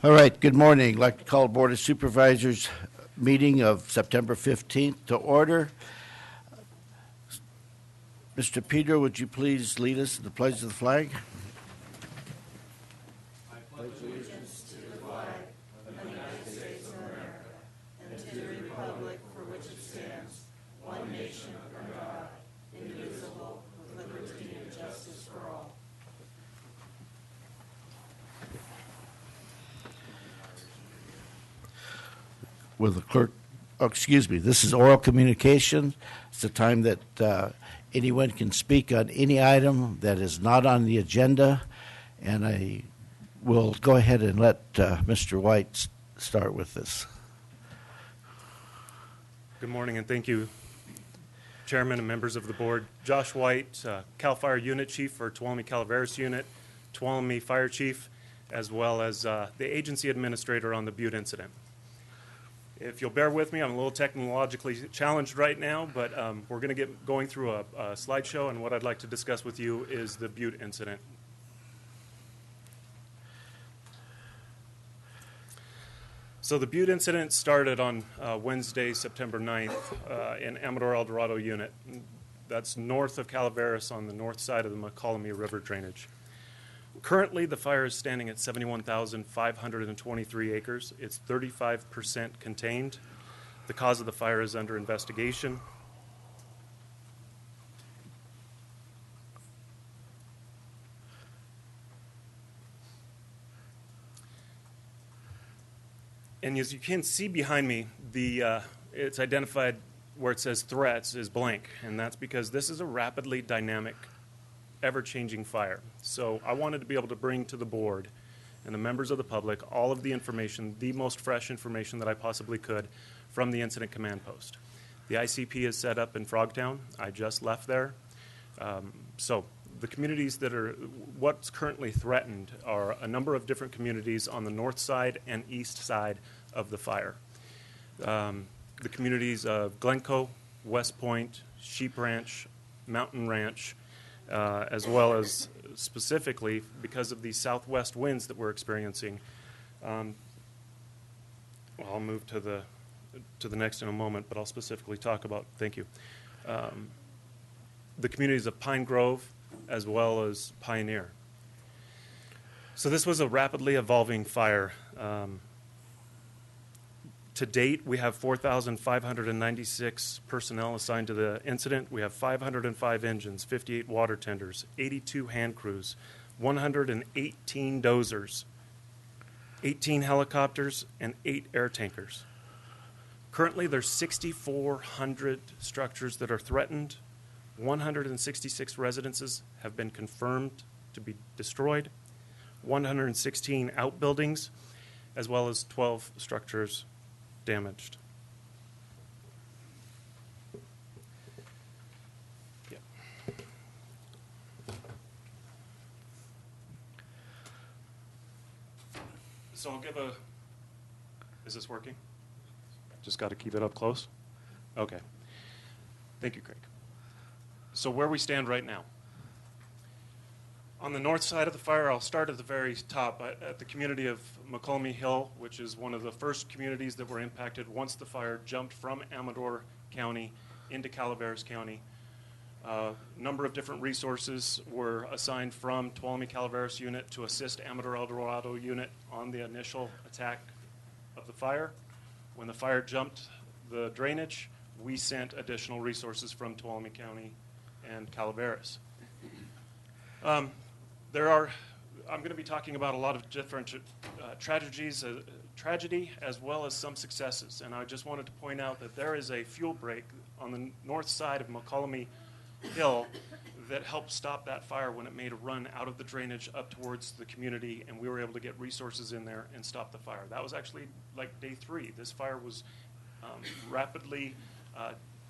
All right, good morning. I'd like to call Board of Supervisors meeting of September 15th to order. Mr. Peter, would you please lead us in the pledge of the flag? I pledge allegiance to the flag of the United States of America and to the republic for which it stands, one nation under God, indivisible, with liberty and justice for all. Will the clerk, this is oral communication. It's the time that anyone can speak on any item that is not on the agenda, and I will go ahead and let Mr. White start with this. Good morning, and thank you, Chairman and members of the board. Josh White, CAL FIRE Unit Chief for Tuolumne Calaveras Unit, Tuolumne Fire Chief, as well as the agency administrator on the Butte incident. If you'll bear with me, I'm a little technologically challenged right now, but we're going to get going through a slideshow, and what I'd like to discuss with you is the Butte incident. So the Butte incident started on Wednesday, September 9th in Amador El Dorado Unit. That's north of Calaveras on the north side of the McCallamy River drainage. Currently, the fire is standing at 71,523 acres. It's 35% contained. The cause of the fire is under investigation. And as you can see behind me, it's identified where it says threats is blank, and that's because this is a rapidly dynamic, ever-changing fire. So I wanted to be able to bring to the board and the members of the public all of the information, the most fresh information that I possibly could from the incident command post. The ICP is set up in Frogtown. I just left there. So the communities that are, what's currently threatened are a number of different communities on the north side and east side of the fire. The communities of Glencoe, West Point, Sheep Ranch, Mountain Ranch, as well as specifically because of the southwest winds that we're experiencing. Well, I'll move to the next in a moment, but I'll specifically talk about, thank you, the communities of Pine Grove as well as Pioneer. So this was a rapidly evolving fire. To date, we have 4,596 personnel assigned to the incident. We have 505 engines, 58 water tenders, 82 hand crews, 118 dozers, 18 helicopters, and 8 air tankers. Currently, there's 6,400 structures that are threatened. 166 residences have been confirmed to be destroyed, 116 outbuildings, as well as 12 structures damaged. Yeah. So I'll give a, is this working? Just got to keep it up close? Okay. Thank you, Craig. So where we stand right now. On the north side of the fire, I'll start at the very top, at the community of McCallamy Hill, which is one of the first communities that were impacted once the fire jumped from Amador County into Calaveras County. A number of different resources were assigned from Tuolumne Calaveras Unit to assist Amador El Dorado Unit on the initial attack of the fire. When the fire jumped the drainage, we sent additional resources from Tuolumne County and Calaveras. I'm going to be talking about a lot of different tragedy as well as some successes. And I just wanted to point out that there is a fuel break on the north side of McCallamy Hill that helped stop that fire when it made a run out of the drainage up towards the community, and we were able to get resources in there and stop the fire. That was actually like day 3. This fire was rapidly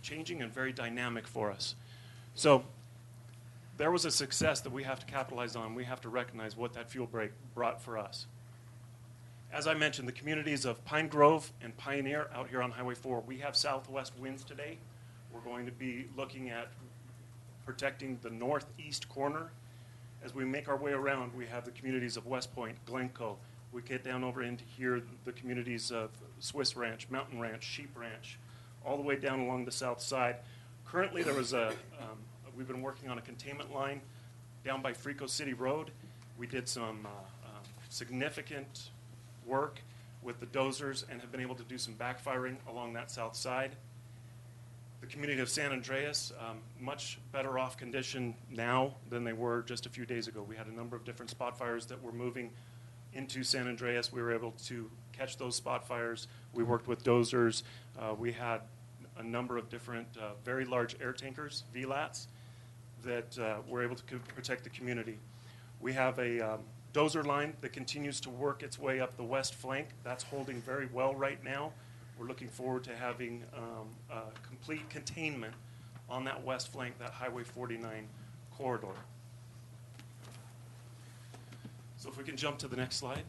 changing and very dynamic for us. So there was a success that we have to capitalize on. We have to recognize what that fuel break brought for us. As I mentioned, the communities of Pine Grove and Pioneer out here on Highway 4, we have southwest winds today. We're going to be looking at protecting the northeast corner. As we make our way around, we have the communities of West Point, Glencoe, We get down over into here, the communities of Swiss Ranch, Mountain Ranch, Sheep Ranch, all the way down along the south side. Currently, there was we've been working on a containment line down by Frico City Road. We did some significant work with the dozers and have been able to do some backfiring along that south side. The community of San Andreas, much better off condition now than they were just a few days ago. We had a number of different spot fires that were moving into San Andreas. We were able to catch those spot fires. We worked with dozers. We had a number of different very large air tankers, VLATs, that were able to protect the community. We have a dozer line that continues to work its way up the west flank. That's holding very well right now. We're looking forward to having complete containment on that west flank, that Highway 49 corridor. So if we can jump to the next slide.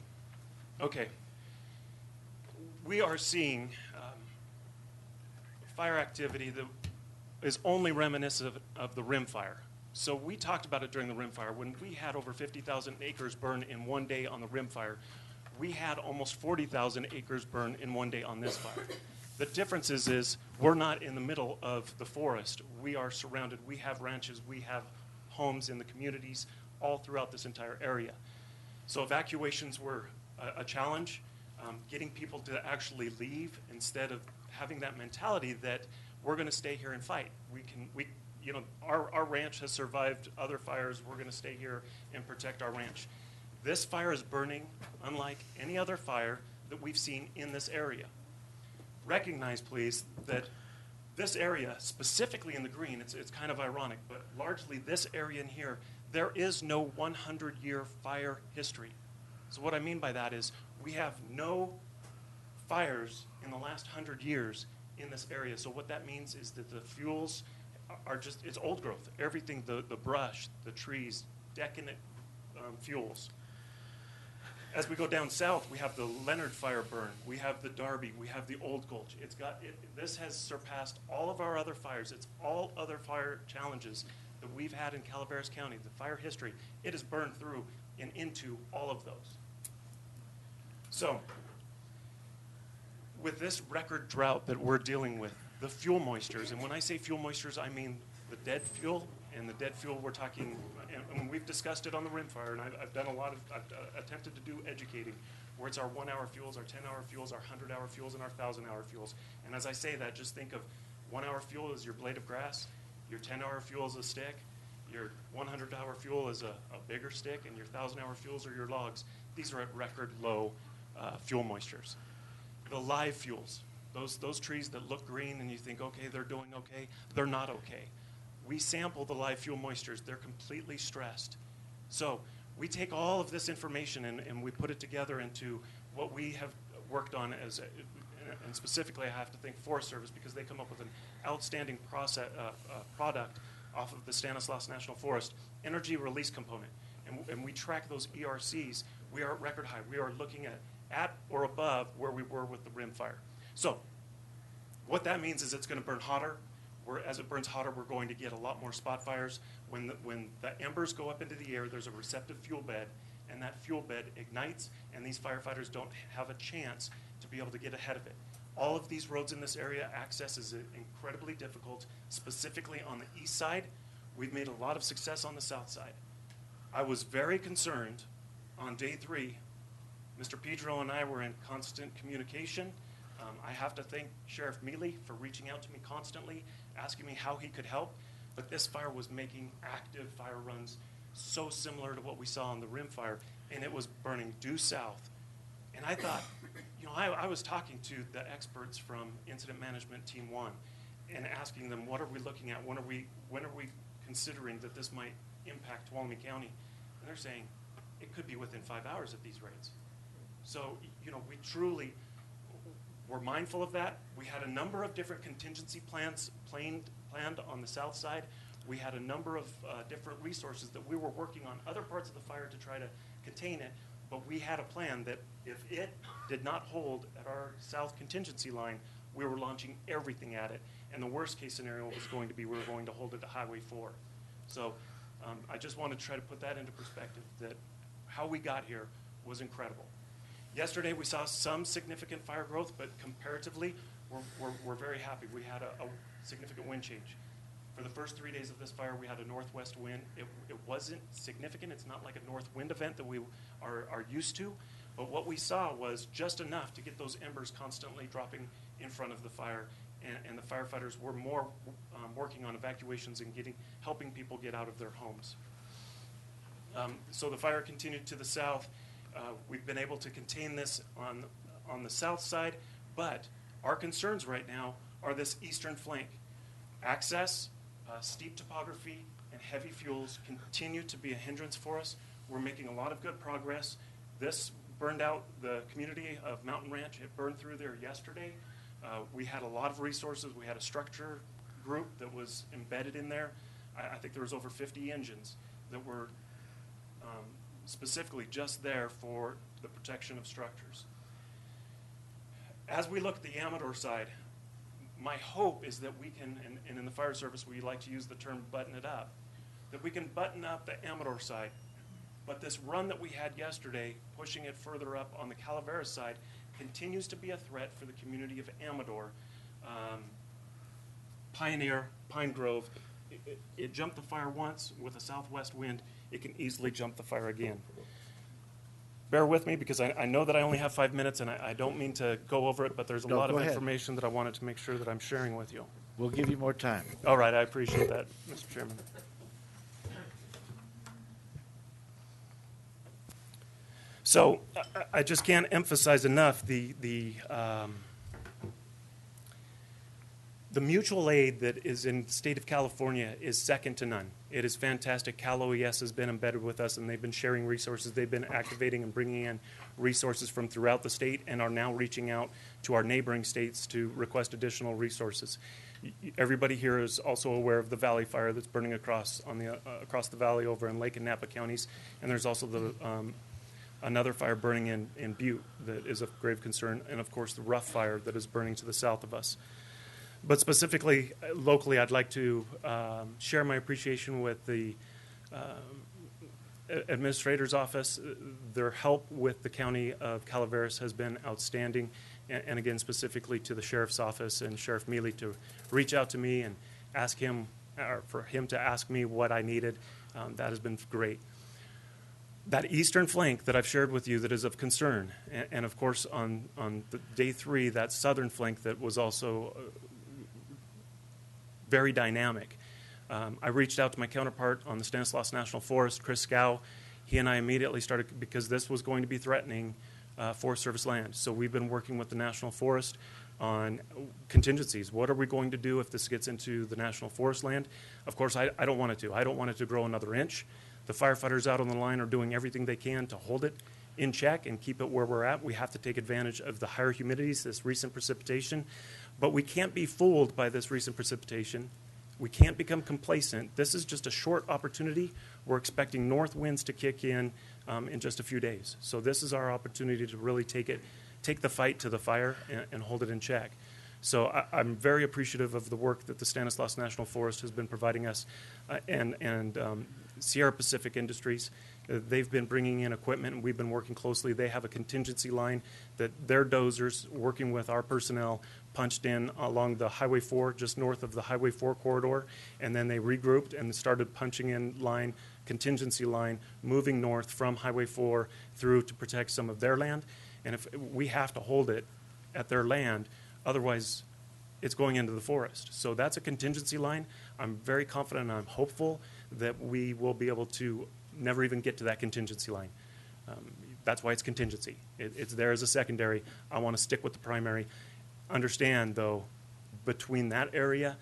Okay. We are seeing fire activity that is only reminiscent of the rim fire. So we talked about it during the rim fire. When we had over 50,000 acres burn in one day on the rim fire, we had almost 40,000 acres burn in one day on this fire. The difference is we're not in the middle of the forest. We are surrounded. We have ranches. We have homes in the communities all throughout this entire area. So evacuations were a challenge. Getting people to actually leave instead of having that mentality that we're going to stay here and fight. Our ranch has survived other fires. We're going to stay here and protect our ranch. This fire is burning unlike any other fire that we've seen in this area. Recognize, please, that this area, specifically in the green, it's kind of ironic, but largely this area in here, there is no 100-year fire history. So what I mean by that is we have no fires in the last 100 years in this area. So what that means is that the fuels are just, it's old growth. Everything, the brush, the trees, decadent fuels. As we go down south, we have the Leonard fire burn. We have the Darby. We have the Old Gulch. This has surpassed all of our other fires. It's all other fire challenges that we've had in Calaveras County, the fire history. It has burned through and into all of those. So, with this record drought that we're dealing with, the fuel moistures, and when I say fuel moistures, I mean the dead fuel, and the dead fuel we're talking, and we've discussed it on the rim fire, and I've done I've attempted to do educating, where it's our 1-hour fuels, our 10-hour fuels, our 100-hour fuels, and our 1,000-hour fuels. And as I say that, just think of 1-hour fuel as your blade of grass, your 10-hour fuel is a stick, your 100-hour fuel is a bigger stick, and your 1,000-hour fuels are your logs. These are at record low fuel moistures. The live fuels, those trees that look green and you think, okay, they're doing okay, they're not okay. We sample the live fuel moistures. They're completely stressed. So we take all of this information and we put it together into what we have worked on and specifically I have to thank Forest Service because they come up with an outstanding product off of the Stanislaus National Forest, energy release component. And we track those ERCs. We are at record high. We are looking at or above where we were with the rim fire. So what that means is it's going to burn hotter. As it burns hotter, we're going to get a lot more spot fires. When the embers go up into the air, there's a receptive fuel bed, and that fuel bed ignites, and these firefighters don't have a chance to be able to get ahead of it. All of these roads in this area, access is incredibly difficult, specifically on the east side. We've made a lot of success on the south side. I was very concerned on day 3. Mr. Pedro and I were in constant communication. I have to thank Sheriff Mealy for reaching out to me constantly, asking me how he could help. But this fire was making active fire runs so similar to what we saw on the rim fire, and it was burning due south. And I thought, I was talking to the experts from Incident Management Team 1 and asking them, what are we looking at? When are we considering that this might impact Tuolumne County? And they're saying it could be within 5 hours at these rates. So, we truly were mindful of that. We had a number of different contingency plans planned on the south side. We had a number of different resources that we were working on other parts of the fire to try to contain it, but we had a plan that if it did not hold at our south contingency line, we were launching everything at it, and the worst case scenario was going to be we were going to hold it to Highway 4. So I just wanted to try to put that into perspective, that how we got here was incredible. Yesterday, we saw some significant fire growth, but comparatively, we're very happy. We had a significant wind change. For the first 3 days of this fire, we had a northwest wind. It wasn't significant. It's not like a north wind event that we are used to. But what we saw was just enough to get those embers constantly dropping in front of the fire. And the firefighters were more working on evacuations and helping people get out of their homes. So the fire continued to the south. We've been able to contain this on the south side, but our concerns right now are this eastern flank. Access, steep topography, and heavy fuels continue to be a hindrance for us. We're making a lot of good progress. This burned out the community of Mountain Ranch. It burned through there yesterday. We had a lot of resources. We had a structure group that was embedded in there. I think there was over 50 engines that were specifically just there for the protection of structures. As we look at the Amador side, my hope is that we can, and in the fire service we like to use the term button it up, that we can button up the Amador side. But this run that we had yesterday, pushing it further up on the Calaveras side, continues to be a threat for the community of Amador. Pioneer, Pine Grove, it jumped the fire once with a southwest wind. It can easily jump the fire again. Bear with me because I know that I only have 5 minutes and I don't mean to go over it, but there's a lot of information that I wanted to make sure that I'm sharing with you. We'll give you more time. All right, I appreciate that, Mr. Chairman. So I just can't emphasize enough the mutual aid that is in the state of California is second to none. It is fantastic. Cal OES has been embedded with us, and they've been sharing resources. They've been activating and bringing in resources from throughout the state and are now reaching out to our neighboring states to request additional resources. Everybody here is also aware of the Valley Fire that's burning across the valley over in Lake and Napa counties, and there's also the another fire burning in Butte that is of grave concern, and of course the Rough Fire that is burning to the south of us. But specifically, locally, I'd like to share my appreciation with the Administrator's Office. Their help with the County of Calaveras has been outstanding, and again, specifically to the Sheriff's Office and Sheriff Mealy to reach out to me and ask him, or for him to ask me what I needed. That has been great. That eastern flank that I've shared with you that is of concern, and of course on the day 3, that southern flank that was also very dynamic. I reached out to my counterpart on the Stanislaus National Forest, Chris Scow. He and I immediately started, because this was going to be threatening Forest Service land. So we've been working with the National Forest on contingencies. What are we going to do if this gets into the National Forest land? Of course, I don't want it to. I don't want it to grow another inch. The firefighters out on the line are doing everything they can to hold it in check and keep it where we're at. We have to take advantage of the higher humidities, this recent precipitation. But we can't be fooled by this recent precipitation. We can't become complacent. This is just a short opportunity. We're expecting north winds to kick in just a few days. So this is our opportunity to really take the fight to the fire and hold it in check. So I'm very appreciative of the work that the Stanislaus National Forest has been providing us and Sierra Pacific Industries. They've been bringing in equipment, and we've been working closely. They have a contingency line that their dozers, working with our personnel, punched in along the Highway 4, just north of the Highway 4 corridor, and then they regrouped and started punching in line, contingency line, moving north from Highway 4 through to protect some of their land. And if we have to hold it at their land, otherwise it's going into the forest. So that's a contingency line. I'm very confident and I'm hopeful that we will be able to never even get to that contingency line. That's why it's contingency. It's there as a secondary. I want to stick with the primary. Understand, though, between that area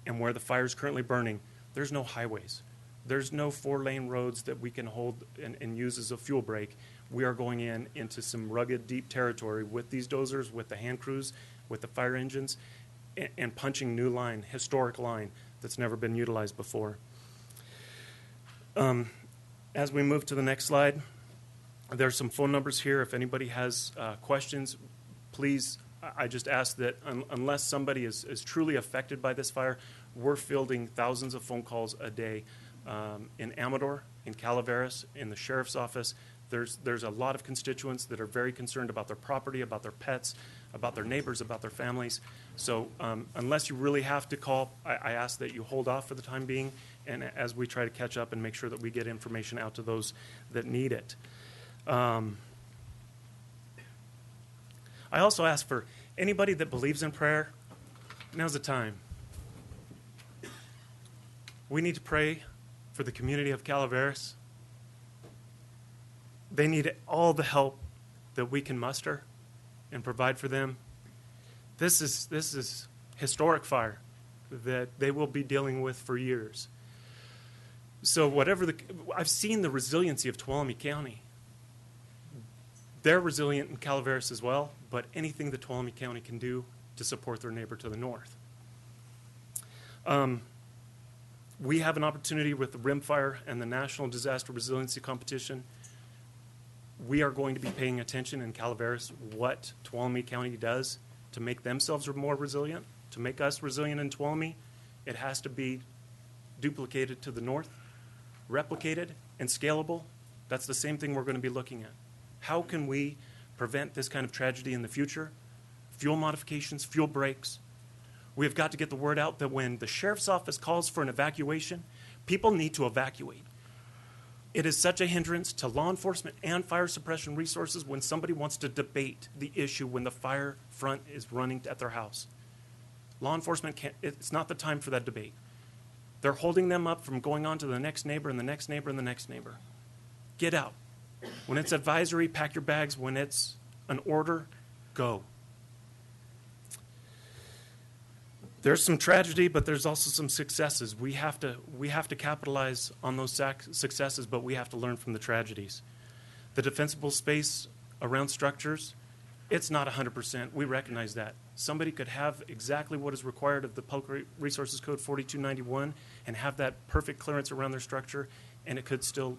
and where the fire is currently burning, there's no highways. There's no 4-lane roads that we can hold and use as a fuel break. We are going into some rugged, deep territory with these dozers, with the hand crews, with the fire engines, and punching new line, historic line that's never been utilized before. As we move to the next slide, there's some phone numbers here. If anybody has questions, please, I just ask that unless somebody is truly affected by this fire, we're fielding thousands of phone calls a day in Amador, in Calaveras, in the Sheriff's Office. There's a lot of constituents that are very concerned about their property, about their pets, about their neighbors, about their families. So unless you really have to call, I ask that you hold off for the time being, and as we try to catch up and make sure that we get information out to those that need it. I also ask for anybody that believes in prayer, now's the time. We need to pray for the community of Calaveras. They need all the help that we can muster and provide for them. This is historic fire that they will be dealing with for years. So I've seen the resiliency of Tuolumne County. They're resilient in Calaveras as well, but anything that Tuolumne County can do to support their neighbor to the north. We have an opportunity with the Rim Fire and the National Disaster Resiliency Competition. We are going to be paying attention in Calaveras what Tuolumne County does to make themselves more resilient, to make us resilient in Tuolumne. It has to be duplicated to the north, replicated, and scalable. That's the same thing we're going to be looking at. How can we prevent this kind of tragedy in the future? Fuel modifications, fuel breaks. We've got to get the word out that when the sheriff's office calls for an evacuation, people need to evacuate. It is such a hindrance to law enforcement and fire suppression resources when somebody wants to debate the issue when the fire front is running at their house. Law enforcement can't, it's not the time for that debate. They're holding them up from going on to the next neighbor and the next neighbor and the next neighbor. Get out. When it's advisory, pack your bags. When it's an order, go. There's some tragedy, but there's also some successes. We have to capitalize on those successes, but we have to learn from the tragedies. The defensible space around structures, it's not 100%. We recognize that. Somebody could have exactly what is required of the Public Resources Code 4291 and have that perfect clearance around their structure, and it could still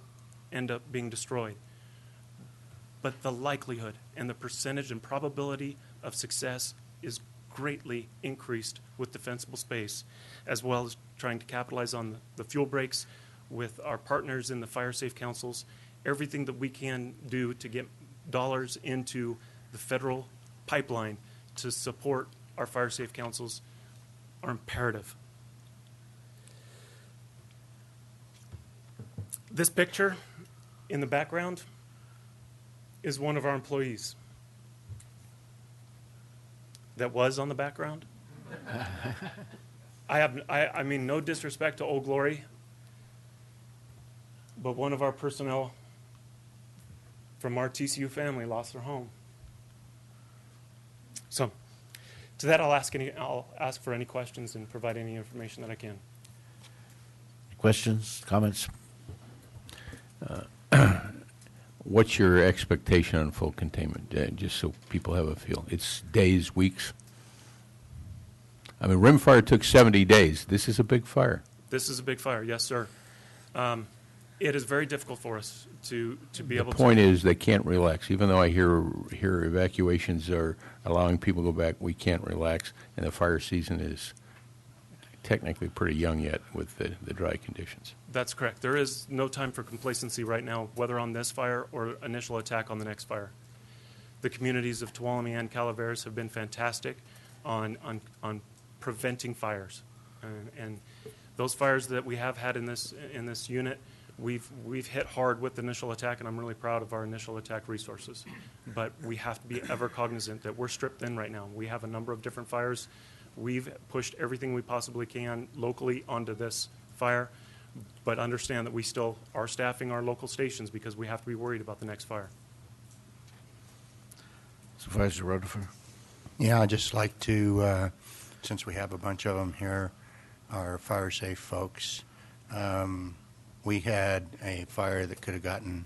end up being destroyed. But the likelihood and the percentage and probability of success is greatly increased with defensible space, as well as trying to capitalize on the fuel breaks with our partners in the fire safe councils. Everything that we can do to get dollars into the federal pipeline to support our fire safe councils are imperative. This picture in the background is one of our employees that was on the background. I mean, no disrespect to Old Glory, but one of our personnel from our TCU family lost their home. So, to that, I'll ask for any questions and provide any information that I can. Questions, comments? What's your expectation on full containment, just so people have a feel? It's days, weeks? I mean, Rim Fire took 70 days. This is a big fire. This is a big fire, yes, sir. It is very difficult for us to be able to... The point is they can't relax. Even though I hear evacuations are allowing people to go back, we can't relax, and the fire season is technically pretty young yet with the dry conditions. That's correct. There is no time for complacency right now, whether on this fire or initial attack on the next fire. The communities of Tuolumne and Calaveras have been fantastic on preventing fires, and those fires that we have had in this unit, we've hit hard with the initial attack, and I'm really proud of our initial attack resources. But we have to be ever cognizant that we're stripped thin right now. We have a number of different fires. We've pushed everything we possibly can locally onto this fire, but understand that we still are staffing our local stations because we have to be worried about the next fire. Supervisor Rutherford. Yeah, I'd just like to, since we have a bunch of them here, our fire safe folks, we had a fire that could have gotten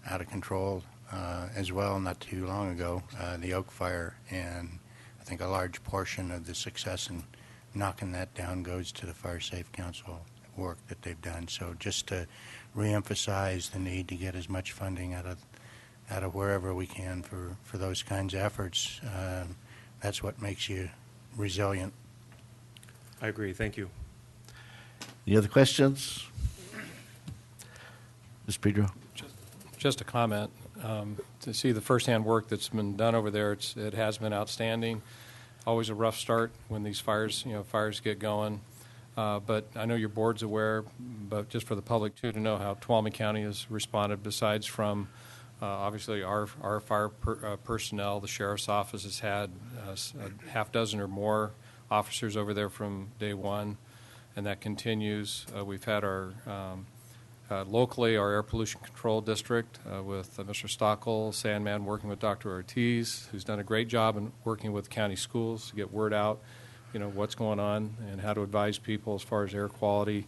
out of control as well not too long ago, the Oak Fire, and I think a large portion of the success in knocking that down goes to the Fire Safe Council work that they've done. So just to reemphasize the need to get as much funding out of wherever we can for those kinds of efforts, that's what makes you resilient. I agree. Thank you. Any other questions? Ms. Pedro? Just a comment. To see the firsthand work that's been done over there, it has been outstanding. Always a rough start when these fires get going. But I know your board's aware, but just for the public too, to know how Tuolumne County has responded. Besides from obviously our fire personnel, the sheriff's office has had a half dozen or more officers over there from day one, and that continues. We've had our locally, our air pollution control district with Mr. Stockel, Sandman, working with Dr. Ortiz, who's done a great job in working with county schools to get word out, what's going on and how to advise people as far as air quality.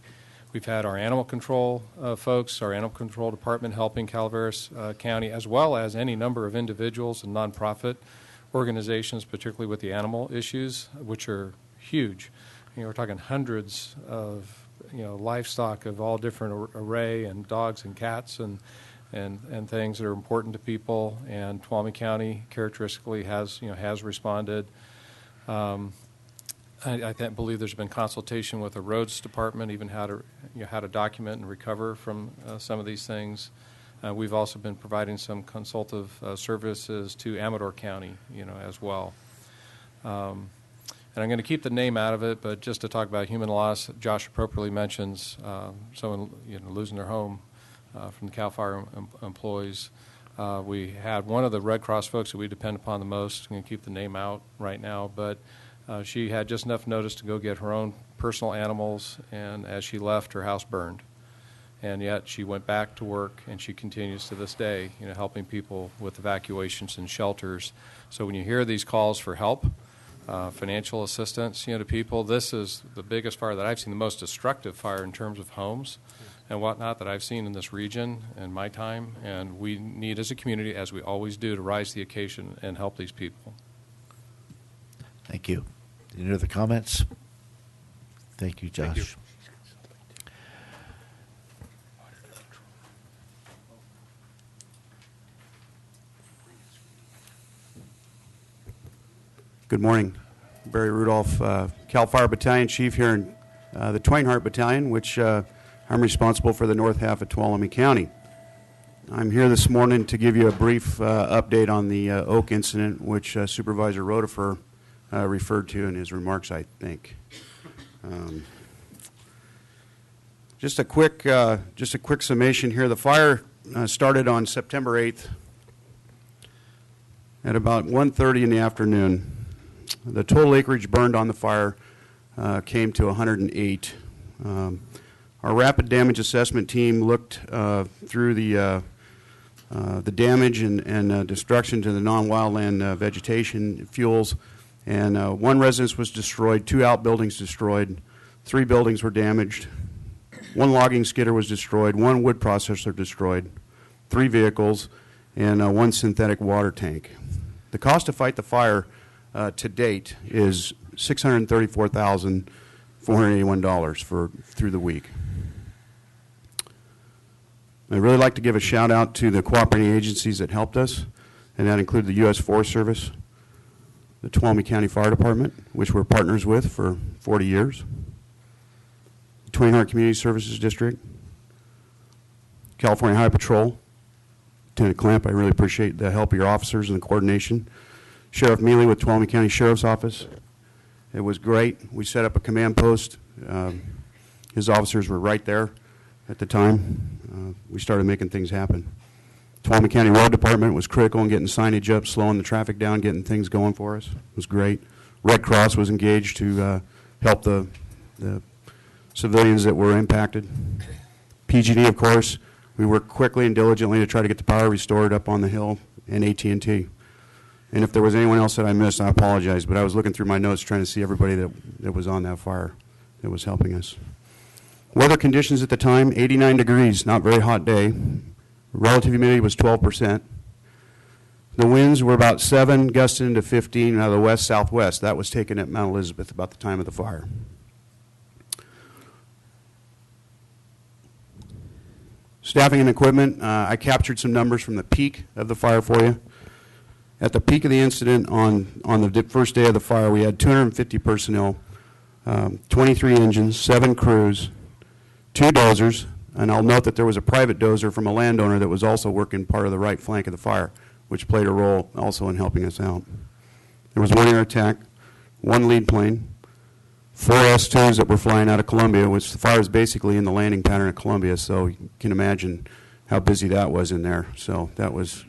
We've had our animal control folks, our animal control department helping Calaveras County, as well as any number of individuals and nonprofit organizations, particularly with the animal issues, which are huge. We're talking hundreds of livestock of all different array, and dogs and cats and things that are important to people. And Tuolumne County characteristically has responded. I believe there's been consultation with the roads department, even how to document and recover from some of these things. We've also been providing some consultative services to Amador County, as well. And I'm going to keep the name out of it, but just to talk about human loss, Josh appropriately mentions someone losing their home from the CAL FIRE employees. We had one of the Red Cross folks that we depend upon the most. I'm going to keep the name out right now, but she had just enough notice to go get her own personal animals, and as she left, her house burned. And yet she went back to work, and she continues to this day, helping people with evacuations and shelters. So when you hear these calls for help, financial assistance, to people, this is the biggest fire that I've seen, the most destructive fire in terms of homes and whatnot that I've seen in this region in my time. And we need, as a community, as we always do, to rise to the occasion and help these people. Thank you. Any other comments? Thank you, Josh. Thank you. Good morning. Barry Rudolph, CAL FIRE Battalion Chief here in the Twain Harte Battalion, which I'm responsible for the north half of Tuolumne County. I'm here this morning to give you a brief update on the Oak incident, which Supervisor Rotifer referred to in his remarks, I think. Just a quick summation here. The fire started on September 8th at about 1:30 in the afternoon. The total acreage burned on the fire came to 108. Our rapid damage assessment team looked through the damage and destruction to the non-wildland vegetation fuels, and one residence was destroyed, 2 outbuildings destroyed, 3 buildings were damaged, 1 logging skidder was destroyed, 1 wood processor destroyed, 3 vehicles, and 1 synthetic water tank. The cost to fight the fire to date is $634,481 through the week. I'd really like to give a shout out to the cooperating agencies that helped us, and that include the U.S. Forest Service, the Tuolumne County Fire Department, which we're partners with for 40 years, the Twain Harte Community Services District, California Highway Patrol, Lieutenant Clamp, I really appreciate the help of your officers and the coordination. Sheriff Mealy with Tuolumne County Sheriff's Office. It was great. We set up a command post. His officers were right there at the time. We started making things happen. Tuolumne County Road Department was critical in getting signage up, slowing the traffic down, getting things going for us. It was great. Red Cross was engaged to help the civilians that were impacted. PG&E, of course, we worked quickly and diligently to try to get the power restored up on the hill, and AT&T. And if there was anyone else that I missed, I apologize, but I was looking through my notes trying to see everybody that was on that fire that was helping us. Weather conditions at the time, 89 degrees, not very hot day. Relative humidity was 12%. The winds were about 7, gusting into 15 out of the west-southwest. That was taken at Mount Elizabeth about the time of the fire. Staffing and equipment, I captured some numbers from the peak of the fire for you. At the peak of the incident on the first day of the fire, we had 250 personnel, 23 engines, 7 crews, 2 dozers, And I'll note that there was a private dozer from a landowner that was also working part of the right flank of the fire, which played a role also in helping us out. There was one air attack, one lead plane, 4 S-2s that were flying out of Columbia, which the fire is basically in the landing pattern of Columbia, so you can imagine how busy that was in there. So that was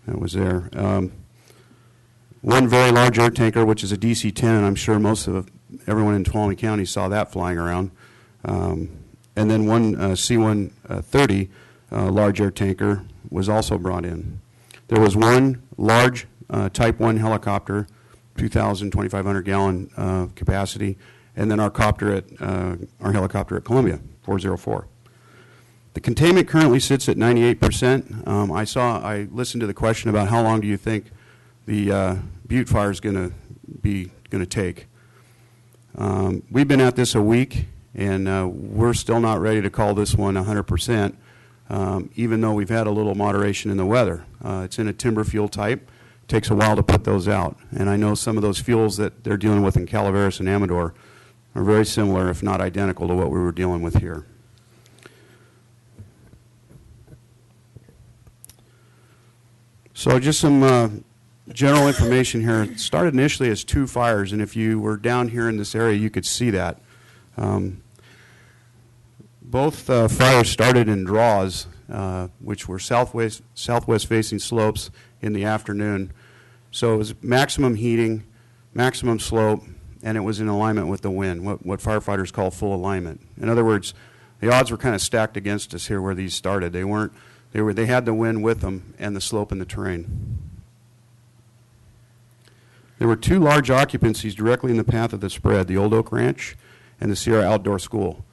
there. One very large air tanker, which is a DC-10, and I'm sure most of everyone in Tuolumne County saw that flying around. And then one C-130 large air tanker was also brought in. There was one large Type 1 helicopter, 2,000, 2,500 gallon capacity, and then our helicopter at Columbia, 404. The containment currently sits at 98%. I listened to the question about how long do you think the Butte fire is going to take. We've been at this a week, and we're still not ready to call this one 100%, even though we've had a little moderation in the weather. It's in a timber fuel type. It takes a while to put those out, and I know some of those fuels that they're dealing with in Calaveras and Amador are very similar, if not identical, to what we were dealing with here. So just some general information here. It started initially as 2 fires, and if you were down here in this area, you could see that. Both fires started in draws, which were southwest facing slopes in the afternoon. So it was maximum heating, maximum slope, and it was in alignment with the wind, what firefighters call full alignment. In other words, the odds were kind of stacked against us here where these started. They had the wind with them and the slope and the terrain. There were 2 large occupancies directly in the path of the spread, the Old Oak Ranch and the Sierra Outdoor School.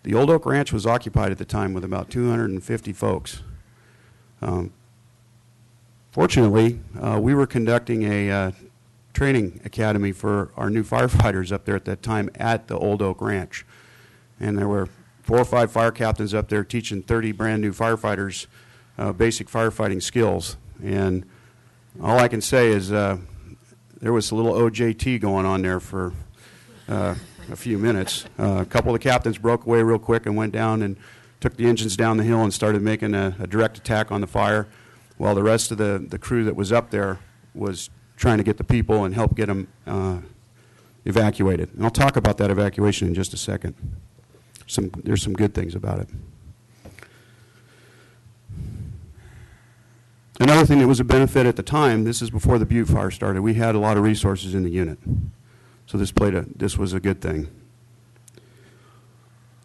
The Old Oak Ranch was occupied at the time with about 250 folks. Fortunately, we were conducting a training academy for our new firefighters up there at that time at the Old Oak Ranch. And there were 4 or 5 fire captains up there teaching 30 brand new firefighters basic firefighting skills. And all I can say is there was a little OJT going on there for a few minutes. A couple of the captains broke away real quick and went down and took the engines down the hill and started making a direct attack on the fire, while the rest of the crew that was up there was trying to get the people and help get them evacuated. And I'll talk about that evacuation in just a second. There's some good things about it. Another thing that was a benefit at the time, this is before the Butte fire started, we had a lot of resources in the unit. So this was a good thing.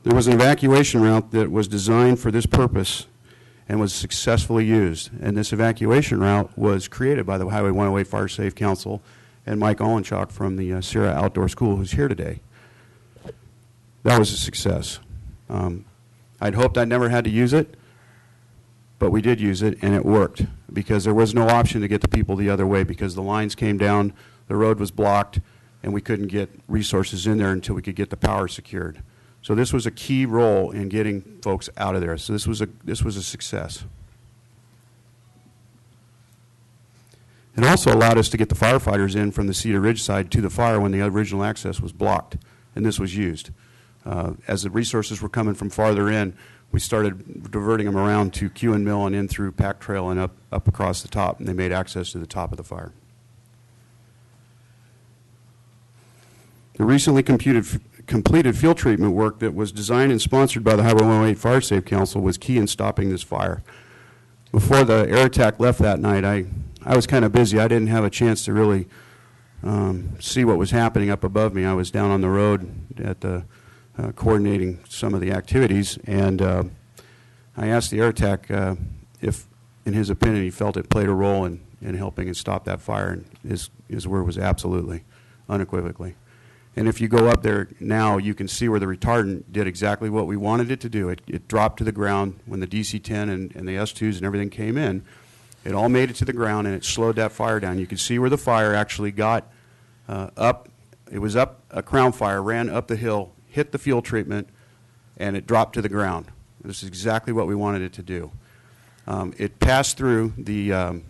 There was an evacuation route that was designed for this purpose and was successfully used. And this evacuation route was created by the Highway 108 Fire Safe Council and Mike Ollenchuk from the Sierra Outdoor School, who's here today. That was a success. I'd hoped I never had to use it, but we did use it, and it worked because there was no option to get the people the other way because the lines came down, the road was blocked, and we couldn't get resources in there until we could get the power secured. So this was a key role in getting folks out of there. So this was a success. It also allowed us to get the firefighters in from the Cedar Ridge side to the fire when the original access was blocked, and this was used. As the resources were coming from farther in, we started diverting them around to Q and Mill and in through Pack Trail and up across the top, and they made access to the top of the fire. The recently completed field treatment work that was designed and sponsored by the Highway 108 Fire Safe Council was key in stopping this fire. Before the air attack left that night, I was kind of busy. I didn't have a chance to really see what was happening up above me. I was down on the road at the coordinating some of the activities, and I asked the air attack if, in his opinion, he felt it played a role in helping and stop that fire, and his word was absolutely, unequivocally. And if you go up there now, you can see where the retardant did exactly what we wanted it to do. It dropped to the ground when the DC-10 and the S2s and everything came in. It all made it to the ground, and it slowed that fire down. You can see where the fire actually got up. It was up, a crown fire, ran up the hill, hit the fuel treatment, and it dropped to the ground. This is exactly what we wanted it to do. It passed through the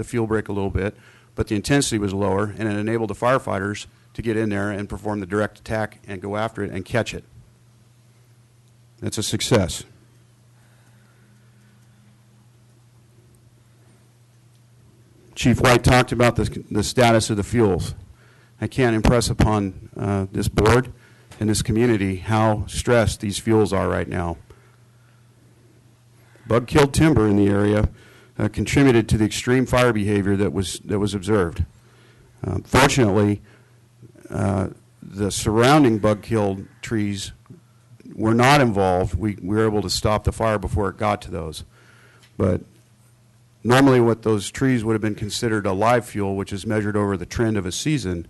fuel break a little bit, but the intensity was lower, and it enabled the firefighters to get in there and perform the direct attack and go after it and catch it. That's a success. Chief White talked about the status of the fuels. I can't impress upon this board and this community how stressed these fuels are right now. Bug-killed timber in the area contributed to the extreme fire behavior that was observed. Fortunately, the surrounding bug-killed trees were not involved. We were able to stop the fire before it got to those. But normally what those trees would have been considered a live fuel, which is measured over the trend of a season,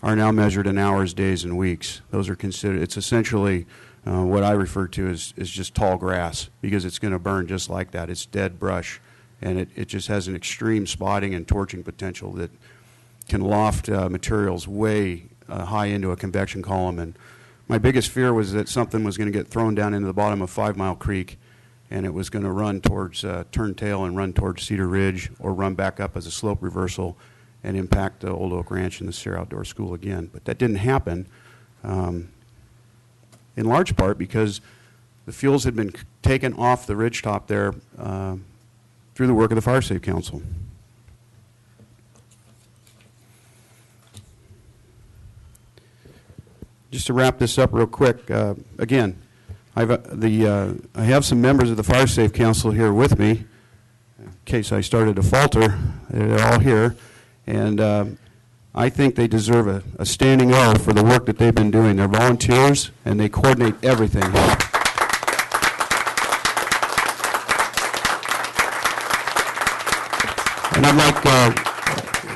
are now measured in hours, days, and weeks. Those are considered, it's essentially what I refer to as just tall grass, because it's going to burn just like that. It's dead brush, and it just has an extreme spotting and torching potential that can loft materials way high into a convection column. And my biggest fear was that something was going to get thrown down into the bottom of 5 Mile Creek, and it was going to run towards turn tail and run towards Cedar Ridge, or run back up as a slope reversal and impact the Old Oak Ranch and the Sierra Outdoor School again. But that didn't happen, in large part because the fuels had been taken off the ridgetop there through the work of the Fire Safe Council. Just to wrap this up real quick, again, I have some members of the Fire Safe Council here with me, in case I started to falter. They're all here, and I think they deserve a standing O for the work that they've been doing. They're volunteers, and they coordinate everything here. And I'd like,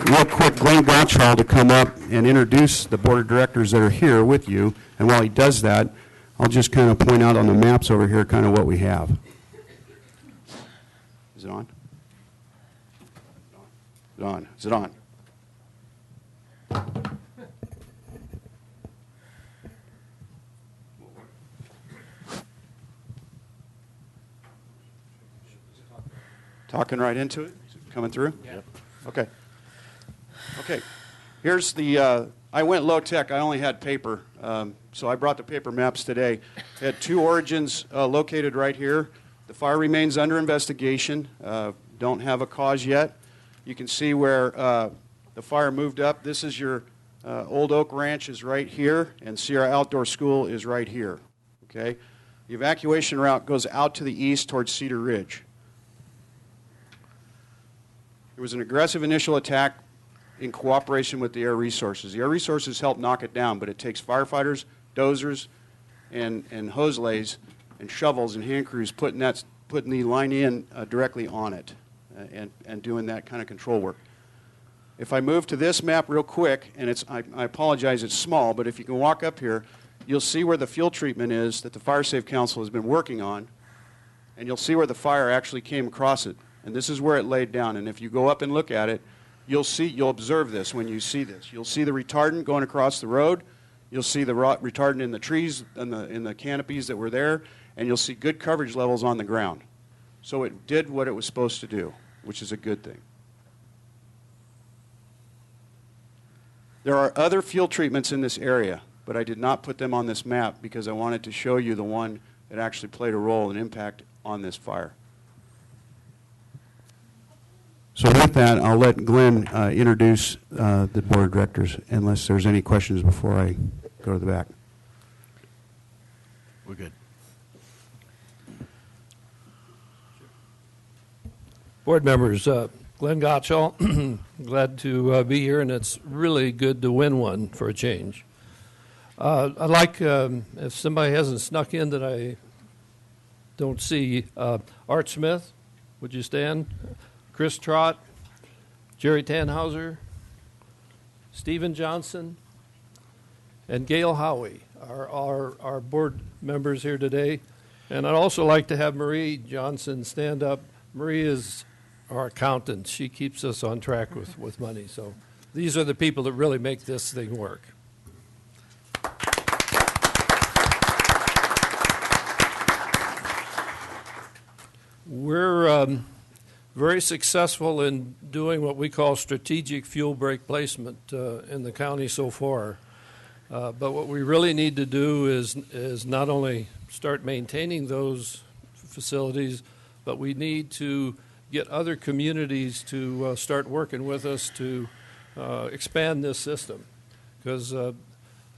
real quick, Glenn Gottschall to come up and introduce the board of directors that are here with you. And while he does that, I'll just kind of point out on the maps over here kind of what we have. Is it on? Is it on? Is it on? Talking right into it? Is it coming through? Yep. Okay. Okay. Here's the, I went low tech. I only had paper. So I brought the paper maps today. I had 2 origins located right here. The fire remains under investigation. Don't have a cause yet. You can see where the fire moved up. This is your Old Oak Ranch is right here, and Sierra Outdoor School is right here. Okay? The evacuation route goes out to the east towards Cedar Ridge. There was an aggressive initial attack in cooperation with the Air Resources. The Air Resources helped knock it down, but it takes firefighters, dozers, and hose lays and shovels and hand crews putting the line in directly on it and doing that kind of control work. If I move to this map real quick, and I apologize, it's small, but if you can walk up here, you'll see where the fuel treatment is that the Fire Safe Council has been working on, and you'll see where the fire actually came across it. And this is where it laid down. And if you go up and look at it, you'll observe this when you see this. You'll see the retardant going across the road. You'll see the retardant in the trees and in the canopies that were there, and you'll see good coverage levels on the ground. So it did what it was supposed to do, which is a good thing. There are other fuel treatments in this area, but I did not put them on this map because I wanted to show you the one that actually played a role and impact on this fire. So with that, I'll let Glenn introduce the board of directors, unless there's any questions before I go to the back. We're good. Board members, Glenn Gottschall, glad to be here, and it's really good to win one for a change. I'd like, if somebody hasn't snuck in that I don't see, Art Smith, would you stand? Chris Trott, Jerry Tannhauser, Stephen Johnson, and Gail Howie are our board members here today. And I'd also like to have Marie Johnson stand up. Marie is our accountant. She keeps us on track with money. So these are the people that really make this thing work. We're very successful in doing what we call strategic fuel break placement in the county so far. But what we really need to do is not only start maintaining those facilities, but we need to get other communities to start working with us to expand this system, because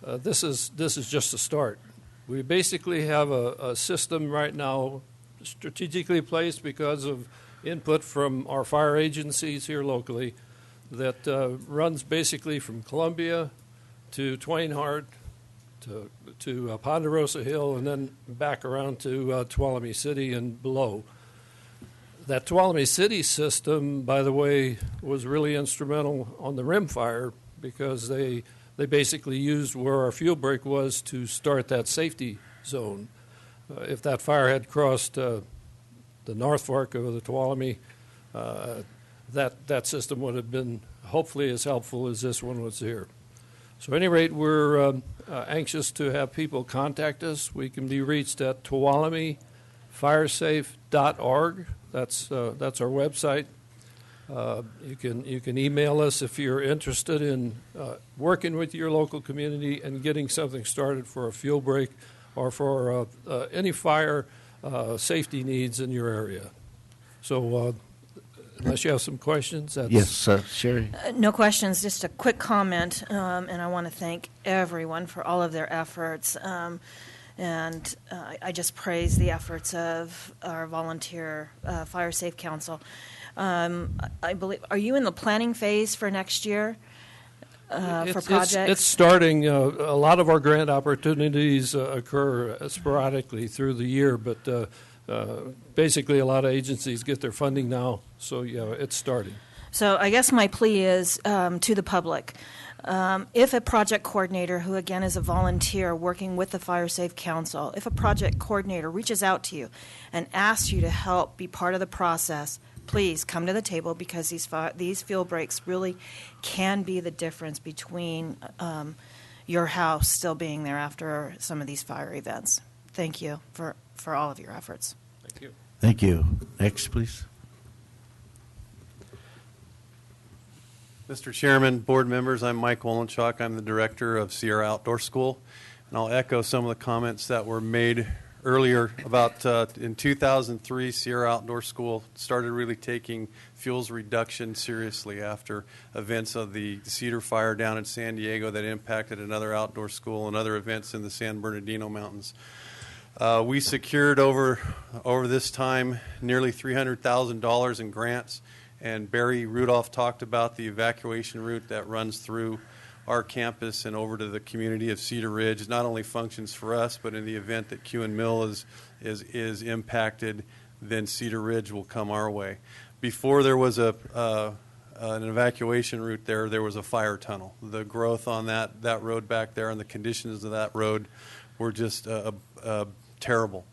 this is just a start. We basically have a system right now strategically placed because of input from our fire agencies here locally that runs basically from Columbia to Twain Harte to Ponderosa Hill and then back around to Tuolumne City and below. That Tuolumne City system, by the way, was really instrumental on the rim fire because they basically used where our fuel break was to start that safety zone. If that fire had crossed the North Fork of the Tuolumne, that system would have been hopefully as helpful as this one was here. So at any rate, we're anxious to have people contact us. We can be reached at tuolumnefiresafe.org. That's our website. You can email us if you're interested in working with your local community and getting something started for a fuel break or for any fire safety needs in your area. So unless you have some questions. Yes, Sherry. No questions, just a quick comment, and I want to thank everyone for all of their efforts. And I just praise the efforts of our volunteer Fire Safe Council. I believe, are you in the planning phase for next year for projects? It's starting. A lot of our grant opportunities occur sporadically through the year, but basically a lot of agencies get their funding now, so yeah, it's starting. So I guess my plea is to the public. If a project coordinator, who again is a volunteer working with the Fire Safe Council, if a project coordinator reaches out to you and asks you to help be part of the process, please come to the table, because these fuel breaks really can be the difference between your house still being there after some of these fire events. Thank you for all of your efforts. Thank you. Thank you. Next, please. Mr. Chairman, board members, I'm Mike Wolenchuk. I'm the director of Sierra Outdoor School, and I'll echo some of the comments that were made earlier about in 2003, Sierra Outdoor School started really taking fuels reduction seriously after events of the Cedar Fire down in San Diego that impacted another outdoor school and other events in the San Bernardino Mountains. We secured over this time nearly $300,000 in grants. And Barry Rudolph talked about the evacuation route that runs through our campus and over to the community of Cedar Ridge. It not only functions for us, but in the event that Kewen Mill is impacted, then Cedar Ridge will come our way. Before there was an evacuation route there was a fire tunnel. The growth on that road back there and the conditions of that road were just terrible.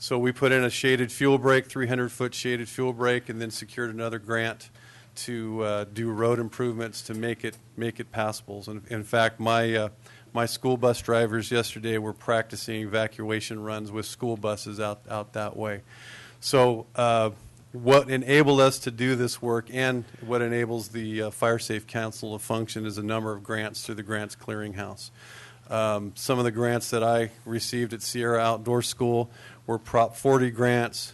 So we put in a shaded fuel break, 300-foot shaded fuel break, and then secured another grant to do road improvements to make it passable. And in fact, my school bus drivers yesterday were practicing evacuation runs with school buses out that way. So what enabled us to do this work and what enables the Fire Safe Council to function is a number of grants through the Grants Clearinghouse. Some of the grants that I received at Sierra Outdoor School were Prop 40 grants,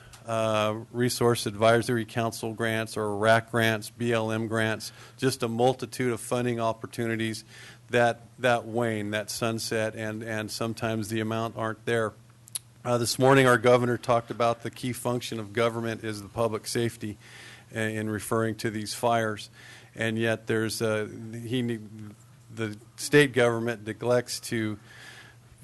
Resource Advisory Council grants, or RAC grants, BLM grants, just a multitude of funding opportunities that wane, that sunset, and sometimes the amount aren't there. This morning our governor talked about the key function of government is the public safety in referring to these fires, and yet there's the state government neglects to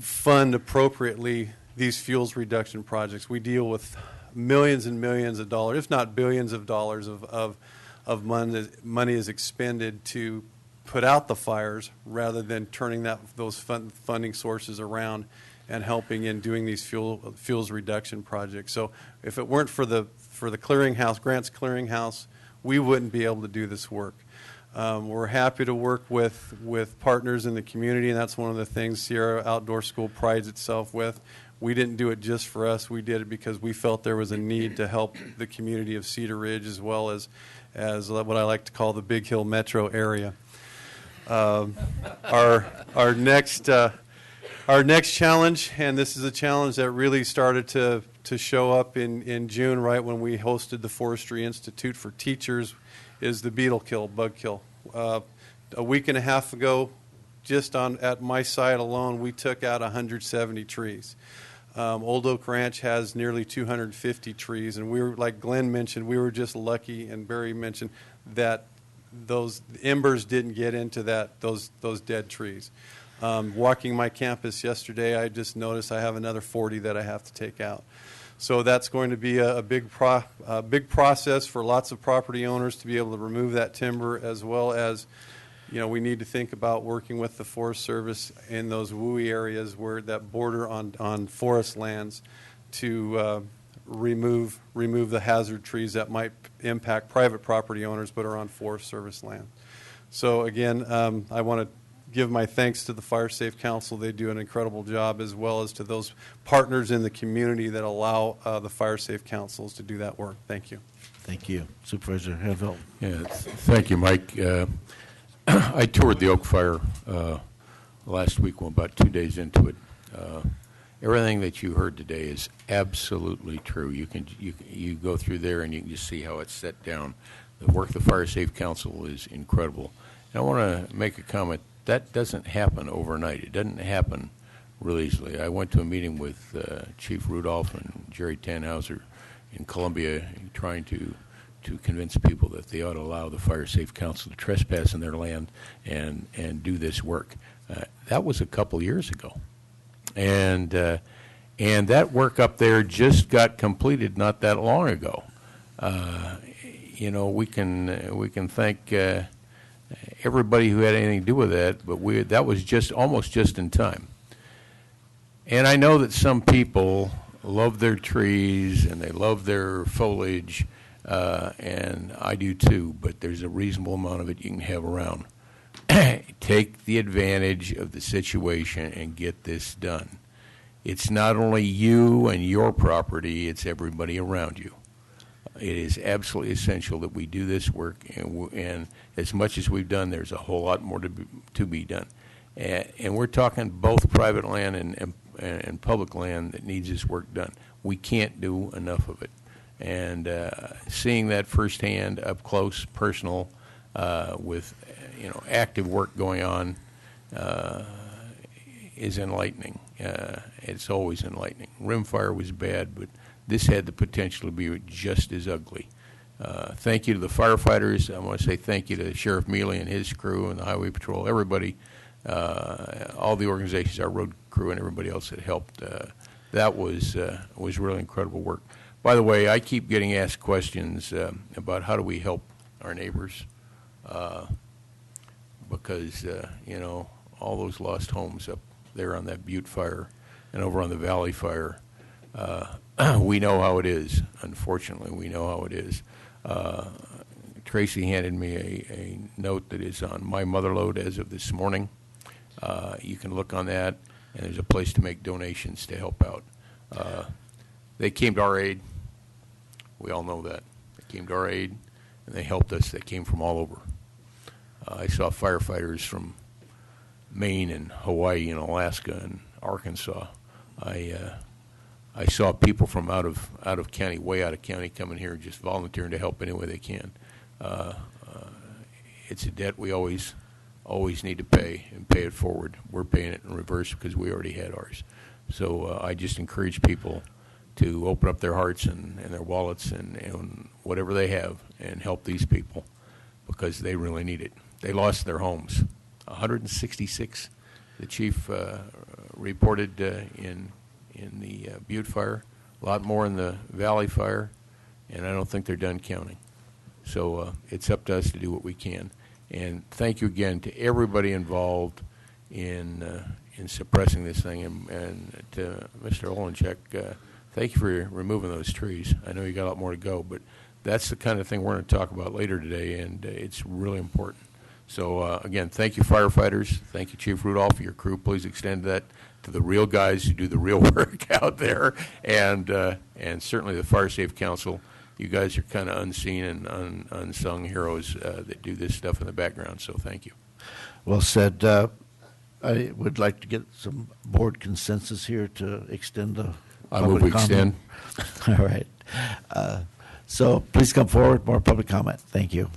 fund appropriately these fuels reduction projects. We deal with millions and millions of dollars, if not billions of dollars of money is expended to put out the fires rather than turning those funding sources around and helping in doing these fuels reduction projects. So if it weren't for the clearinghouse, Grants Clearinghouse, we wouldn't be able to do this work. We're happy to work with partners in the community, and that's one of the things Sierra Outdoor School prides itself with. We didn't do it just for us. We did it because we felt there was a need to help the community of Cedar Ridge as well as what I like to call the Big Hill metro area. Our next challenge, and this is a challenge that really started to show up in June, right when we hosted the Forestry Institute for Teachers, is the beetle kill, bug kill. A week and a half ago, just at my site alone, we took out 170 trees. Old Oak Ranch has nearly 250 trees, and we were, like Glenn mentioned, we were just lucky, and Barry mentioned, that those embers didn't get into those dead trees. Walking my campus yesterday, I just noticed I have another 40 that I have to take out. So that's going to be a big process for lots of property owners to be able to remove that timber, as well as, we need to think about working with the Forest Service in those WUI areas where that border on forest lands to remove the hazard trees that might impact private property owners but are on Forest Service land. So again, I want to give my thanks to the Fire Safe Council. They do an incredible job, as well as to those partners in the community that allow the Fire Safe Councils to do that work. Thank you. Thank you. Supervisor Hanveld. Yeah, thank you, Mike. I toured the Oak Fire last week, about 2 days into it. Everything that you heard today is absolutely true. You go through there and you can just see how it's set down. The work of the Fire Safe Council is incredible. And I want to make a comment. That doesn't happen overnight. It doesn't happen real easily. I went to a meeting with Chief Rudolph and Jerry Tannhauser in Columbia, trying to convince people that they ought to allow the Fire Safe Council to trespass in their land and do this work. That was a couple years ago. And that work up there just got completed not that long ago. We can thank everybody who had anything to do with that, but that was just almost just in time. And I know that some people love their trees and they love their foliage, and I do too, but there's a reasonable amount of it you can have around. Take the advantage of the situation and get this done. It's not only you and your property, it's everybody around you. It is absolutely essential that we do this work, and as much as we've done, there's a whole lot more to be done. And we're talking both private land and public land that needs this work done. We can't do enough of it. And seeing that firsthand, up close, personal, with active work going on, is enlightening. It's always enlightening. Rimfire was bad, but this had the potential to be just as ugly. Thank you to the firefighters. I want to say thank you to Sheriff Mealy and his crew and the Highway Patrol, everybody, all the organizations, our road crew, and everybody else that helped. That was really incredible work. By the way, I keep getting asked questions about how do we help our neighbors, because all those lost homes up there on that Butte fire and over on the Valley fire. We know how it is. Unfortunately, we know how it is. Tracy handed me a note that is on my Motherlode as of this morning. You can look on that, and there's a place to make donations to help out. They came to our aid. We all know that. They came to our aid, and they helped us. They came from all over. I saw firefighters from Maine and Hawaii and Alaska and Arkansas. I saw people from out of county, way out of county, coming here and just volunteering to help any way they can. It's a debt we always need to pay, and pay it forward. We're paying it in reverse because we already had ours. So I just encourage people to open up their hearts and their wallets and whatever they have and help these people, because they really need it. They lost their homes. 166, the chief reported in the Butte fire, a lot more in the Valley fire, and I don't think they're done counting. So it's up to us to do what we can. And thank you again to everybody involved in suppressing this thing, and to Mr. Olenchek, thank you for removing those trees. I know you got a lot more to go, but that's the kind of thing we're going to talk about later today, and it's really important. So again, thank you, firefighters. Thank you, Chief Rudolph, for your crew. Please extend that to the real guys who do the real work out there, and certainly the Fire Safe Council. You guys are kind of unseen and unsung heroes that do this stuff in the background, so thank you. Well said. I would like to get some board consensus here to extend the I move we extend. All right. So please come forward, more public comment. Thank you.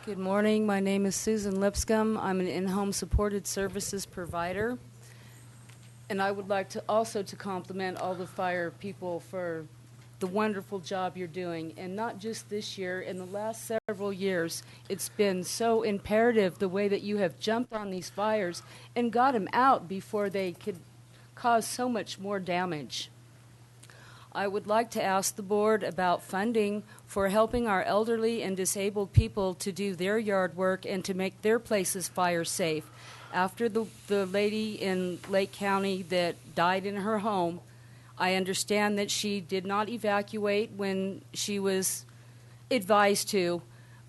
Good morning. My name is Susan Lipscomb. I'm an in-home supported services provider. And I would like to also to compliment all the fire people for the wonderful job you're doing. And not just this year, in the last several years, it's been so imperative the way that you have jumped on these fires and got them out before they could cause so much more damage. I would like to ask the board about funding for helping our elderly and disabled people to do their yard work and to make their places fire safe. After the lady in Lake County that died in her home, I understand that she did not evacuate when she was advised to,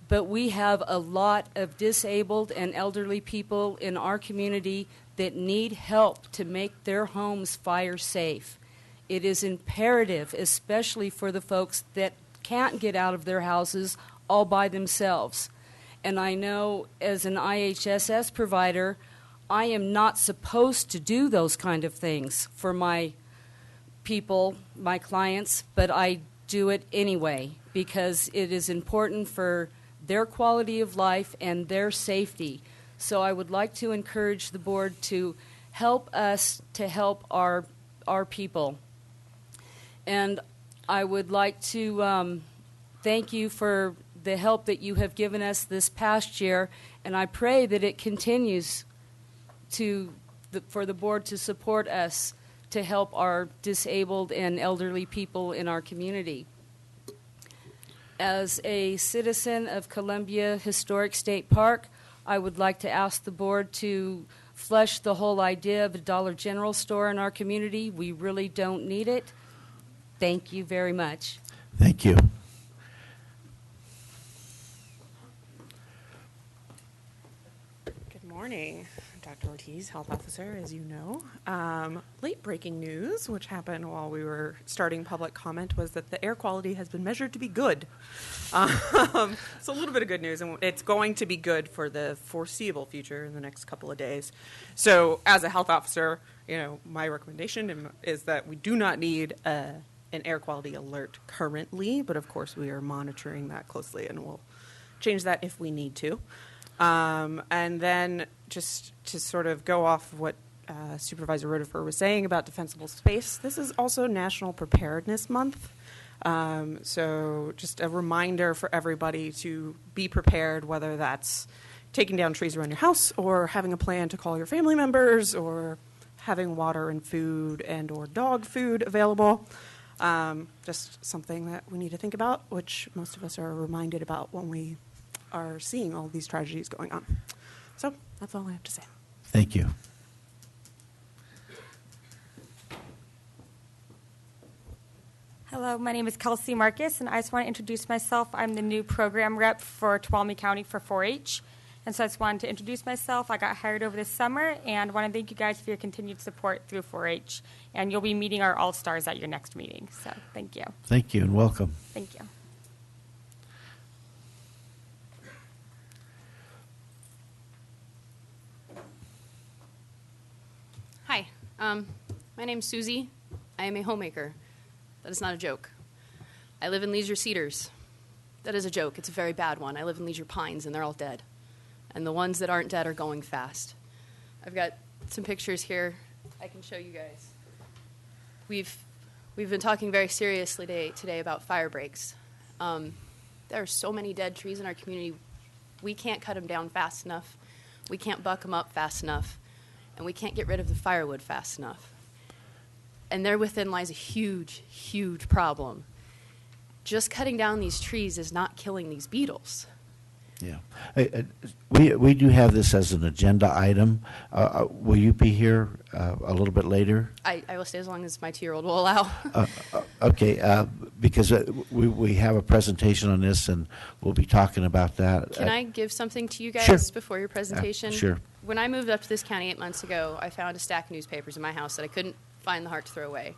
but we have a lot of disabled and elderly people in our community that need help to make their homes fire safe. It is imperative, especially for the folks that can't get out of their houses all by themselves. And I know as an IHSS provider, I am not supposed to do those kind of things for my people, my clients, but I do it anyway because it is important for their quality of life and their safety. So I would like to encourage the board to help us to help our people. And I would like to thank you for the help that you have given us this past year, and I pray that it continues for the board to support us to help our disabled and elderly people in our community. As a citizen of Columbia Historic State Park, I would like to ask the board to flush the whole idea of a Dollar General store in our community. We really don't need it. Thank you very much. Thank you. Good morning. Dr. Ortiz, health officer, as you know. Late breaking news, which happened while we were starting public comment, was that the air quality has been measured to be good. So a little bit of good news, and it's going to be good for the foreseeable future in the next couple of days. So as a health officer, my recommendation is that we do not need an air quality alert currently, but of course we are monitoring that closely, and we'll change that if we need to. And then just to sort of go off of what Supervisor Rotifer was saying about defensible space, this is also National Preparedness Month. So just a reminder for everybody to be prepared, whether that's taking down trees around your house or having a plan to call your family members or having water and food and or dog food available. Just something that we need to think about, which most of us are reminded about when we are seeing all these tragedies going on. So that's all I have to say. Thank you. Hello, my name is Kelsey Marcus, and I just want to introduce myself. I'm the new program rep for Tuolumne County for 4-H. And so I just wanted to introduce myself. I got hired over this summer, and want to thank you guys for your continued support through 4-H. And you'll be meeting our All-Stars at your next meeting. So thank you. Thank you and welcome. Thank you. Hi, my name's Susie. I am a homemaker. That is not a joke. I live in Leisure Cedars. That is a joke. It's a very bad one. I live in Leisure Pines, and they're all dead. And the ones that aren't dead are going fast. I've got some pictures here I can show you guys. We've been talking very seriously today about fire breaks. There are so many dead trees in our community. We can't cut them down fast enough. We can't buck them up fast enough. And we can't get rid of the firewood fast enough. And there within lies a huge, huge problem. Just cutting down these trees is not killing these beetles. Yeah. We do have this as an agenda item. Will you be here a little bit later? I will stay as long as my 2-year-old will allow. Okay, because we have a presentation on this, and we'll be talking about that. Can I give something to you guys Sure. before your presentation? Sure. When I moved up to this county 8 months ago, I found a stack of newspapers in my house that I couldn't find the heart to throw away.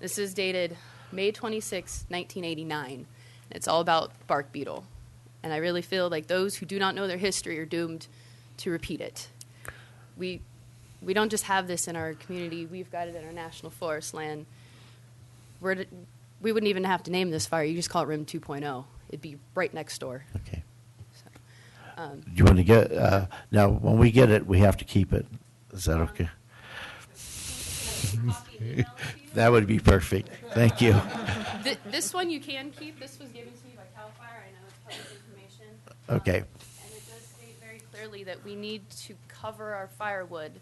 This is dated May 26, 1989. It's all about bark beetle. And I really feel like those who do not know their history are doomed to repeat it. We don't just have this in our community. We've got it in our national forest land. We wouldn't even have to name this fire. You just call it RIM 2.0. It'd be right next door. Okay. So, Do you want to get, now, when we get it, we have to keep it. Is that okay? That would be perfect. Thank you. This one you can keep. This was given to me by CAL FIRE. I know it's public information. Okay. And it does state very clearly that we need to cover our firewood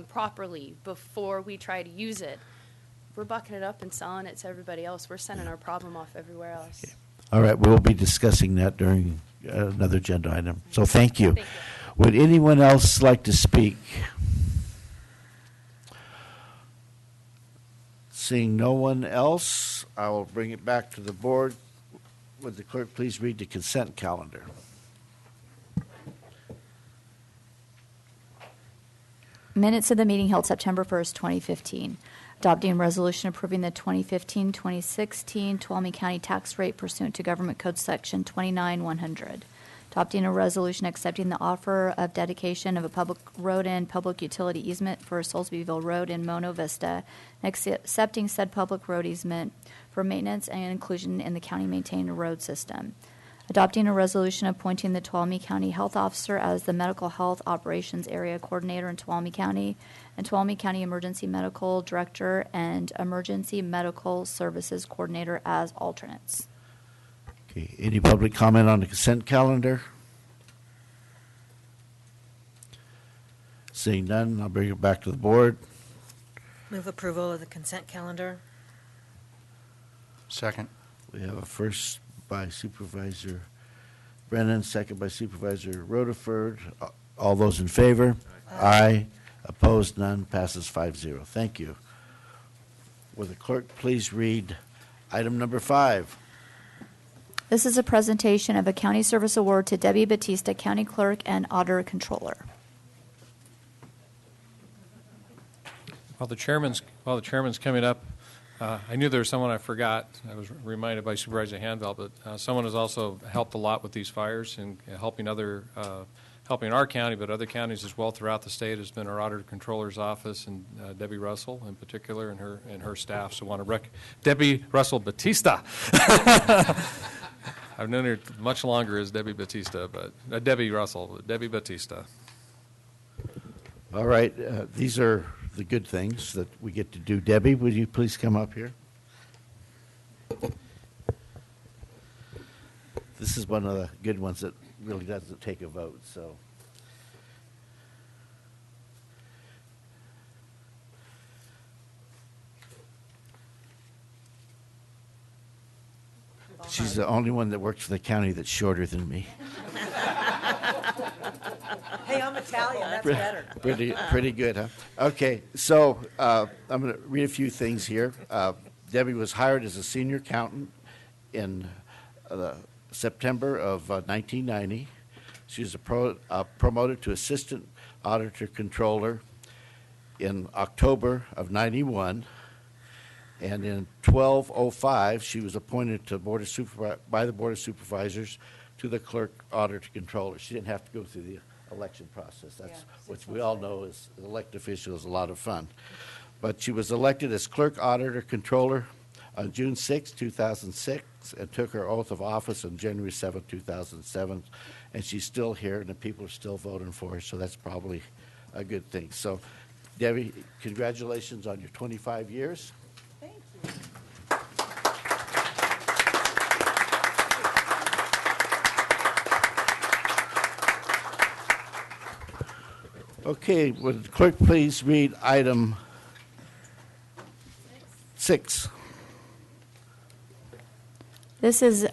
properly before we try to use it. We're bucking it up and selling it to everybody else. We're sending our problem off everywhere else. Okay. All right, we'll be discussing that during another agenda item. So thank you. Thank you. Would anyone else like to speak? Seeing no one else, I will bring it back to the board. Would the clerk please read the consent calendar? Minutes of the meeting held September 1st, 2015. Adopting a resolution approving the 2015-2016 Tuolumne County tax rate pursuant to Government Code Section 29100. Adopting a resolution accepting the offer of dedication of a public road and public utility easement for Soulsbyville Road in Mono Vista, and accepting said public road easement for maintenance and inclusion in the county-maintained road system. Adopting a resolution appointing the Tuolumne County Health Officer as the Medical Health Operations Area Coordinator in Tuolumne County, and Tuolumne County Emergency Medical Director and Emergency Medical Services Coordinator as alternates. Okay, any public comment on the consent calendar? Seeing none, I'll bring it back to the board. Move approval of the consent calendar. Second. We have a first by Supervisor Brennan, second by Supervisor Rutherford. All those in favor? Aye. Opposed? None. Passes 5-0. Thank you. Will the clerk please read item number 5? This is a presentation of a county service award to Debbie Batista, County Clerk and Auditor Controller. While the chairman's coming up, I knew there was someone I forgot. I was reminded by Supervisor Hanveld, but someone has also helped a lot with these fires and helping our county, but other counties as well throughout the state has been our Auditor Controller's office and Debbie Russell in particular and her staff. So I want to Debbie Russell Batista. I've known her much longer as Debbie Batista, but Debbie Russell, Debbie Batista. All right. These are the good things that we get to do. Debbie, would you please come up here? This is one of the good ones that really doesn't take a vote, so. She's the only one that works for the county that's shorter than me. Hey, I'm Italian. That's better. Pretty good, huh? Okay, so I'm going to read a few things here. Debbie was hired as a senior accountant in September of 1990. She was promoted to assistant auditor controller in October of 91. And in 1205, she was appointed to by the Board of Supervisors to the clerk auditor controller. She didn't have to go through the election process. That's which we all know is an elected official is a lot of fun. But she was elected as clerk auditor controller on June 6, 2006, and took her oath of office on January 7, 2007. And she's still here, and the people are still voting for her, so that's probably a good thing. So, Debbie, congratulations on your 25 years. Thank you. Okay, would the clerk please read item 6? This is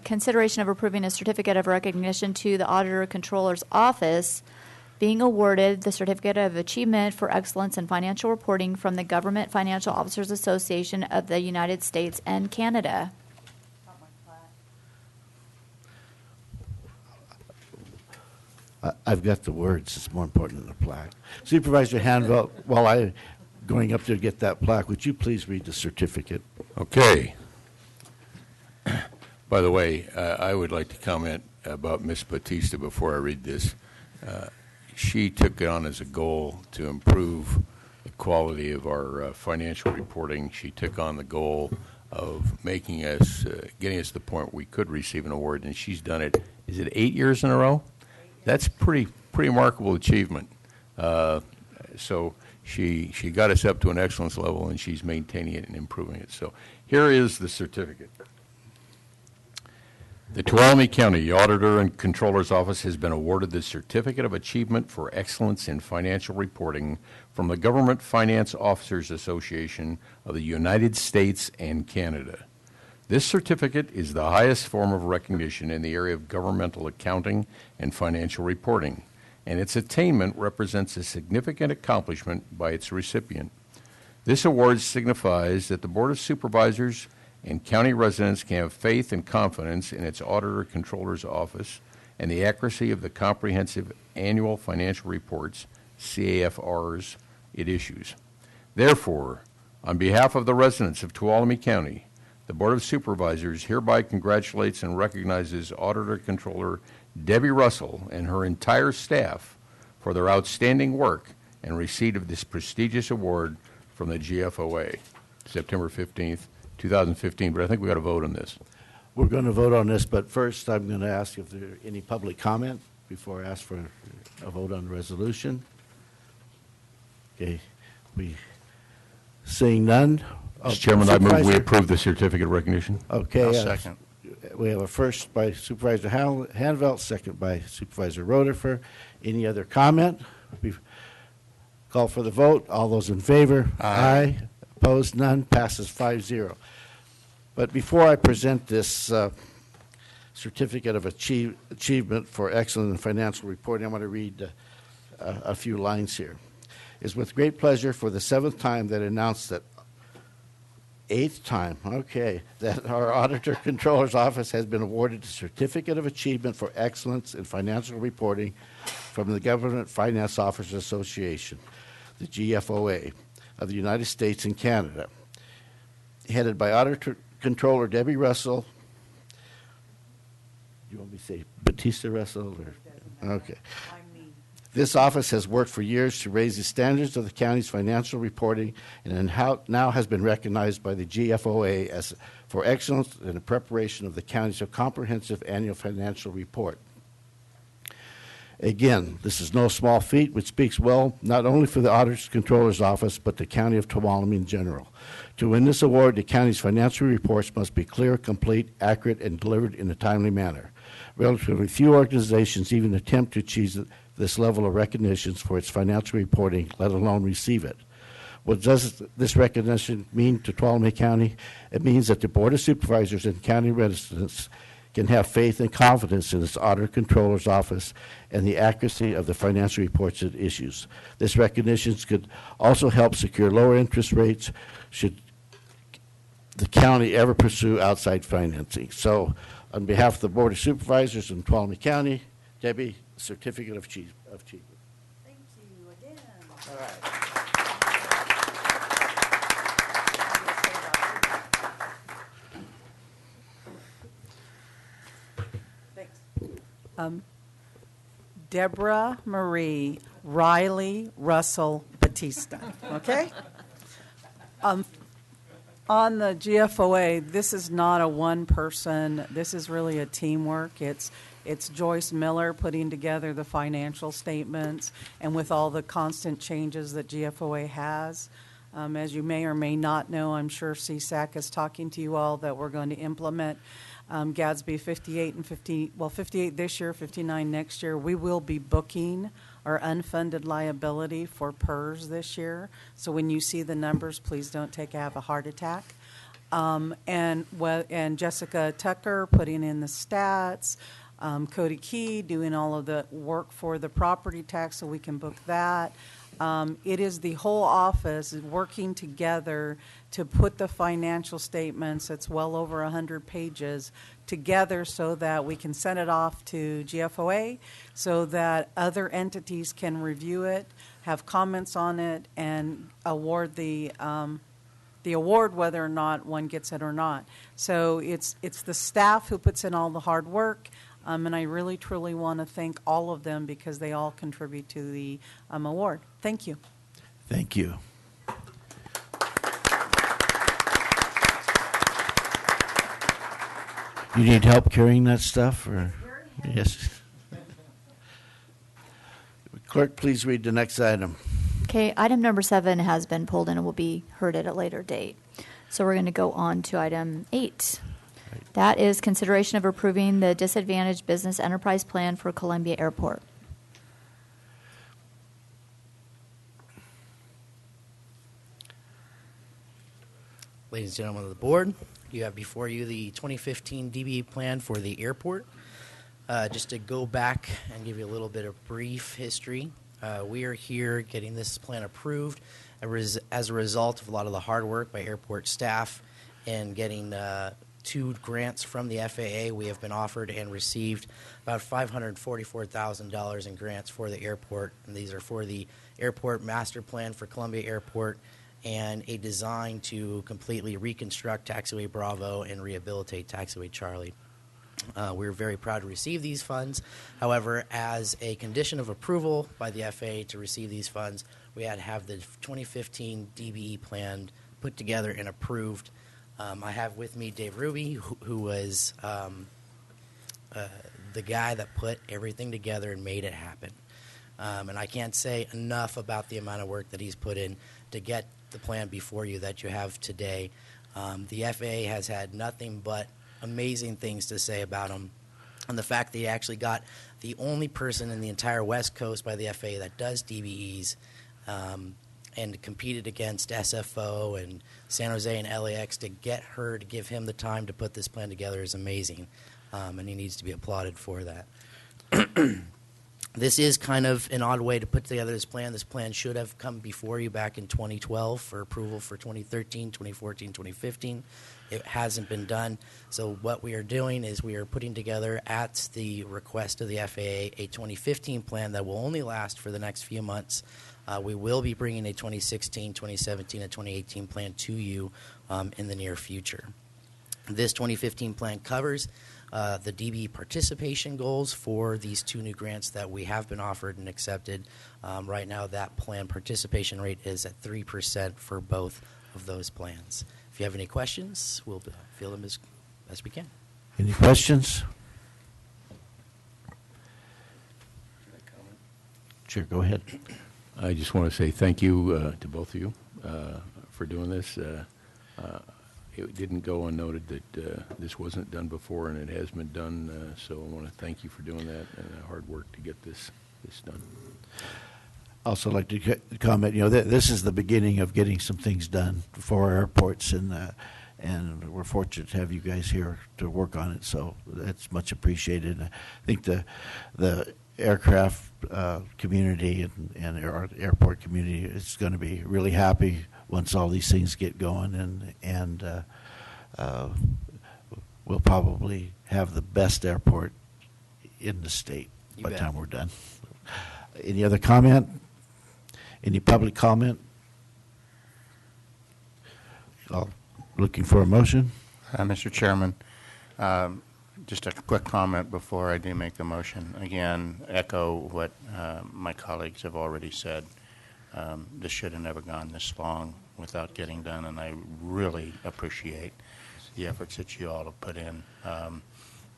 consideration of approving a certificate of recognition to the Auditor Controller's Office being awarded the Certificate of Achievement for Excellence in Financial Reporting from the Government Financial Officers Association of the United States and Canada. I've got the words. It's more important than the plaque. Supervisor Hanveld, while I'm going up there to get that plaque, would you please read the certificate? Okay. By the way, I would like to comment about Ms. Batista before I read this. she took it on as a goal to improve the quality of our financial reporting. She took on the goal of making us, getting us to the point where we could receive an award, and she's done it. Is it 8 years in a row? That's pretty remarkable achievement. So she got us up to an excellence level, and she's maintaining it and improving it. So here is the certificate. The Tuolumne County Auditor and Controller's Office has been awarded the Certificate of Achievement for Excellence in Financial Reporting from the Government Finance Officers Association of the United States and Canada. This certificate is the highest form of recognition in the area of governmental accounting and financial reporting, and its attainment represents a significant accomplishment by its recipient. This award signifies that the Board of Supervisors and county residents can have faith and confidence in its Auditor Controller's Office and the accuracy of the comprehensive annual financial reports, CAFRs, it issues. Therefore, on behalf of the residents of Tuolumne County, the Board of Supervisors hereby congratulates and recognizes Auditor Controller Debbie Russell and her entire staff for their outstanding work and receipt of this prestigious award from the GFOA, September 15th, 2015, but I think we got to vote on this. We're going to vote on this, but first I'm going to ask if there are any public comment before I ask for a vote on the resolution. Okay, seeing none. Mr. Chairman, I move we approve the certificate of recognition. Okay. I'll second. We have a first by Supervisor Hanvelt, second by Supervisor Roderfer. Any other comment? Call for the vote. All those in favor? Aye. Opposed? None. Passes 5-0. But before I present this certificate of achievement for excellent in financial reporting, I want to read a few lines here. It's with great pleasure for the 7th time that I announced that 8th time, okay, that our Auditor Controller's Office has been awarded the Certificate of Achievement for Excellence in Financial Reporting from the Government Finance Officers Association, the GFOA, of the United States and Canada, headed by Auditor Controller Debbie Russell. You want me to say Batista Russell? Or? Okay. This office has worked for years to raise the standards of the county's financial reporting and now has been recognized by the GFOA as for excellence in the preparation of the county's comprehensive annual financial report. Again, this is no small feat, which speaks well not only for the Auditor Controller's Office, but the County of Tuolumne in general. To win this award, the county's financial reports must be clear, complete, accurate, and delivered in a timely manner. Relatively few organizations even attempt to achieve this level of recognition for its financial reporting, let alone receive it. What does this recognition mean to Tuolumne County? It means that the Board of Supervisors and county residents can have faith and confidence in its Auditor Controller's Office and the accuracy of the financial reports it issues. This recognition could also help secure lower interest rates should the county ever pursue outside financing. So, on behalf of the Board of Supervisors in Tuolumne County, Debbie, Certificate of Achievement. Thank you again. All right. Thanks. Deborah Marie Riley Russell Batista. Okay? On the GFOA, this is not a one person, this is really a teamwork. It's Joyce Miller putting together the financial statements, and with all the constant changes that GFOA has. As you may or may not know, I'm sure CSAC is talking to you all that we're going to implement GASB 58 and 58 this year, 59 next year. We will be booking our unfunded liability for PERS this year. So when you see the numbers, please don't have a heart attack. And Jessica Tucker putting in the stats. Cody Key doing all of the work for the property tax so we can book that. It is the whole office working together to put the financial statements, it's well over 100 pages, together so that we can send it off to GFOA so that other entities can review it, have comments on it, and award the award whether or not one gets it or not. So it's the staff who puts in all the hard work. And I really, truly want to thank all of them because they all contribute to the award. Thank you. Thank you. You need help carrying that stuff, or yes? Clerk, please read the next item. Okay, item number 7 has been pulled and will be heard at a later date. So we're going to go on to item 8. That is consideration of approving the disadvantaged business enterprise plan for Columbia Airport. Ladies and gentlemen of the board, you have before you the 2015 DBE plan for the airport. Just to go back and give you a little bit of brief history, we are here getting this plan approved as a result of a lot of the hard work by airport staff and getting 2 grants from the FAA. We have been offered and received about $544,000 in grants for the airport, and these are for the airport master plan for Columbia Airport and a design to completely reconstruct Taxiway Bravo and rehabilitate Taxiway Charlie. We're very proud to receive these funds. However, as a condition of approval by the FAA to receive these funds, we had to have the 2015 DBE plan put together and approved. I have with me Dave Ruby, who was the guy that put everything together and made it happen. And I can't say enough about the amount of work that he's put in to get the plan before you that you have today. The FAA has had nothing but amazing things to say about him. And the fact that he actually got the only person in the entire West Coast by the FAA that does DBEs and competed against SFO and San Jose and LAX to get her to give him the time to put this plan together is amazing. And he needs to be applauded for that. This is kind of an odd way to put together this plan. This plan should have come before you back in 2012 for approval for 2013, 2014, 2015. It hasn't been done. So what we are doing is we are putting together, at the request of the FAA, a 2015 plan that will only last for the next few months. We will be bringing a 2016, 2017, and 2018 plan to you in the near future. This 2015 plan covers the DBE participation goals for these 2 new grants that we have been offered and accepted. Right now, that plan participation rate is at 3% for both of those plans. If you have any questions, we'll field them as best we can. Any questions? Sure, go ahead. I just want to say thank you to both of you for doing this. It didn't go unnoted that this wasn't done before, and it has been done. So I want to thank you for doing that and hard work to get this done. Also like to comment, this is the beginning of getting some things done for our airports, and we're fortunate to have you guys here to work on it, so that's much appreciated. I think the aircraft community and our airport community is going to be really happy once all these things get going, and we'll probably have the best airport in the state by the time we're done. Any other comment? Any public comment? Looking for a motion? Mr. Chairman, just a quick comment before I do make the motion. Again, echo what my colleagues have already said. This should have never gone this long without getting done, and I really appreciate the efforts that you all have put in.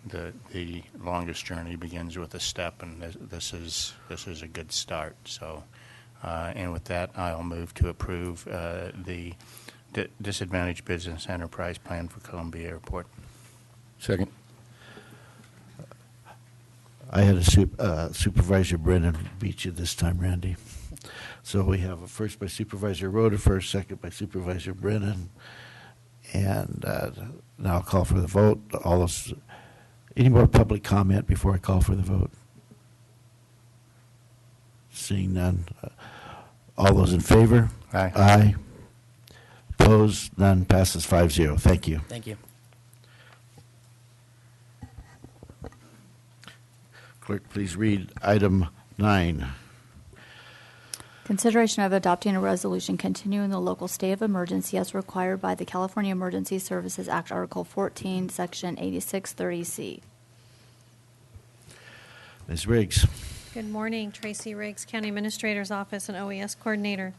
The longest journey begins with a step, and this is a good start. So, and with that, I'll move to approve the Disadvantaged Business Enterprise Plan for Columbia Airport. Second. I had a Supervisor Brennan beat you this time, Randy. So we have a first by Supervisor Roder, second by Supervisor Brennan. And now I'll call for the vote. Any more public comment before I call for the vote? Seeing none. All those in favor? Aye. Aye. Opposed? None. Passes 5-0. Thank you. Thank you. Clerk, please read item 9. Consideration of adopting a resolution continuing the local state of emergency as required by the California Emergency Services Act, Article 14, Section 8630C. Ms. Riggs. Good morning, Tracy Riggs, County Administrator's Office and OES Coordinator.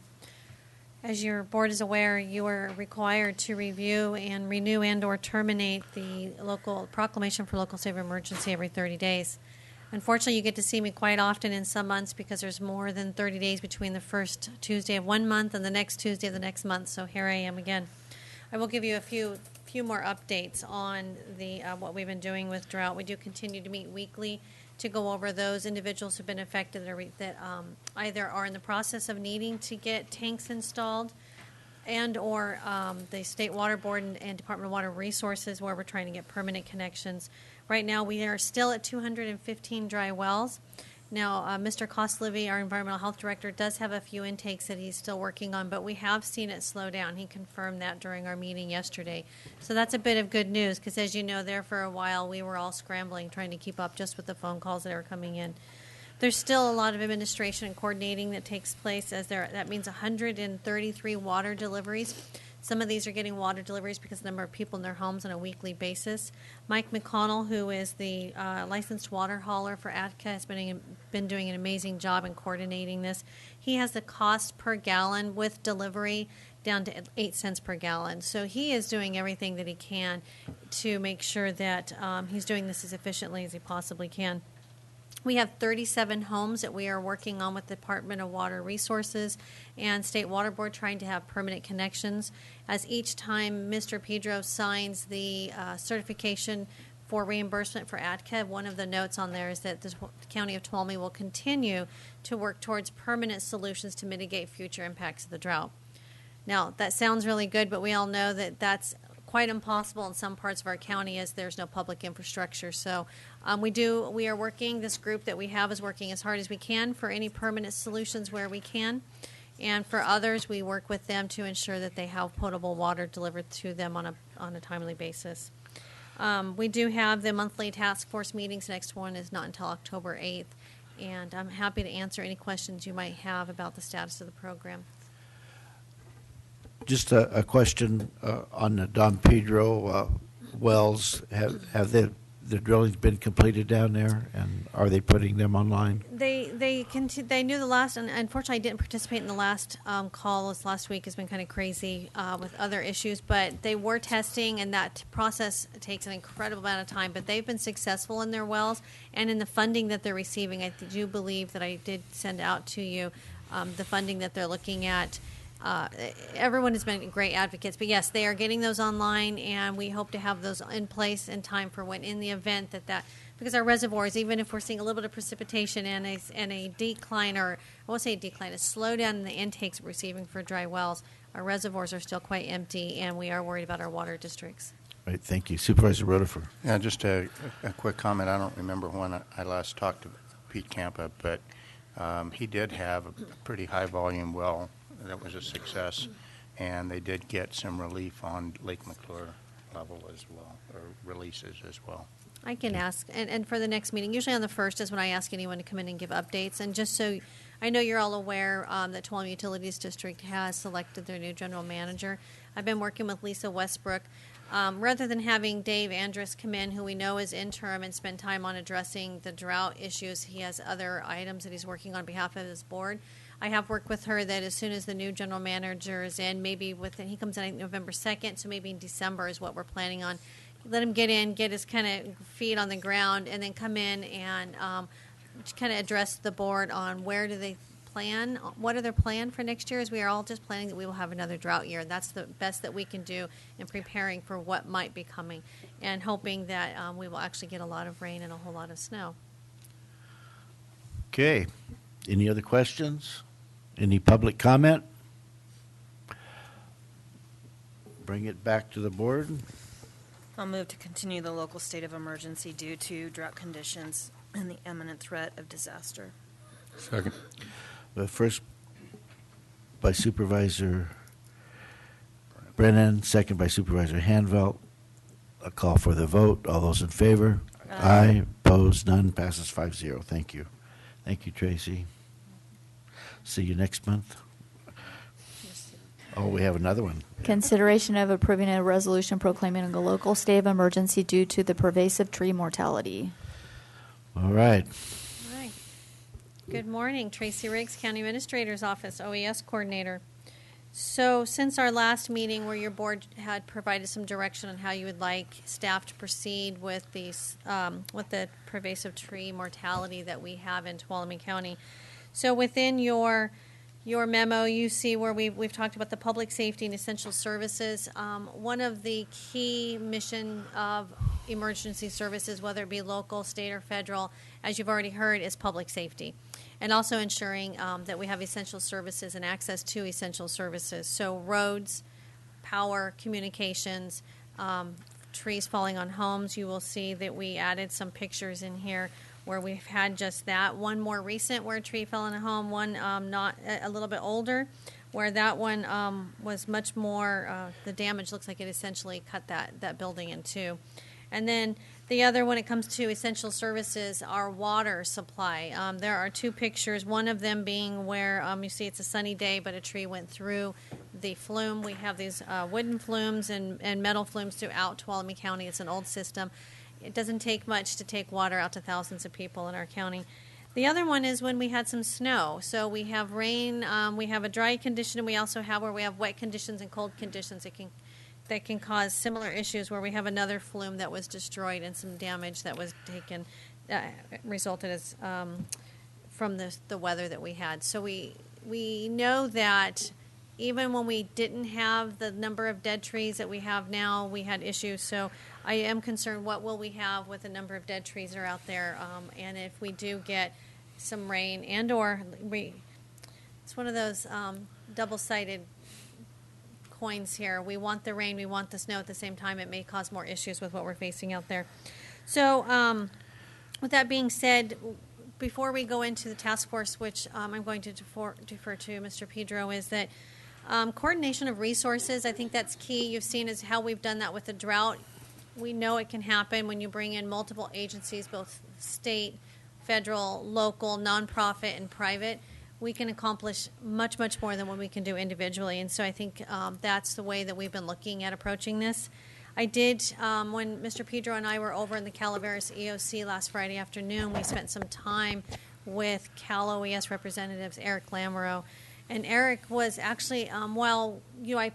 As your board is aware, you are required to review and renew and/or terminate the local proclamation for local state of emergency every 30 days. Unfortunately, you get to see me quite often in some months because there's more than 30 days between the first Tuesday of one month and the next Tuesday of the next month. So here I am again. I will give you a few more updates on the what we've been doing with drought. We do continue to meet weekly to go over those individuals who've been affected that either are in the process of needing to get tanks installed and or the State Water Board and Department of Water Resources where we're trying to get permanent connections. Right now we are still at 215 dry wells. Now, Mr. Kostlevy, our environmental health director, does have a few intakes that he's still working on, but we have seen it slow down. He confirmed that during our meeting yesterday. So that's a bit of good news because, as you know, there for a while we were all scrambling, trying to keep up just with the phone calls that are coming in. There's still a lot of administration and coordinating that takes place. That means 133 water deliveries. Some of these are getting water deliveries because of the number of people in their homes on a weekly basis. Mike McConnell, who is the licensed water hauler for ATCA, has been doing an amazing job in coordinating this. He has the cost per gallon with delivery down to 8 cents per gallon. So he is doing everything that he can to make sure that he's doing this as efficiently as he possibly can. We have 37 homes that we are working on with the Department of Water Resources and State Water Board trying to have permanent connections. As each time Mr. Pedro signs the certification for reimbursement for ATCA, one of the notes on there is that the County of Tuolumne will continue to work towards permanent solutions to mitigate future impacts of the drought. Now, that sounds really good, but we all know that that's quite impossible in some parts of our county as there's no public infrastructure. So we are working, this group that we have is working as hard as we can for any permanent solutions where we can. And for others, we work with them to ensure that they have potable water delivered to them on a timely basis. We do have the monthly task force meetings. The next one is not until October 8th. And I'm happy to answer any questions you might have about the status of the program. Just a question on the Don Pedro wells. Have the drilling's been completed down there, and are they putting them online? They knew the last, and unfortunately I didn't participate in the last call. This last week has been kind of crazy with other issues, but they were testing, and that process takes an incredible amount of time. But they've been successful in their wells, and in the funding that they're receiving. I do believe that I did send out to you the funding that they're looking at. Everyone has been great advocates, but yes, they are getting those online, and we hope to have those in place in time for when, in the event that because our reservoirs, even if we're seeing a little bit of precipitation and a decline, or I won't say a decline, a slowdown in the intakes we're receiving for dry wells, our reservoirs are still quite empty, and we are worried about our water districts. Right, thank you. Supervisor Rutherford. Yeah, just a quick comment. I don't remember when I last talked to Pete Campa, but he did have a pretty high volume well that was a success, and they did get some relief on Lake McClure level as well, or releases as well. I can ask, and for the next meeting, usually on the 1st is when I ask anyone to come in and give updates. And just so I know you're all aware that Tuolumne Utilities District has selected their new general manager. I've been working with Lisa Westbrook. Rather than having Dave Andrus come in, who we know is interim, and spend time on addressing the drought issues, he has other items that he's working on behalf of his board. I have worked with her that as soon as the new general manager is in, maybe he comes in November 2nd, so maybe in December is what we're planning on. Let him get in, get his kind of feet on the ground, and then come in and kind of address the board on where do they plan, what are their plan for next year, as we are all just planning that we will have another drought year. That's the best that we can do in preparing for what might be coming, and hoping that we will actually get a lot of rain and a whole lot of snow. Okay. Any other questions? Any public comment? Bring it back to the board. I'll move to continue the local state of emergency due to drought conditions and the imminent threat of disaster. Second. First by Supervisor Brennan, second by Supervisor Hanvelt. A call for the vote. All those in favor? Aye. Opposed? None. Passes 5-0. Thank you. Thank you, Tracy. See you next month. Oh, we have another one. Consideration of approving a resolution proclaiming a local state of emergency due to the pervasive tree mortality. All right. Good morning. Tracy Riggs, County Administrator's Office, OES Coordinator. So since our last meeting where your board had provided some direction on how you would like staff to proceed with with the pervasive tree mortality that we have in Tuolumne County. So within your memo, you see where we've talked about the public safety and essential services. One of the key mission of emergency services, whether it be local, state, or federal, as you've already heard, is public safety. And also ensuring that we have essential services and access to essential services. So roads, power, communications, trees falling on homes. You will see that we added some pictures in here where we've had just that. One more recent where a tree fell on a home, one not a little bit older, where that one was much more, the damage looks like it essentially cut that building in two. And then the other, when it comes to essential services, our water supply. There are two pictures, one of them being where you see it's a sunny day, but a tree went through the flume. We have these wooden flumes and metal flumes throughout Tuolumne County. It's an old system. It doesn't take much to take water out to thousands of people in our county. The other one is when we had some snow. So we have rain, we have a dry condition, and we also have where we have wet conditions and cold conditions. That can cause similar issues where we have another flume that was destroyed and some damage that was taken, resulted as from the weather that we had. So we know that even when we didn't have the number of dead trees that we have now, we had issues. So I am concerned, what will we have with the number of dead trees that are out there? And if we do get some rain it's one of those double-sided coins here. We want the rain, we want the snow at the same time. It may cause more issues with what we're facing out there. So with that being said, before we go into the task force, which I'm going to defer to Mr. Pedro, is that coordination of resources, I think that's key. You've seen is how we've done that with the drought. We know it can happen when you bring in multiple agencies, both state, federal, local, nonprofit, and private. We can accomplish much, much more than what we can do individually. And so I think that's the way that we've been looking at approaching this. I did, when Mr. Pedro and I were over in the Calaveras EOC last Friday afternoon, we spent some time with Cal OES representatives, Eric Lamoureux. And Eric was actually, I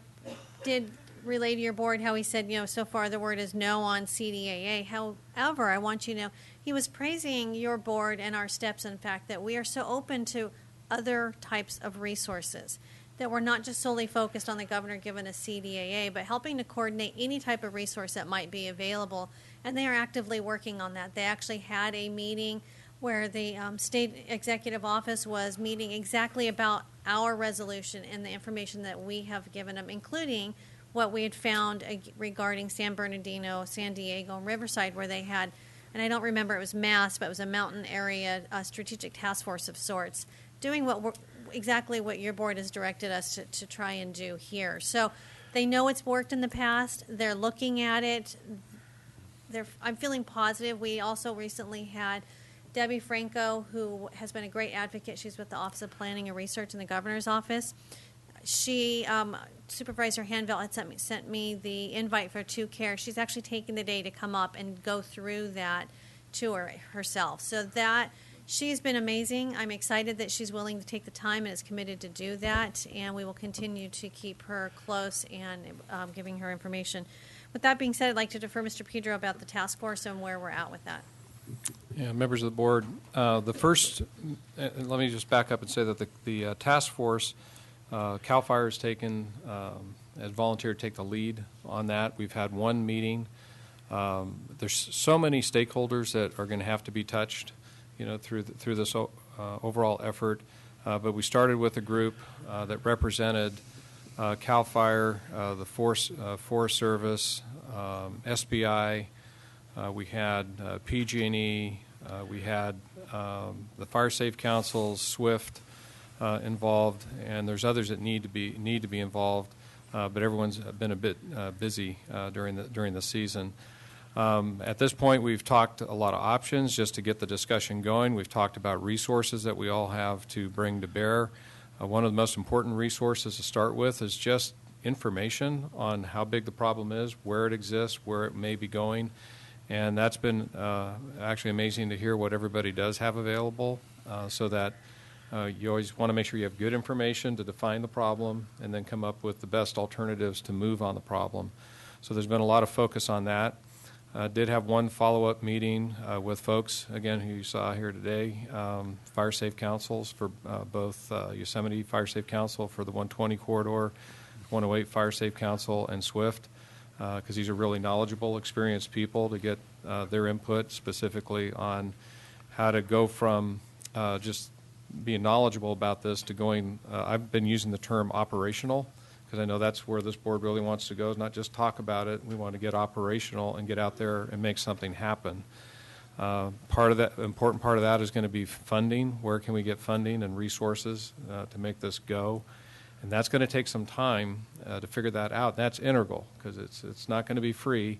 did relay to your board how he said, so far the word is no on CDAA. However, I want you to know, he was praising your board and our steps, in fact, that we are so open to other types of resources, that we're not just solely focused on the governor giving us CDAA, but helping to coordinate any type of resource that might be available. And they are actively working on that. They actually had a meeting where the state executive office was meeting exactly about our resolution and the information that we have given them, including what we had found regarding San Bernardino, San Diego, and Riverside, where they had, and I don't remember it was MASS, but it was a mountain area strategic task force of sorts, doing exactly what your board has directed us to try and do here. So they know it's worked in the past. They're looking at it. I'm feeling positive. We also recently had Debbie Franco, who has been a great advocate. She's with the Office of Planning and Research in the governor's office. She, Supervisor Hanvelt had sent me the invite for 2Care. She's actually taking the day to come up and go through that tour herself. So she's been amazing. I'm excited that she's willing to take the time and is committed to do that, and we will continue to keep her close and giving her information. With that being said, I'd like to defer Mr. Pedro about the task force and where we're at with that. Yeah, members of the board, let me just back up and say that the task force, CAL FIRE has taken, has volunteered to take the lead on that. We've had one meeting. There's so many stakeholders that are going to have to be touched, through this overall effort. But we started with a group that represented CAL FIRE, the Forest Service, SBI. We had PG&E. We had the Fire Safe Council, SWIFT involved, and there's others that need to be involved. But everyone's been a bit busy during the season. At this point, we've talked a lot of options just to get the discussion going. We've talked about resources that we all have to bring to bear. One of the most important resources to start with is just information on how big the problem is, where it exists, where it may be going. And that's been actually amazing to hear what everybody does have available. so that you always want to make sure you have good information to define the problem and then come up with the best alternatives to move on the problem. So there's been a lot of focus on that. Did have one follow-up meeting with folks, again, who you saw here today, Fire Safe Councils for both Yosemite Fire Safe Council for the 120 corridor, 108 Fire Safe Council, and SWIFT, because these are really knowledgeable, experienced people to get their input specifically on how to go from just being knowledgeable about this to going, I've been using the term operational, because I know that's where this board really wants to go, is not just talk about it. We want to get operational and get out there and make something happen. Part of that, important part of that is going to be funding. Where can we get funding and resources to make this go? And that's going to take some time to figure that out. That's integral, because it's not going to be free.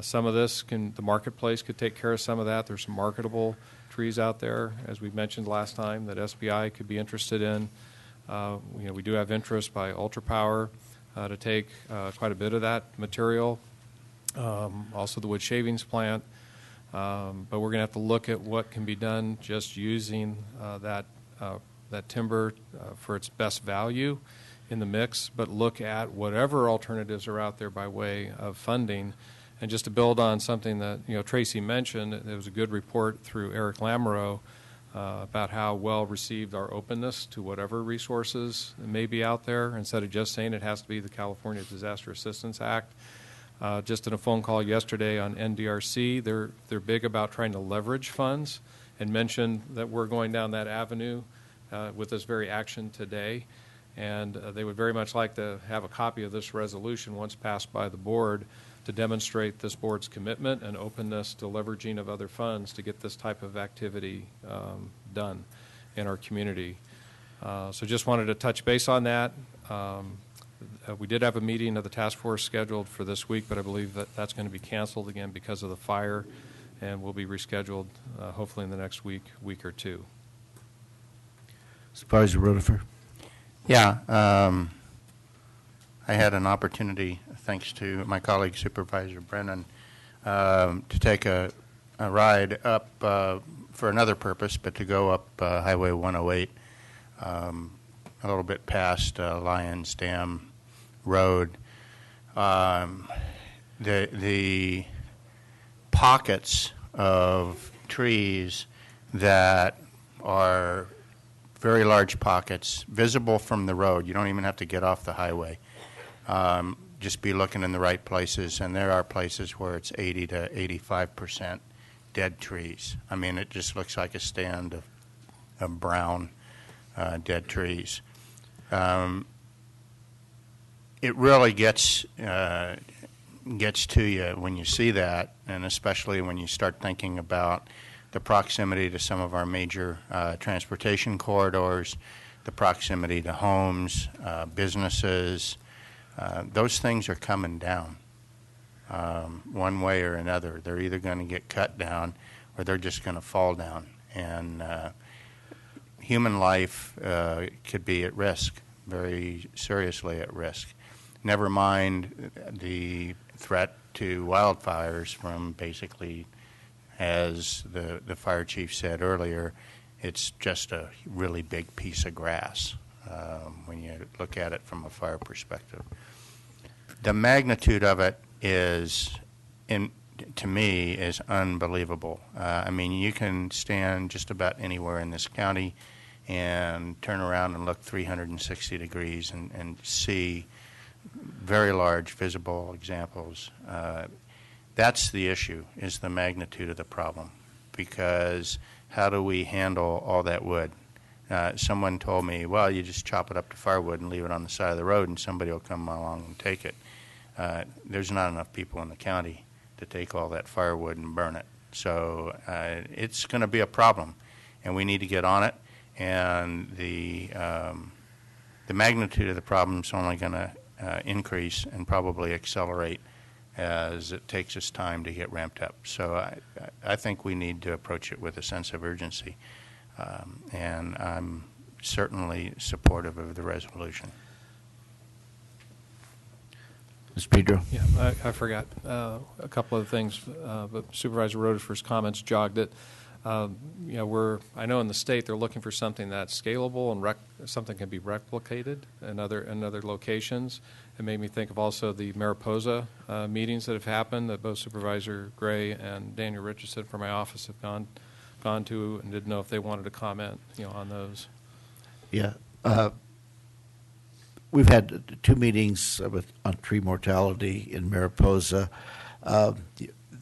Some of this the marketplace could take care of some of that. There's some marketable trees out there, as we mentioned last time, that SBI could be interested in. We do have interest by Ultra Power to take quite a bit of that material. Also the wood shavings plant. But we're going to have to look at what can be done just using that timber for its best value in the mix, but look at whatever alternatives are out there by way of funding. And just to build on something that Tracy mentioned, there was a good report through Eric Lamoureux about how well received our openness to whatever resources may be out there, instead of just saying it has to be the California Disaster Assistance Act. Just in a phone call yesterday on NDRC, they're big about trying to leverage funds, and mentioned that we're going down that avenue with this very action today. And they would very much like to have a copy of this resolution once passed by the board to demonstrate this board's commitment and openness to leveraging of other funds to get this type of activity done in our community. So just wanted to touch base on that. We did have a meeting of the task force scheduled for this week, but I believe that that's going to be canceled again because of the fire, and will be rescheduled hopefully in the next week or two. Supervisor Rutherford. Yeah, I had an opportunity, thanks to my colleague Supervisor Brennan, to take a ride up for another purpose, but to go up Highway 108, a little bit past Lions Dam Road. The pockets of trees that are very large pockets, visible from the road. You don't even have to get off the highway. Just be looking in the right places, and there are places where it's 80 to 85% dead trees. I mean, it just looks like a stand of brown dead trees. It really gets to you when you see that, and especially when you start thinking about the proximity to some of our major transportation corridors, the proximity to homes, businesses. Those things are coming down one way or another. They're either going to get cut down or they're just going to fall down. And human life could be at risk, very seriously at risk. Never mind the threat to wildfires from basically, as the fire chief said earlier, it's just a really big piece of grass when you look at it from a fire perspective. The magnitude of it is, to me, is unbelievable. I mean, you can stand just about anywhere in this county and turn around and look 360 degrees and see very large visible examples. That's the issue, is the magnitude of the problem, because how do we handle all that wood? Someone told me, well, you just chop it up to firewood and leave it on the side of the road and somebody will come along and take it. There's not enough people in the county to take all that firewood and burn it. So it's going to be a problem, and we need to get on it. And the magnitude of the problem is only going to increase and probably accelerate as it takes us time to get ramped up. So I think we need to approach it with a sense of urgency. And I'm certainly supportive of the resolution. Ms. Pedro? Yeah, I forgot a couple of things, but Supervisor Rutherford's comments jogged it. I know in the state they're looking for something that's scalable and something can be replicated in other locations. It made me think of also the Mariposa meetings that have happened that both Supervisor Gray and Daniel Richardson from my office have gone to, and didn't know if they wanted to comment, on those. Yeah. We've had 2 meetings on tree mortality in Mariposa.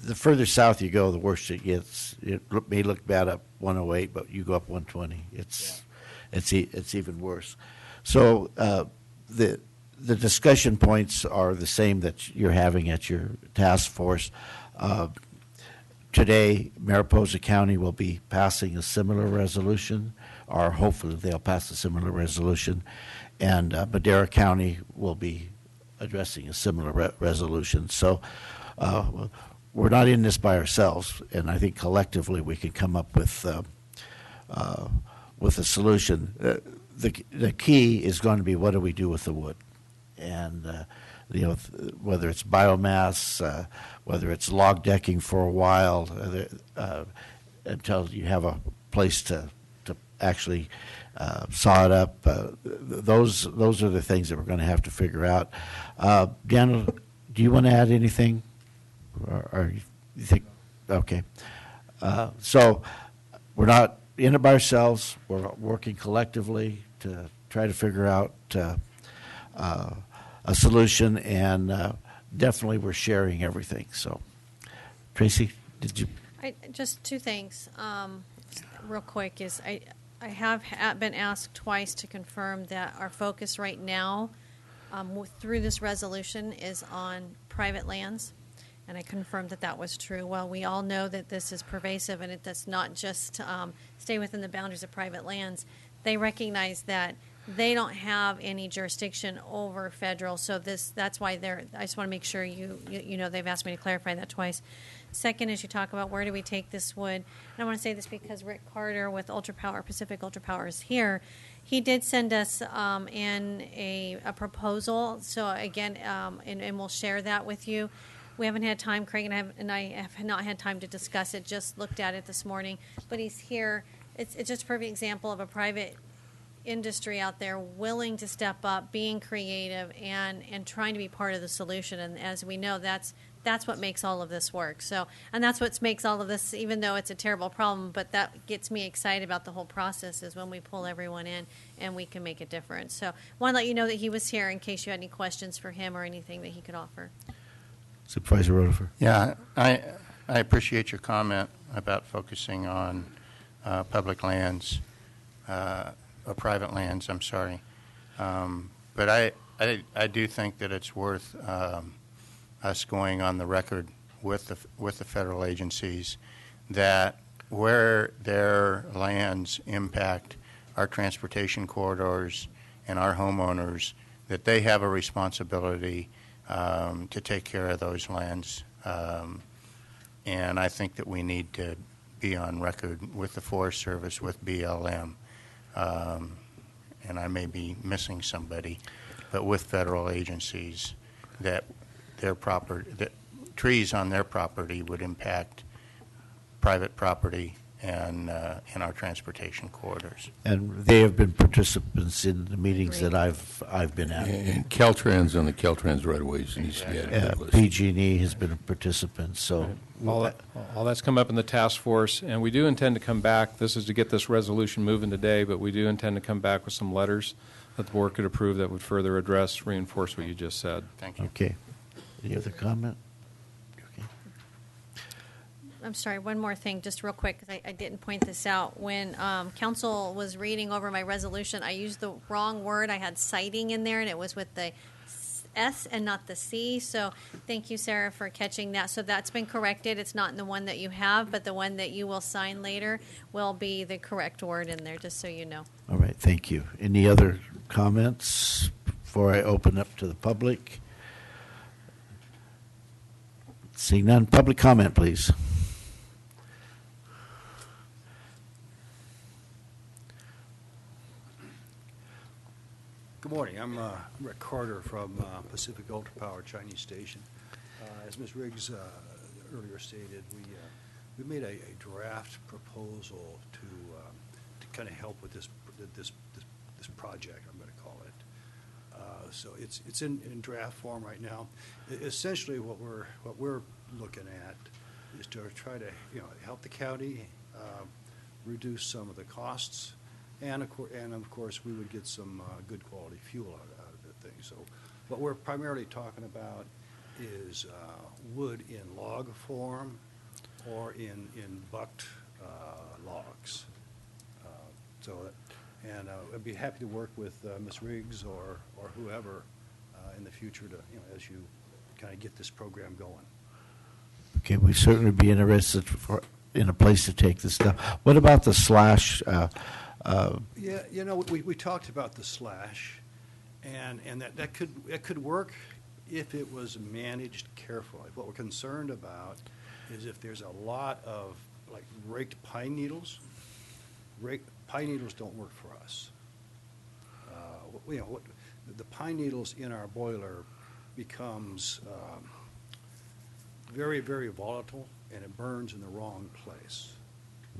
The further south you go, the worse it gets. It may look bad up 108, but you go up 120, it's even worse. So the discussion points are the same that you're having at your task force. Today, Mariposa County will be passing a similar resolution, or hopefully they'll pass a similar resolution, and Madera County will be addressing a similar resolution. So we're not in this by ourselves, and I think collectively we can come up with a solution. The key is going to be, what do we do with the wood? And whether it's biomass, whether it's log decking for a while, until you have a place to actually saw it up. Those are the things that we're going to have to figure out. Daniel, do you want to add anything? Or you think, okay. So we're not in it by ourselves. We're working collectively to try to figure out a solution, and definitely we're sharing everything. So, Tracy, did you? Just 2 things, real quick. I have been asked twice to confirm that our focus right now, through this resolution, is on private lands. And I confirmed that was true. Well, we all know that this is pervasive, and it does not just stay within the boundaries of private lands. They recognize that they don't have any jurisdiction over federal, so that's why I just want to make sure you know they've asked me to clarify that twice. Second, as you talk about where do we take this wood, and I want to say this because Rick Carter with Pacific Ultra Power is here. He did send us in a proposal. So again, and we'll share that with you. We haven't had time, Craig and I have not had time to discuss it, just looked at it this morning. But he's here. It's just a perfect example of a private industry out there willing to step up, being creative, and trying to be part of the solution. And as we know, that's what makes all of this work. So, and that's what makes all of this, even though it's a terrible problem, but that gets me excited about the whole process, is when we pull everyone in and we can make a difference. So I want to let you know that he was here in case you had any questions for him or anything that he could offer. Supervisor Rotifer. Yeah, I appreciate your comment about focusing on public lands, or private lands, I'm sorry. But I do think that it's worth us going on the record with the federal agencies that where their lands impact our transportation corridors and our homeowners, that they have a responsibility to take care of those lands. And I think that we need to be on record with the Forest Service, with BLM, and I may be missing somebody, but with federal agencies, that that trees on their property would impact private property and in our transportation corridors. And they have been participants in the meetings that I've been at. And Caltrans on the Caltrans right-of-ways needs to be added to that list. PG&E has been a participant, so. All that's come up in the task force, and we do intend to come back. This is to get this resolution moving today, but we do intend to come back with some letters that the board could approve that would further reinforce what you just said. Thank you. Okay. Any other comment? I'm sorry, one more thing, just real quick, because I didn't point this out. When council was reading over my resolution, I used the wrong word. I had citing in there, and it was with the S and not the C. So thank you, Sarah, for catching that. So that's been corrected. It's not in the one that you have, but the one that you will sign later will be the correct word in there, just so you know. All right, thank you. Any other comments before I open up to the public? Seeing none, public comment, please. Good morning. I'm Rick Carter from Pacific Ultra Power Chinese Station. As Ms. Riggs earlier stated, we made a draft proposal to kind of help with this project, I'm going to call it. So it's in draft form right now. Essentially, what we're looking at is to try to help the county reduce some of the costs, and of course we would get some good quality fuel out of the thing. So what we're primarily talking about is wood in log form or in bucked logs. I'd be happy to work with Ms. Riggs or whoever in the future to as you kind of get this program going. Okay, we'd certainly be interested in a place to take this stuff. What about the slash? Yeah, we talked about the slash, and that could work if it was managed carefully. What we're concerned about is if there's a lot of like raked pine needles. Pine needles don't work for us. The pine needles in our boiler becomes very, very volatile, and it burns in the wrong place.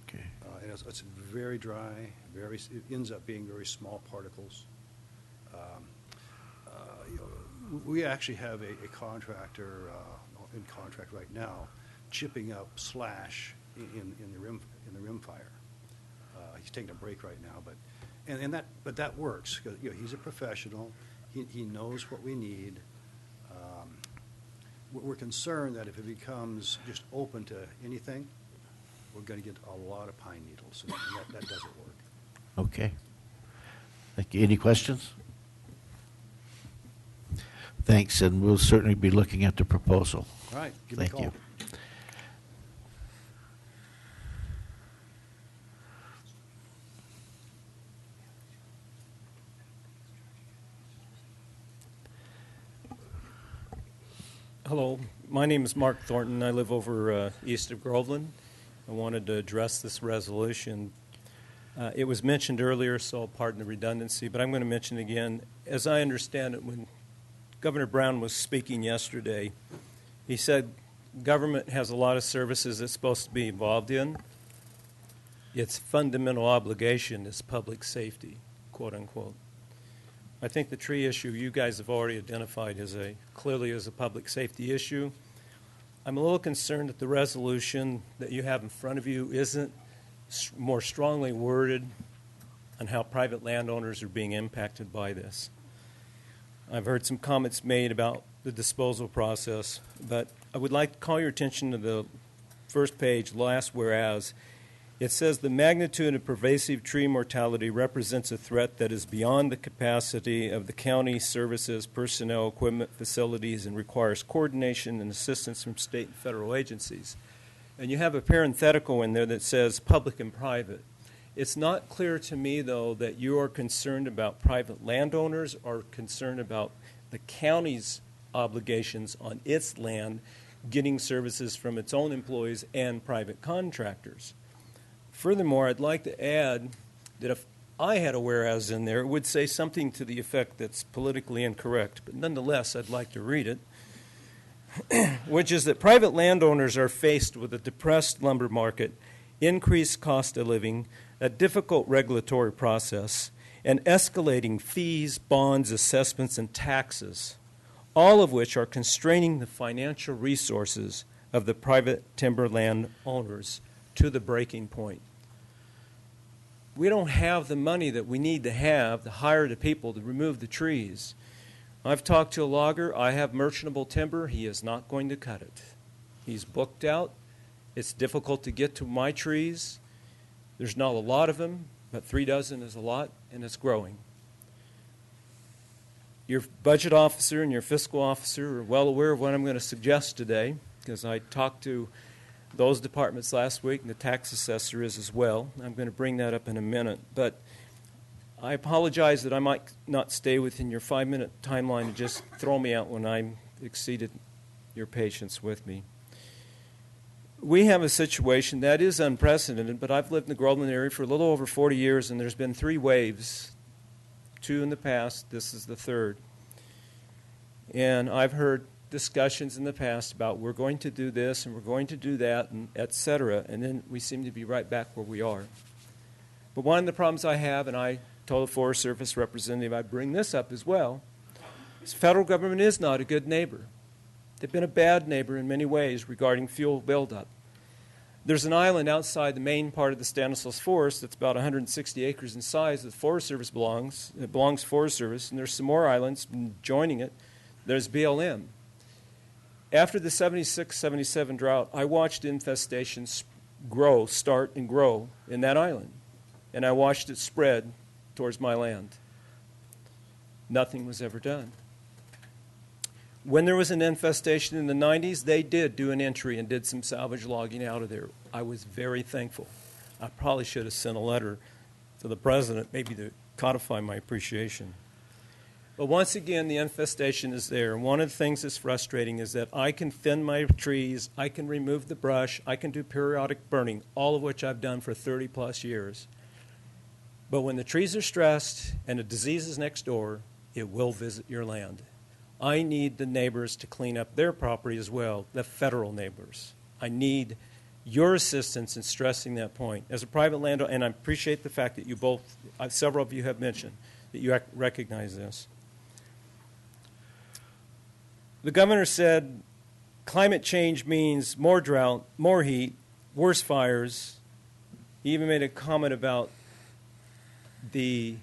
Okay. And it's very dry. It ends up being very small particles. We actually have a contractor in contract right now, chipping up slash in the rim fire. He's taking a break right now, but that works because he's a professional. He knows what we need. We're concerned that if it becomes just open to anything, we're going to get a lot of pine needles, and that doesn't work. Okay. Thank you. Any questions? Thanks, and we'll certainly be looking at the proposal. All right, give me a Thank call. you. Hello, my name is Mark Thornton. I live over east of Groveland. I wanted to address this resolution. It was mentioned earlier, so I'll pardon the redundancy, but I'm going to mention it again. As I understand it, when Governor Brown was speaking yesterday, he said government has a lot of services it's supposed to be involved in. Its fundamental obligation is public safety, quote unquote. I think the tree issue you guys have already identified clearly as a public safety issue. I'm a little concerned that the resolution that you have in front of you isn't more strongly worded on how private landowners are being impacted by this. I've heard some comments made about the disposal process, but I would like to call your attention to the first page, last whereas. It says the magnitude of pervasive tree mortality represents a threat that is beyond the capacity of the county services, personnel, equipment, facilities, and requires coordination and assistance from state and federal agencies. And you have a parenthetical in there that says public and private. It's not clear to me, though, that you are concerned about private landowners or concerned about the county's obligations on its land getting services from its own employees and private contractors. Furthermore, I'd like to add that if I had a whereas in there, it would say something to the effect that's politically incorrect, but nonetheless, I'd like to read it, which is that private landowners are faced with a depressed lumber market, increased cost of living, a difficult regulatory process, and escalating fees, bonds, assessments, and taxes, all of which are constraining the financial resources of the private timberland owners to the breaking point. We don't have the money that we need to have to hire the people to remove the trees. I've talked to a logger. I have merchantable timber. He is not going to cut it. He's booked out. It's difficult to get to my trees. There's not a lot of them, but 3 dozen is a lot, and it's growing. Your budget officer and your fiscal officer are well aware of what I'm going to suggest today, because I talked to those departments last week, and the tax assessor is as well. I'm going to bring that up in a minute. But I apologize that I might not stay within your 5-minute timeline and just throw me out when I'm exceeded your patience with me. We have a situation that is unprecedented, but I've lived in the Groveland area for a little over 40 years, and there's been 3 waves, 2 in the past. This is the 3rd. And I've heard discussions in the past about we're going to do this and we're going to do that, and et cetera, and then we seem to be right back where we are. But one of the problems I have, and I told the Forest Service representative I bring this up as well, is the federal government is not a good neighbor. They've been a bad neighbor in many ways regarding fuel buildup. There's an island outside the main part of the Stanislaus Forest that's about 160 acres in size that the Forest Service belongs. It belongs to Forest Service, and there's some more islands joining it. There's BLM. After the 76-77 drought, I watched infestations start and grow in that island, and I watched it spread towards my land. Nothing was ever done. When there was an infestation in the 90s, they did do an entry and did some salvage logging out of there. I was very thankful. I probably should have sent a letter to the president, maybe to codify my appreciation. But once again, the infestation is there. And one of the things that's frustrating is that I can thin my trees, I can remove the brush, I can do periodic burning, all of which I've done for 30-plus years. But when the trees are stressed and a disease is next door, it will visit your land. I need the neighbors to clean up their property as well, the federal neighbors. I need your assistance in stressing that point. As a private landowner, and I appreciate the fact that you both, several of you have mentioned, that you recognize this. The governor said climate change means more drought, more heat, worse fires. He even made a comment about the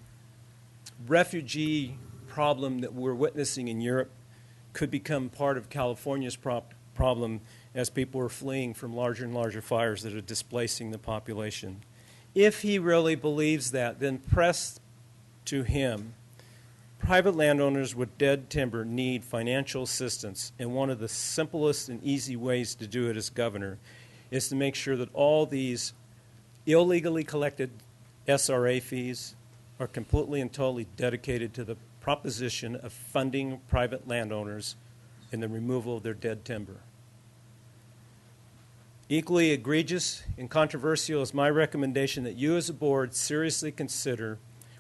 refugee problem that we're witnessing in Europe could become part of California's problem as people are fleeing from larger and larger fires that are displacing the population. If he really believes that, then press to him. Private landowners with dead timber need financial assistance, and one of the simplest and easy ways to do it as governor is to make sure that all these illegally collected SRA fees are completely and totally dedicated to the proposition of funding private landowners in the removal of their dead timber. Equally egregious and controversial is my recommendation that you as a board seriously consider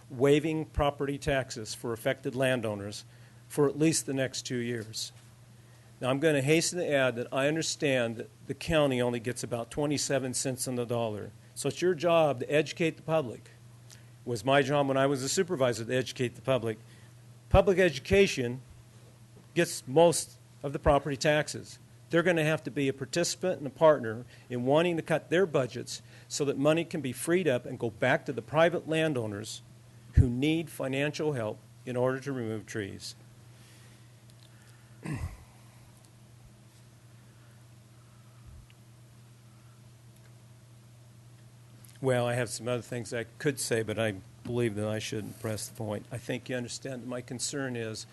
waiving property taxes for affected landowners for at least the next 2 years. Now, I'm going to hasten to add that I understand that the county only gets about 27 cents on the dollar. So it's your job to educate the public. It was my job when I was a supervisor to educate the public. Public education gets most of the property taxes. They're going to have to be a participant and a partner in wanting to cut their budgets so that money can be freed up and go back to the private landowners who need financial help in order to remove trees. Well, I have some other things I could say, but I believe that I shouldn't press the point. I think you understand that my concern is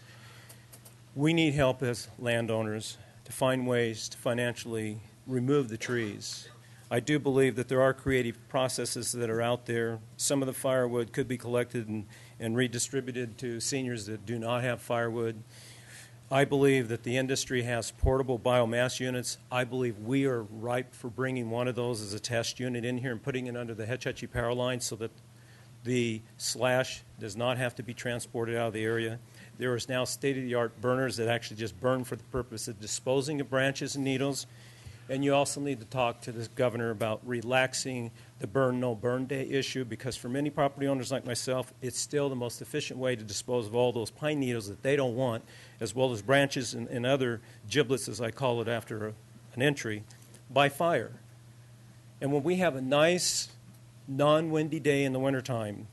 we need help as landowners to find ways to financially remove the trees. I do believe that there are creative processes that are out there. Some of the firewood could be collected and redistributed to seniors that do not have firewood. I believe that the industry has portable biomass units. I believe we are ripe for bringing one of those as a test unit in here and putting it under the Hetch Hetchy power line so that the slash does not have to be transported out of the area. There is now state-of-the-art burners that actually just burn for the purpose of disposing of branches and needles. And you also need to talk to the governor about relaxing the burn, no burn day issue, because for many property owners like myself, it's still the most efficient way to dispose of all those pine needles that they don't want, as well as branches and other giblets, as I call it after an entry, by fire. And when we have a nice, non-windy day in the wintertime,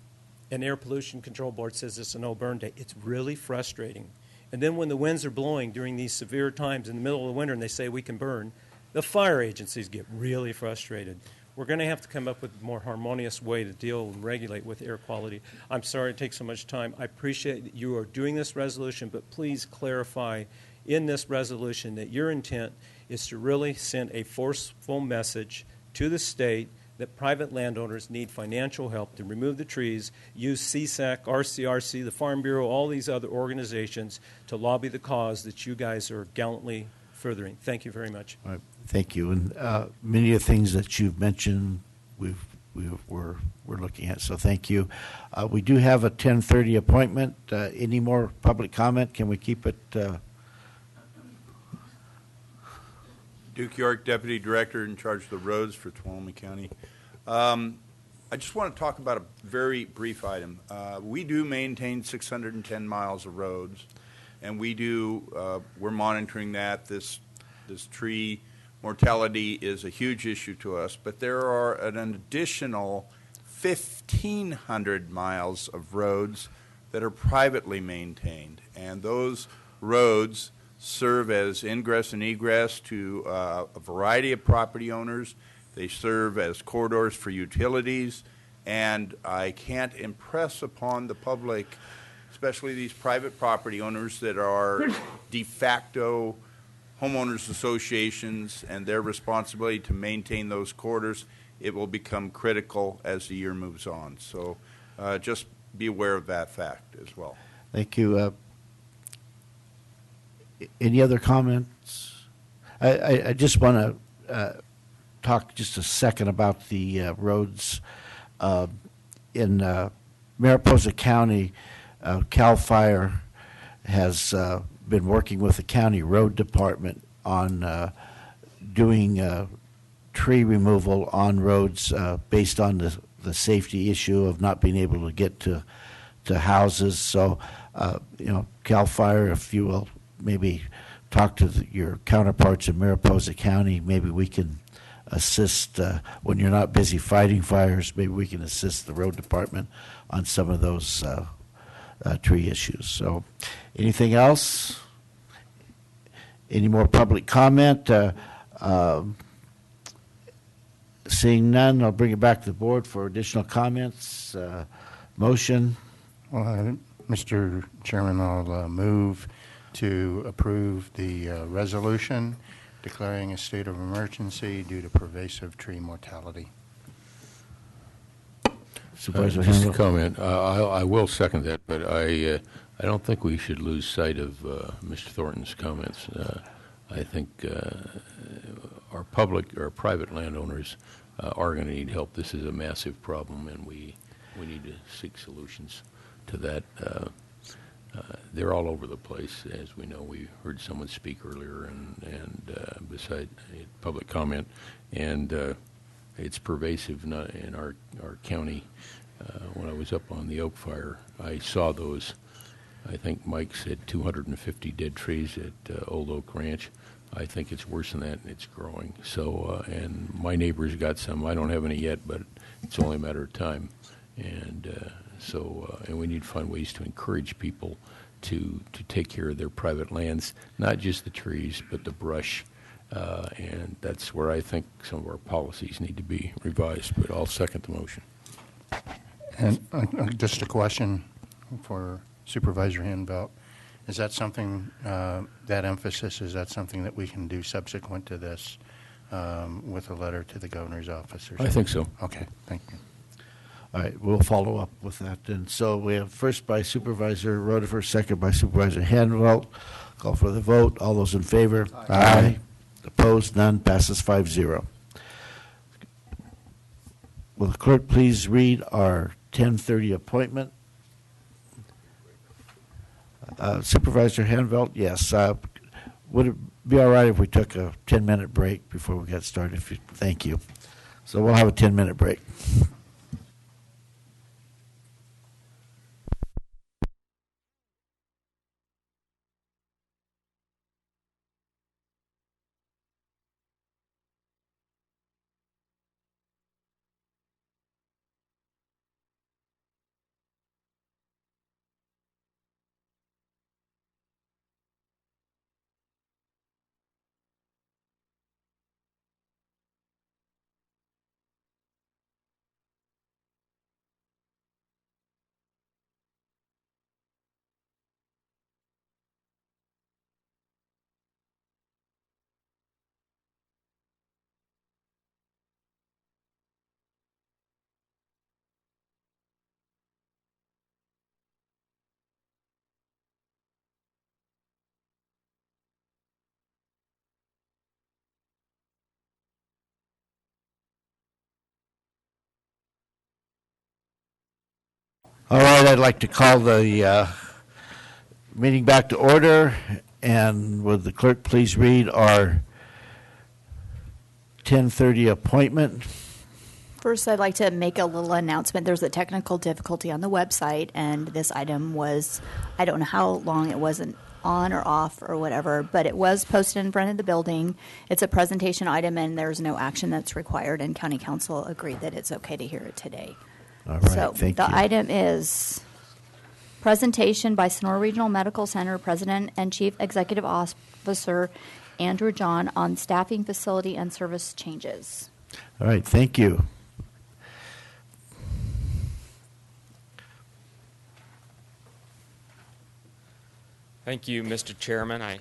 and Air Pollution Control Board says it's a no burn day, it's really frustrating. And then when the winds are blowing during these severe times in the middle of the winter and they say we can burn, the fire agencies get really frustrated. We're going to have to come up with a more harmonious way to deal and regulate with air quality. I'm sorry it takes so much time. I appreciate that you are doing this resolution, but please clarify in this resolution that your intent is to really send a forceful message to the state that private landowners need financial help to remove the trees, use CSAC, RCRC, the Farm Bureau, all these other organizations to lobby the cause that you guys are gallantly furthering. Thank you very much. All right. Thank you. And many of the things that you've mentioned, we're looking at. So thank you. We do have a 10:30 appointment. Any more public comment? Can we keep it? Duke York, Deputy Director in charge of the roads for Tuolumne County. I just want to talk about a very brief item. We do maintain 610 miles of roads, and we're monitoring that. This tree mortality is a huge issue to us, but there are an additional 1,500 miles of roads that are privately maintained, and those roads serve as ingress and egress to a variety of property owners. They serve as corridors for utilities, and I can't impress upon the public, especially these private property owners that are de facto homeowners associations and their responsibility to maintain those corridors. It will become critical as the year moves on. So just be aware of that fact as well. Thank you. Any other comments? I just want to talk just a second about the roads in Mariposa County. CAL FIRE has been working with the county road department on doing tree removal on roads based on the safety issue of not being able to get to houses. So, CAL FIRE, if you will maybe talk to your counterparts in Mariposa County, maybe we can assist when you're not busy fighting fires. Maybe we can assist the road department on some of those tree issues. So, anything else? Any more public comment? Seeing none, I'll bring it back to the board for additional comments. Motion? Well, Mr. Chairman, I'll move to approve the resolution declaring a state of emergency due to pervasive tree mortality. Supervisor Just a Handel? comment. I will second that, but I don't think we should lose sight of Mr. Thornton's comments. I think our public or private landowners are going to need help. This is a massive problem, and we need to seek solutions to that. They're all over the place, as we know. We heard someone speak earlier, and beside public comment, and it's pervasive in our county. When I was up on the Oak Fire, I saw those. I think Mike said 250 dead trees at Old Oak Ranch. I think it's worse than that, and it's growing. So, and my neighbors got some. I don't have any yet, but it's only a matter of time. And and we need to find ways to encourage people to take care of their private lands, not just the trees, but the brush. And that's where I think some of our policies need to be revised. But I'll second the motion. And just a question for Supervisor Handel. Is that something, that emphasis, is that something that we can do subsequent to this with a letter to the governor's office or something? I think so. Okay, thank you. All right, we'll follow up with that. And so we have first by Supervisor Rodefer, second by Supervisor Handel. Call for the vote. All those in favor? Aye. Opposed? None. Passes 5-0. Will the clerk please read our 10:30 appointment? Supervisor Handel, yes. Would it be all right if we took a 10-minute break before we got started? Thank you. So we'll have a 10-minute break. All right, I'd like to call the meeting back to order, and would the clerk please read our 10:30 appointment. First, I'd like to make a little announcement. There's a technical difficulty on the website, and this item was, I don't know how long it wasn't on or off or whatever, but it was posted in front of the building. It's a presentation item, and there's no action that's required, and County Council agreed that it's okay to hear it today. All right, So thank the you. item is presentation by Sonora Regional Medical Center President and Chief Executive Officer Andrew John on staffing, facility, and service changes. All right, thank you. Thank you, Mr. Chairman. I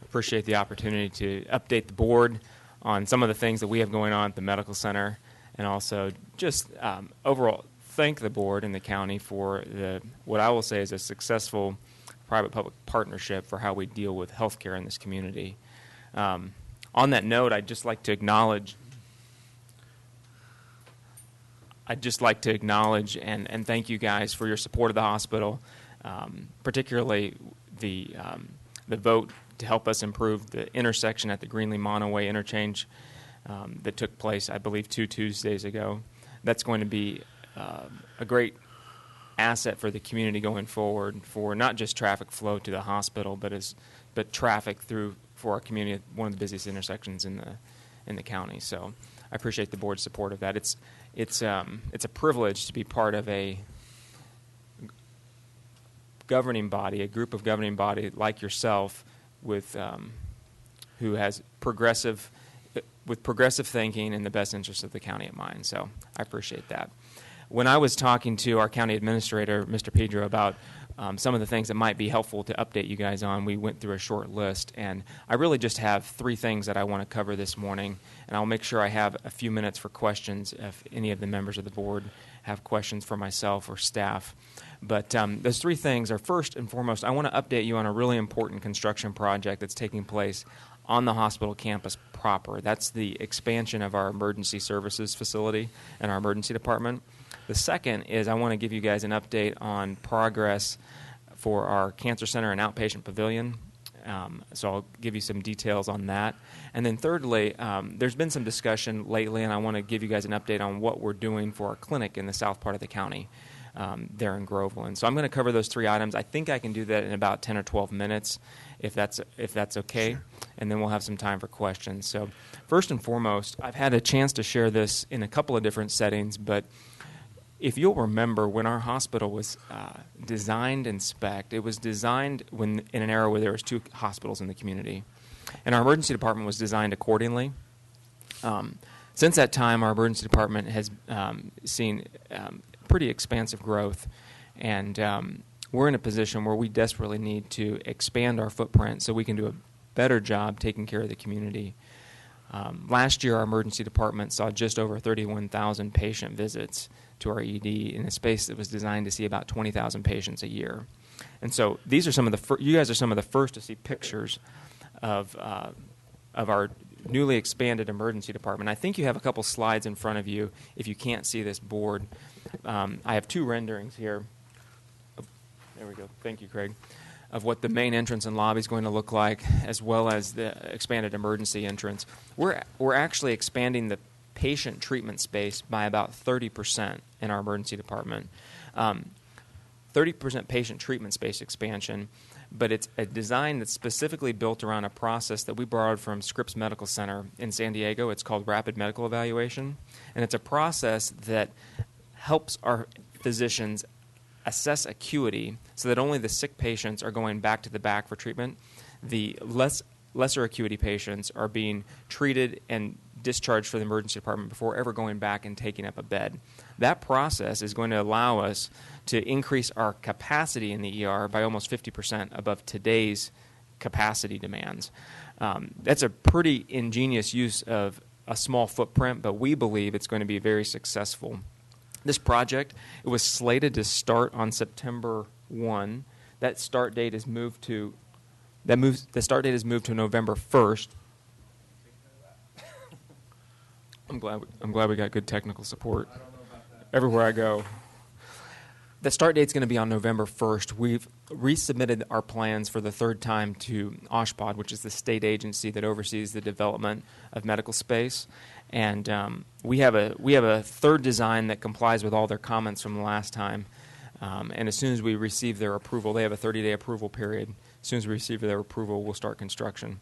appreciate the opportunity to update the board on some of the things that we have going on at the medical center, and also just overall thank the board and the county for what I will say is a successful private-public partnership for how we deal with healthcare in this community. On that note, I'd just like to acknowledge and thank you guys for your support of the hospital, particularly the vote to help us improve the intersection at the Greenlee-Monoway interchange that took place, I believe, 2 Tuesdays ago. That's going to be a great asset for the community going forward for not just traffic flow to the hospital, but traffic through for our community, one of the busiest intersections in the county. So I appreciate the board's support of that. It's a privilege to be part of a governing body, a group of governing body like yourself, with who has progressive thinking and the best interest of the county in mind. So I appreciate that. When I was talking to our county administrator, Mr. Pedro, about some of the things that might be helpful to update you guys on, we went through a short list, and I really just have 3 things that I want to cover this morning, and I'll make sure I have a few minutes for questions if any of the members of the board have questions for myself or staff. But those 3 things are, first and foremost, I want to update you on a really important construction project that's taking place on the hospital campus proper. That's the expansion of our emergency services facility and our emergency department. The second is I want to give you guys an update on progress for our cancer center and outpatient pavilion. So I'll give you some details on that. And then thirdly, there's been some discussion lately, and I want to give you guys an update on what we're doing for our clinic in the south part of the county there in Groveland. So I'm going to cover those 3 items. I think I can do that in about 10 or 12 minutes, if that's okay. Sure. And then we'll have some time for questions. So first and foremost, I've had a chance to share this in a couple of different settings, but if you'll remember, when our hospital was designed and spec'd, it was designed in an era where there was 2 hospitals in the community, and our emergency department was designed accordingly. Since that time, our emergency department has seen pretty expansive growth, and we're in a position where we desperately need to expand our footprint so we can do a better job taking care of the community. Last year, our emergency department saw just over 31,000 patient visits to our ED in a space that was designed to see about 20,000 patients a year. And so these are some of the you guys are some of the first to see pictures of our newly expanded emergency department. I think you have a couple slides in front of you if you can't see this board. I have 2 renderings here. Oh, there we go. Thank you, Craig. Of what the main entrance and lobby is going to look like, as well as the expanded emergency entrance. We're actually expanding the patient treatment space by about 30% in our emergency department. 30% patient treatment space expansion, but it's a design that's specifically built around a process that we borrowed from Scripps Medical Center in San Diego. It's called Rapid Medical Evaluation, and it's a process that helps our physicians assess acuity so that only the sick patients are going back to the back for treatment. The lesser acuity patients are being treated and discharged from the emergency department before ever going back and taking up a bed. That process is going to allow us to increase our capacity in the ER by almost 50% above today's capacity demands. That's a pretty ingenious use of a small footprint, but we believe it's going to be very successful. This project, it was slated to start on September 1. The start date is moved to November 1st. I'm glad we got good technical support everywhere I go. the start date's going to be on November 1st. We've resubmitted our plans for the third time to OSHPD, which is the state agency that oversees the development of medical space. And we have a third design that complies with all their comments from the last time. And as soon as we receive their approval, they have a 30-day approval period. As soon as we receive their approval, we'll start construction.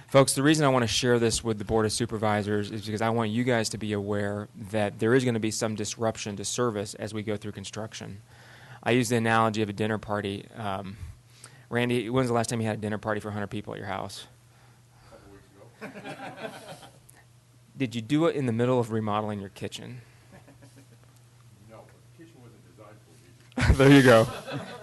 Folks, the reason I want to share this with the Board of Supervisors is because I want you guys to be aware that there is going to be some disruption to service as we go through construction. I use the analogy of a dinner party. Randy, when was the last time you had a dinner party for 100 people at your house? A couple weeks ago. Did you do it in the middle of remodeling your kitchen? No, the kitchen wasn't designed for me. There you go.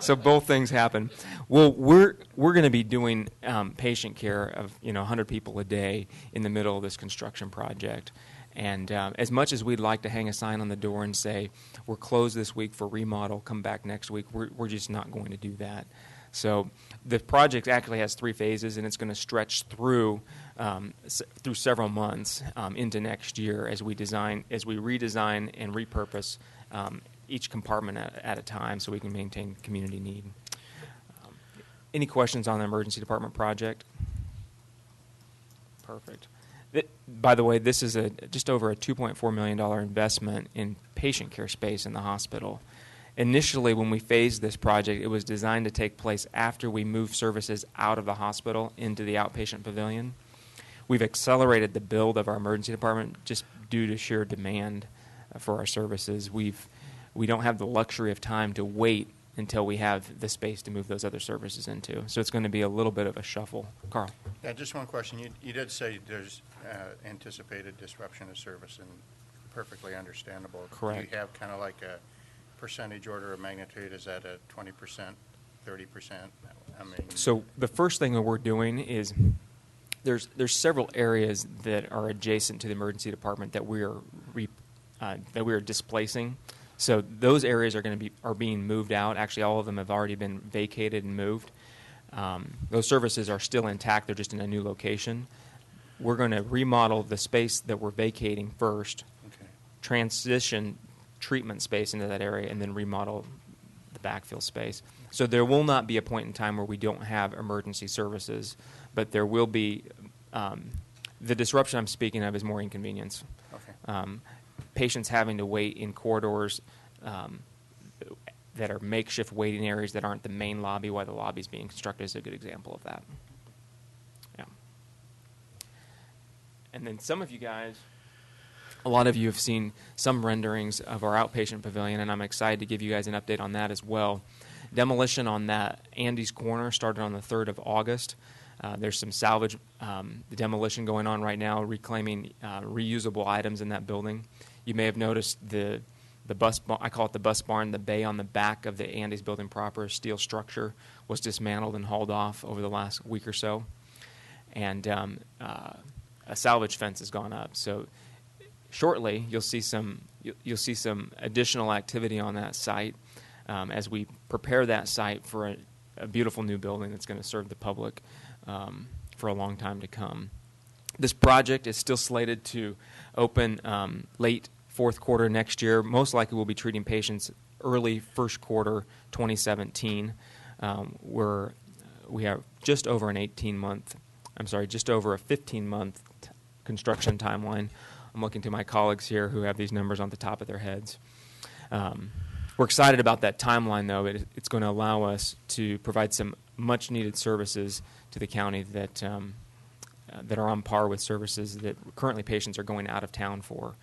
So both things happen. Well, we're going to be doing patient care of 100 people a day in the middle of this construction project. And as much as we'd like to hang a sign on the door and say, we're closed this week for remodel, come back next week, we're just not going to do that. So the project actually has 3 phases, and it's going to stretch through several months into next year as we redesign and repurpose each compartment at a time so we can maintain community need. Any questions on the emergency department project? Perfect. By the way, this is just over a $2.4 million investment in patient care space in the hospital. Initially, when we phased this project, it was designed to take place after we moved services out of the hospital into the outpatient pavilion. We've accelerated the build of our emergency department just due to sheer demand for our services. We don't have the luxury of time to wait until we have the space to move those other services into. So it's going to be a little bit of a shuffle. Carl. Yeah, just one question. You did say there's anticipated disruption of service, and perfectly understandable. Correct. Do you have kind of like a percentage order of magnitude? Is that a 20%, 30%? I mean, so the first thing that we're doing is there's several areas that are adjacent to the emergency department that we are displacing. So those areas are being moved out. Actually, all of them have already been vacated and moved. Those services are still intact. They're just in a new location. We're going to remodel the space that we're vacating first, transition treatment space into that area, and then remodel the backfill space. So there will not be a point in time where we don't have emergency services, but there will be the disruption I'm speaking of is more inconvenience. Okay. Patients having to wait in corridors that are makeshift waiting areas that aren't the main lobby while the lobby is being constructed is a good example of that. Yeah. And then some of you guys, a lot of you have seen some renderings of our outpatient pavilion, and I'm excited to give you guys an update on that as well. Demolition on that Andy's Corner started on the 3rd of August. There's some salvage demolition going on right now, reclaiming reusable items in that building. You may have noticed the bus barn, I call it the bus barn, the bay on the back of the Andy's building proper, steel structure, was dismantled and hauled off over the last week or so. And a salvage fence has gone up. So shortly, you'll see some additional activity on that site as we prepare that site for a beautiful new building that's going to serve the public for a long time to come. This project is still slated to open late 4th quarter next year. Most likely we'll be treating patients early 1st quarter 2017. We have just over a 15-month construction timeline. I'm looking to my colleagues here who have these numbers on the top of their heads. We're excited about that timeline, though. It's going to allow us to provide some much-needed services to the county that are on par with services that currently patients are going out of town for.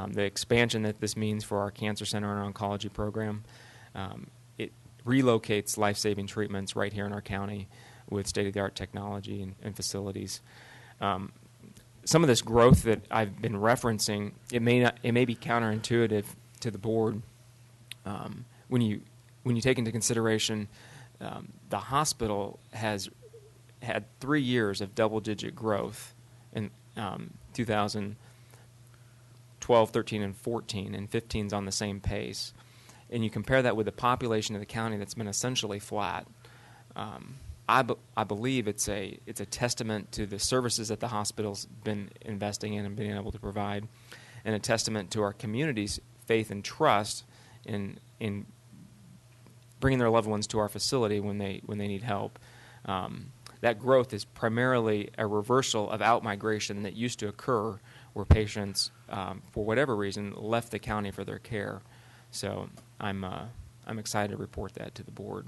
The expansion that this means for our cancer center and our oncology program, it relocates life-saving treatments right here in our county with state-of-the-art technology and facilities. Some of this growth that I've been referencing, it may be counterintuitive to the board when you take into consideration the hospital has had 3 years of double-digit growth in 2012, 13, and 14, and 15's on the same pace. And you compare that with the population of the county that's been essentially flat. I believe it's a testament to the services that the hospital's been investing in and being able to provide, and a testament to our community's faith and trust in bringing their loved ones to our facility when they need help. That growth is primarily a reversal of out-migration that used to occur where patients, for whatever reason, left the county for their care. So I'm excited to report that to the board.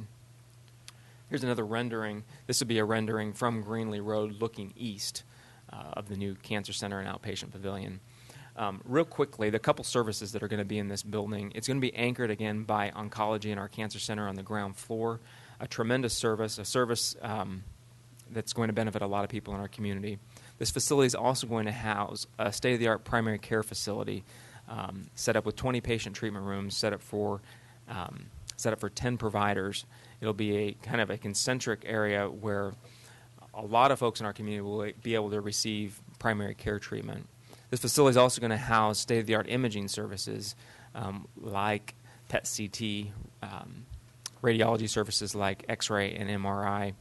Here's another rendering. This would be a rendering from Greenlee Road looking east of the new Cancer Center and Outpatient Pavilion. Real quickly, the couple services that are going to be in this building, it's going to be anchored again by oncology in our Cancer Center on the ground floor. A tremendous service, a service that's going to benefit a lot of people in our community. This facility is also going to house a state-of-the-art primary care facility set up with 20 patient treatment rooms, set up for 10 providers. It'll be a kind of a concentric area where a lot of folks in our community will be able to receive primary care treatment. This facility is also going to house state-of-the-art imaging services like PET-CT, radiology services like X-ray and MRI,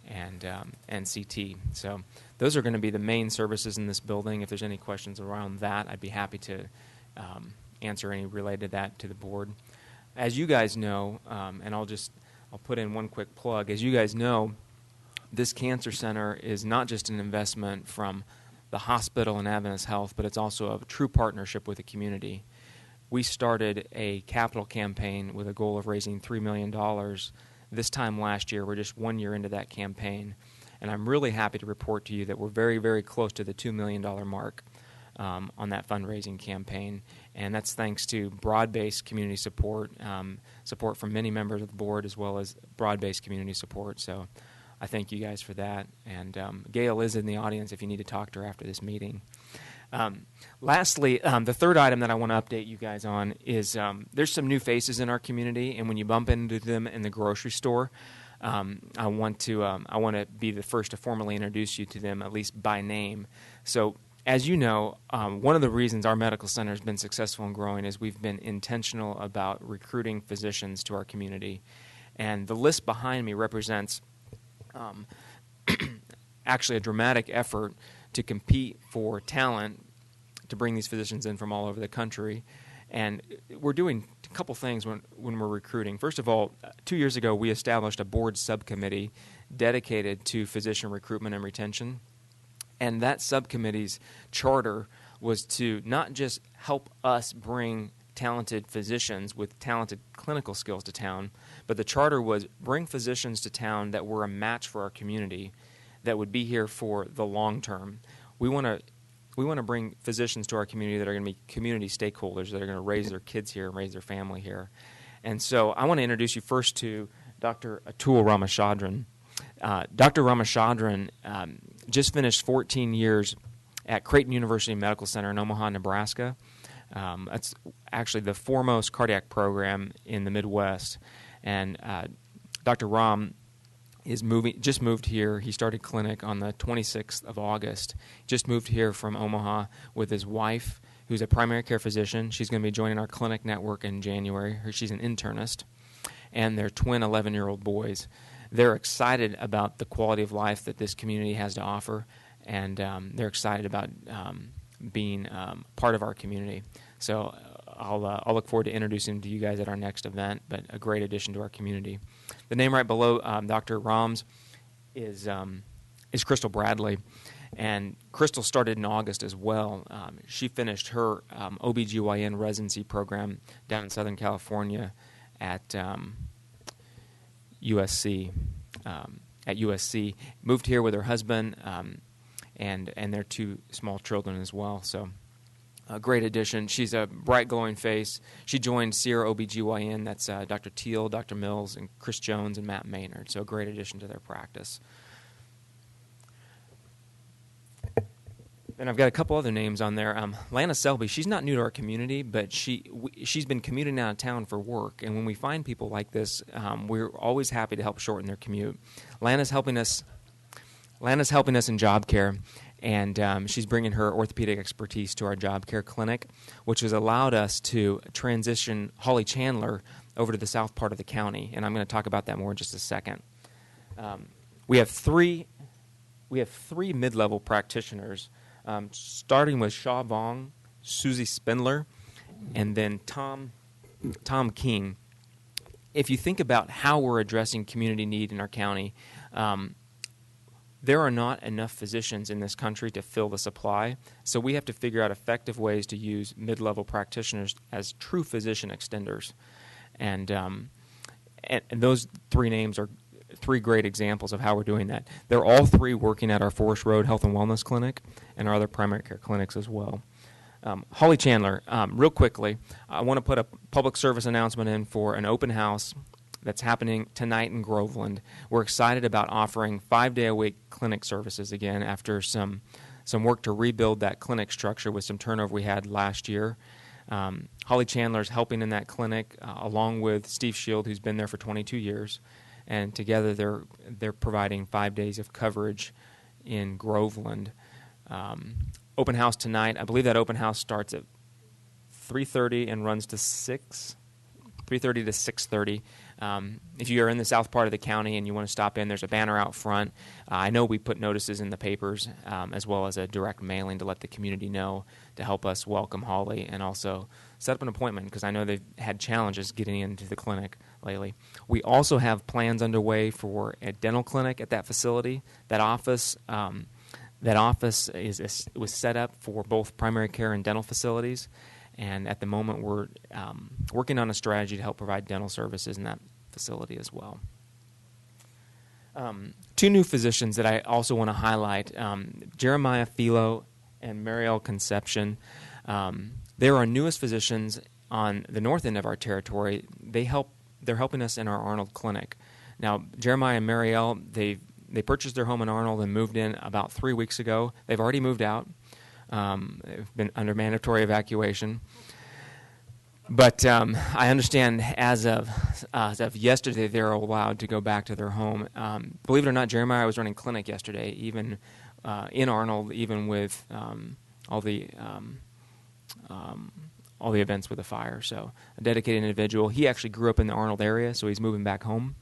and CT. So those are going to be the main services in this building. If there's any questions around that, I'd be happy to answer any related to that to the board. As you guys know, and I'll put in one quick plug. As you guys know, this cancer center is not just an investment from the hospital and Adventist Health, but it's also a true partnership with the community. We started a capital campaign with a goal of raising $3 million this time last year. We're just 1 year into that campaign, and I'm really happy to report to you that we're very, very close to the $2 million mark on that fundraising campaign, and that's thanks to broad-based community support, support from many members of the board, as well as broad-based community support. So I thank you guys for that, and Gail is in the audience if you need to talk to her after this meeting. Lastly, the third item that I want to update you guys on is there's some new faces in our community, and when you bump into them in the grocery store, I want to be the first to formally introduce you to them, at least by name. So, as you know, one of the reasons our medical center has been successful in growing is we've been intentional about recruiting physicians to our community, and the list behind me represents actually a dramatic effort to compete for talent to bring these physicians in from all over the country. And we're doing a couple things when we're recruiting. First of all, 2 years ago, we established a board subcommittee dedicated to physician recruitment and retention. And that subcommittee's charter was to not just help us bring talented physicians with talented clinical skills to town, but the charter was bring physicians to town that were a match for our community, that would be here for the long term. We want to bring physicians to our community that are going to be community stakeholders, that are going to raise their kids here and raise their family here. And so I want to introduce you first to Dr. Atul Ramachandran. Dr. Ramachandran just finished 14 years at Creighton University Medical Center in Omaha, Nebraska. That's actually the foremost cardiac program in the Midwest. And Dr. Ram just moved here. He started clinic on the 26th of August. Just moved here from Omaha with his wife, who's a primary care physician. She's going to be joining our clinic network in January. She's an internist. And their twin 11-year-old boys. They're excited about the quality of life that this community has to offer, and they're excited about being part of our community. So I'll look forward to introducing them to you guys at our next event, but a great addition to our community. The name right below Dr. Rams is Crystal Bradley, and Crystal started in August as well. She finished her OBGYN residency program down in Southern California at USC. Moved here with her husband and their two small children as well. So a great addition. She's a bright, glowing face. She joined Sierra OBGYN. That's Dr. Teal, Dr. Mills, and Chris Jones and Matt Maynard. So a great addition to their practice. And I've got a couple other names on there. Lana Selby, she's not new to our community, but she's been commuting out of town for work. And when we find people like this, we're always happy to help shorten their commute. Lana's helping us in job care, and she's bringing her orthopedic expertise to our job care clinic, which has allowed us to transition Holly Chandler over to the south part of the county. And I'm going to talk about that more in just a second. We have three mid-level practitioners. Starting with Shaw Vong, Susie Spindler, and then Tom King. if you think about how we're addressing community need in our county, there are not enough physicians in this country to fill the supply, so we have to figure out effective ways to use mid-level practitioners as true physician extenders. And those three names are three great examples of how we're doing that. They're all three working at our Forest Road Health and Wellness Clinic and our other primary care clinics as well. Holly Chandler, real quickly, I want to put a public service announcement in for an open house that's happening tonight in Groveland. We're excited about offering 5-day-a-week clinic services again after some work to rebuild that clinic structure with some turnover we had last year. Holly Chandler is helping in that clinic along with Steve Shield, who's been there for 22 years. And together they're providing 5 days of coverage in Groveland. Open house tonight. I believe that open house starts at 3:30 and runs to 6. 3:30 to 6:30. If you are in the south part of the county and you want to stop in, there's a banner out front. I know we put notices in the papers as well as a direct mailing to let the community know to help us welcome Holly and also set up an appointment because I know they've had challenges getting into the clinic lately. We also have plans underway for a dental clinic at that facility. That office was set up for both primary care and dental facilities. And at the moment, we're working on a strategy to help provide dental services in that facility as well. Two new physicians that I also want to highlight, Jeremiah Philo and Marielle Conception. They're our newest physicians on the north end of our territory. They're helping us in our Arnold Clinic. Now, Jeremiah and Marielle, they purchased their home in Arnold and moved in about 3 weeks ago. They've already moved out. They've been under mandatory evacuation. But I understand as of yesterday, they're allowed to go back to their home. Believe it or not, Jeremiah was running clinic yesterday, even in Arnold, even with all the events with the fire. So a dedicated individual. He actually grew up in the Arnold area, so he's moving back home.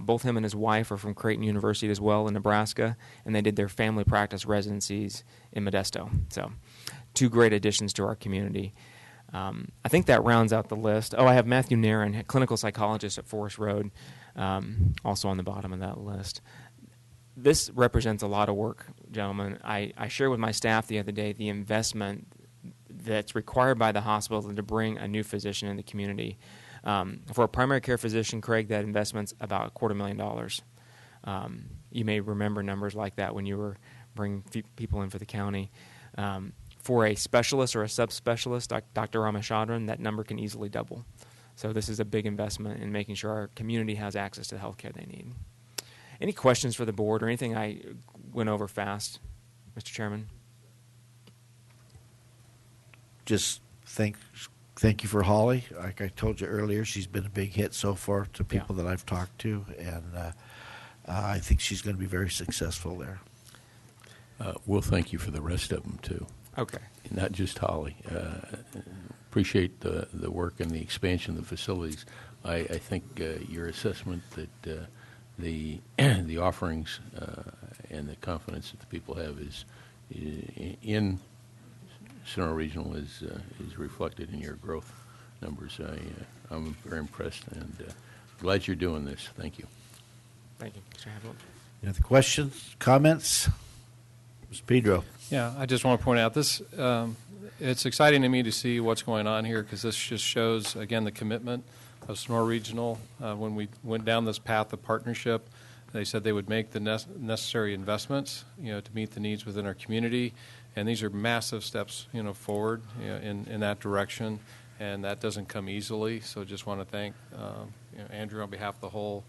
Both him and his wife are from Creighton University as well in Nebraska, and they did their family practice residencies in Modesto. So two great additions to our community. I think that rounds out the list. Oh, I have Matthew Nairn, clinical psychologist at Forest Road, also on the bottom of that list. This represents a lot of work, gentlemen. I shared with my staff the other day the investment that's required by the hospital to bring a new physician in the community. For a primary care physician, Craig, that investment's about $250,000. You may remember numbers like that when you were bringing people in for the county. For a specialist or a subspecialist, like Dr. Ramachandran, that number can easily double. So this is a big investment in making sure our community has access to the health care they need. Any questions for the board or anything I went over fast, Mr. Chairman? Just thank you for Holly. Like I told you earlier, she's been a big hit so far to people that I've talked to, and I think she's going to be very successful there. We'll thank you for the rest of them, too. Okay. Not just Holly. Appreciate the work and the expansion of the facilities. I think your assessment that the offerings and the confidence that the people have is in Sonora Regional is reflected in your growth numbers. I'm very impressed and glad you're doing this. Thank you. Thank you, Mr. Haviland. Any other questions, comments? Mr. Pedro. Yeah, I just want to point out this. It's exciting to me to see what's going on here because this just shows, again, the commitment of Sonora Regional. When we went down this path of partnership, they said they would make the necessary investments, to meet the needs within our community. And these are massive steps, forward in that direction, and that doesn't come easily. So just want to thank Andrew on behalf of the whole,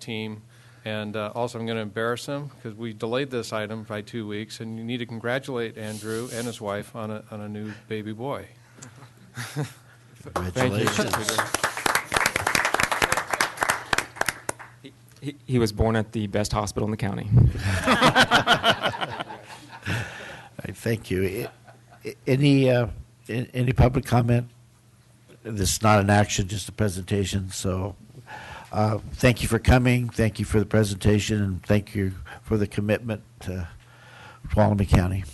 team. And also I'm going to embarrass him because we delayed this item by 2 weeks, and you need to congratulate Andrew and his wife on a new baby boy. Congratulations. He was born at the best hospital in the county. Thank you. Any public comment? This is not an action, just a presentation. So thank you for coming. Thank you for the presentation, and thank you for the commitment to Tuolumne County.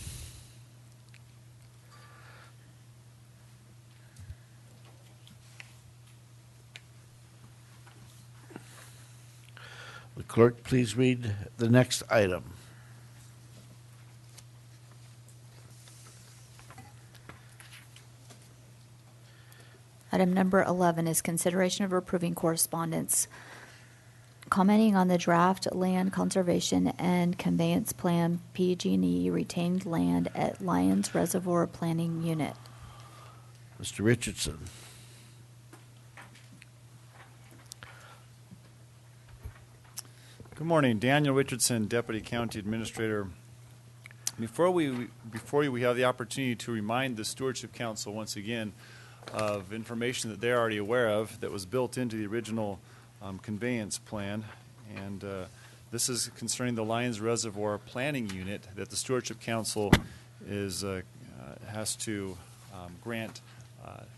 The clerk, please read the next item. Item number 11 is consideration of approving correspondence commenting on the draft land conservation and conveyance plan PG&E retained land at Lyons Reservoir Planning Unit. Mr. Richardson. Good morning, Daniel Richardson, Deputy County Administrator. Before we have the opportunity to remind the Stewardship Council once again of information that they're already aware of that was built into the original conveyance plan, and this is concerning the Lyons Reservoir Planning Unit that the Stewardship Council has to grant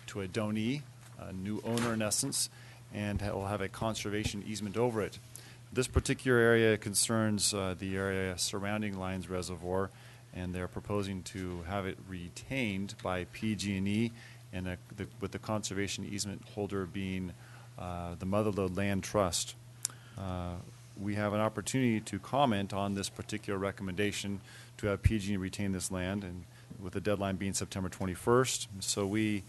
to a donee, a new owner in essence, and will have a conservation easement over it. This particular area concerns the area surrounding Lyons Reservoir, and they're proposing to have it retained by PG&E, and with the conservation easement holder being the Motherlode Land Trust. We have an opportunity to comment on this particular recommendation to have PG&E retain this land, and with the deadline being September 21st. So we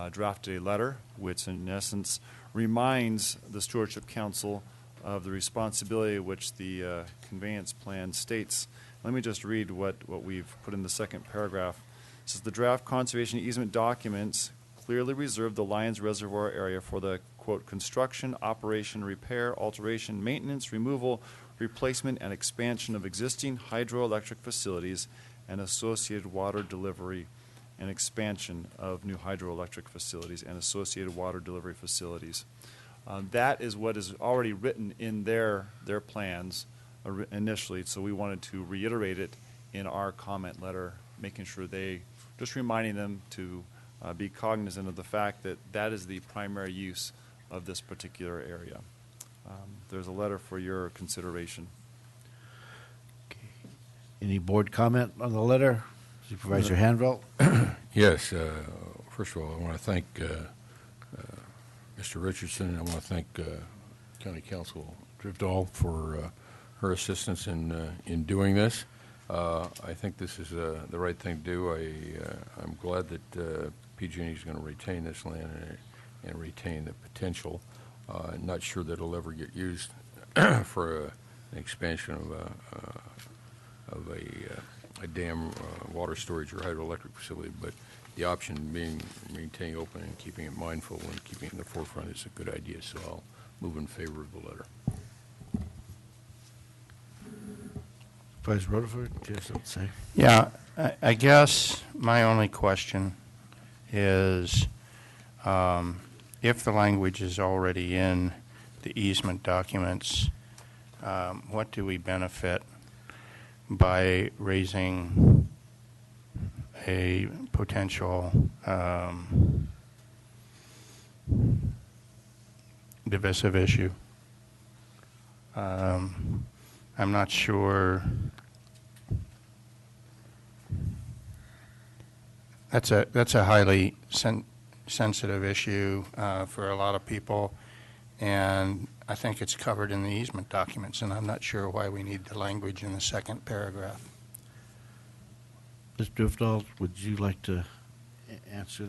drafted a letter which in essence reminds the Stewardship Council of the responsibility which the conveyance plan states. Let me just read what we've put in the second paragraph. It says the draft conservation easement documents clearly reserve the Lyons Reservoir area for the, quote, construction, operation, repair, alteration, maintenance, removal, replacement, and expansion of existing hydroelectric facilities and associated water delivery and expansion of new hydroelectric facilities and associated water delivery facilities. That is what is already written in their plans initially, so we wanted to reiterate it in our comment letter, making sure just reminding them to be cognizant of the fact that that is the primary use of this particular area. There's a letter for your consideration. Okay. Any board comment on the letter? Supervisor Hanvelt? Yes. First of all, I want to thank Mr. Richardson, and I want to thank County Council Drifdahl for her assistance in doing this. I think this is the right thing to do. I'm glad that PG&E is going to retain this land and retain the potential. Not sure that it'll ever get used for an expansion of a dam, water storage, or hydroelectric facility, but the option being maintaining open and keeping it mindful and keeping it in the forefront is a good idea, so I'll move in favor of the letter. Vice Rutherford, do you have something to say? Yeah, I guess my only question is if the language is already in the easement documents, what do we benefit by raising a potential divisive issue? I'm not sure. That's a highly sensitive issue for a lot of people, and I think it's covered in the easement documents, and I'm not sure why we need the language in the second paragraph. Ms. Drifdahl, would you like to answer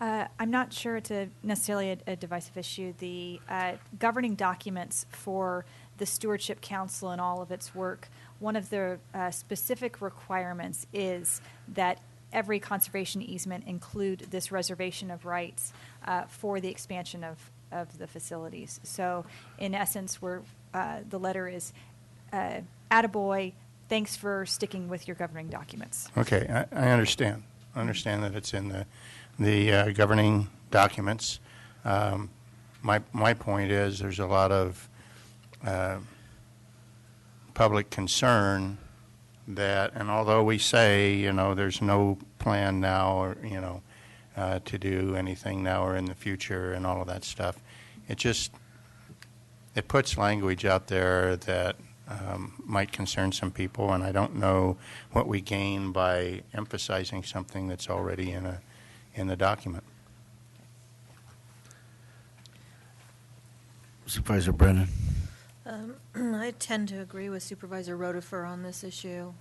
that? I'm not sure it's necessarily a divisive issue. The governing documents for the Stewardship Council and all of its work, one of the specific requirements is that every conservation easement include this reservation of rights for the expansion of the facilities. So in essence, the letter is attaboy, thanks for sticking with your governing documents. Okay, I understand. I understand that it's in the governing documents. My point is there's a lot of public concern that, and although we say, there's no plan now or, to do anything now or in the future and all of that stuff, it puts language out there that might concern some people, and I don't know what we gain by emphasizing something that's already in the document. Supervisor Brennan. I tend to agree with Supervisor Rotifer on this issue.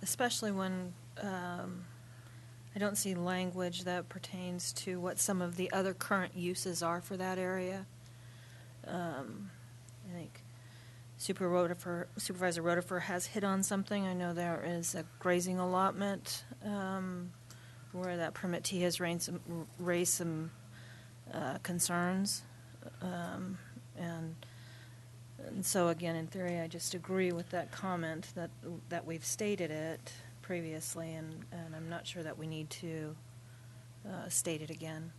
Especially when I don't see language that pertains to what some of the other current uses are for that area. I think Supervisor Rotifer has hit on something. I know there is a grazing allotment where that permittee has raised some concerns. And so again, in theory, I just agree with that comment that we've stated it previously, and I'm not sure that we need to state it again.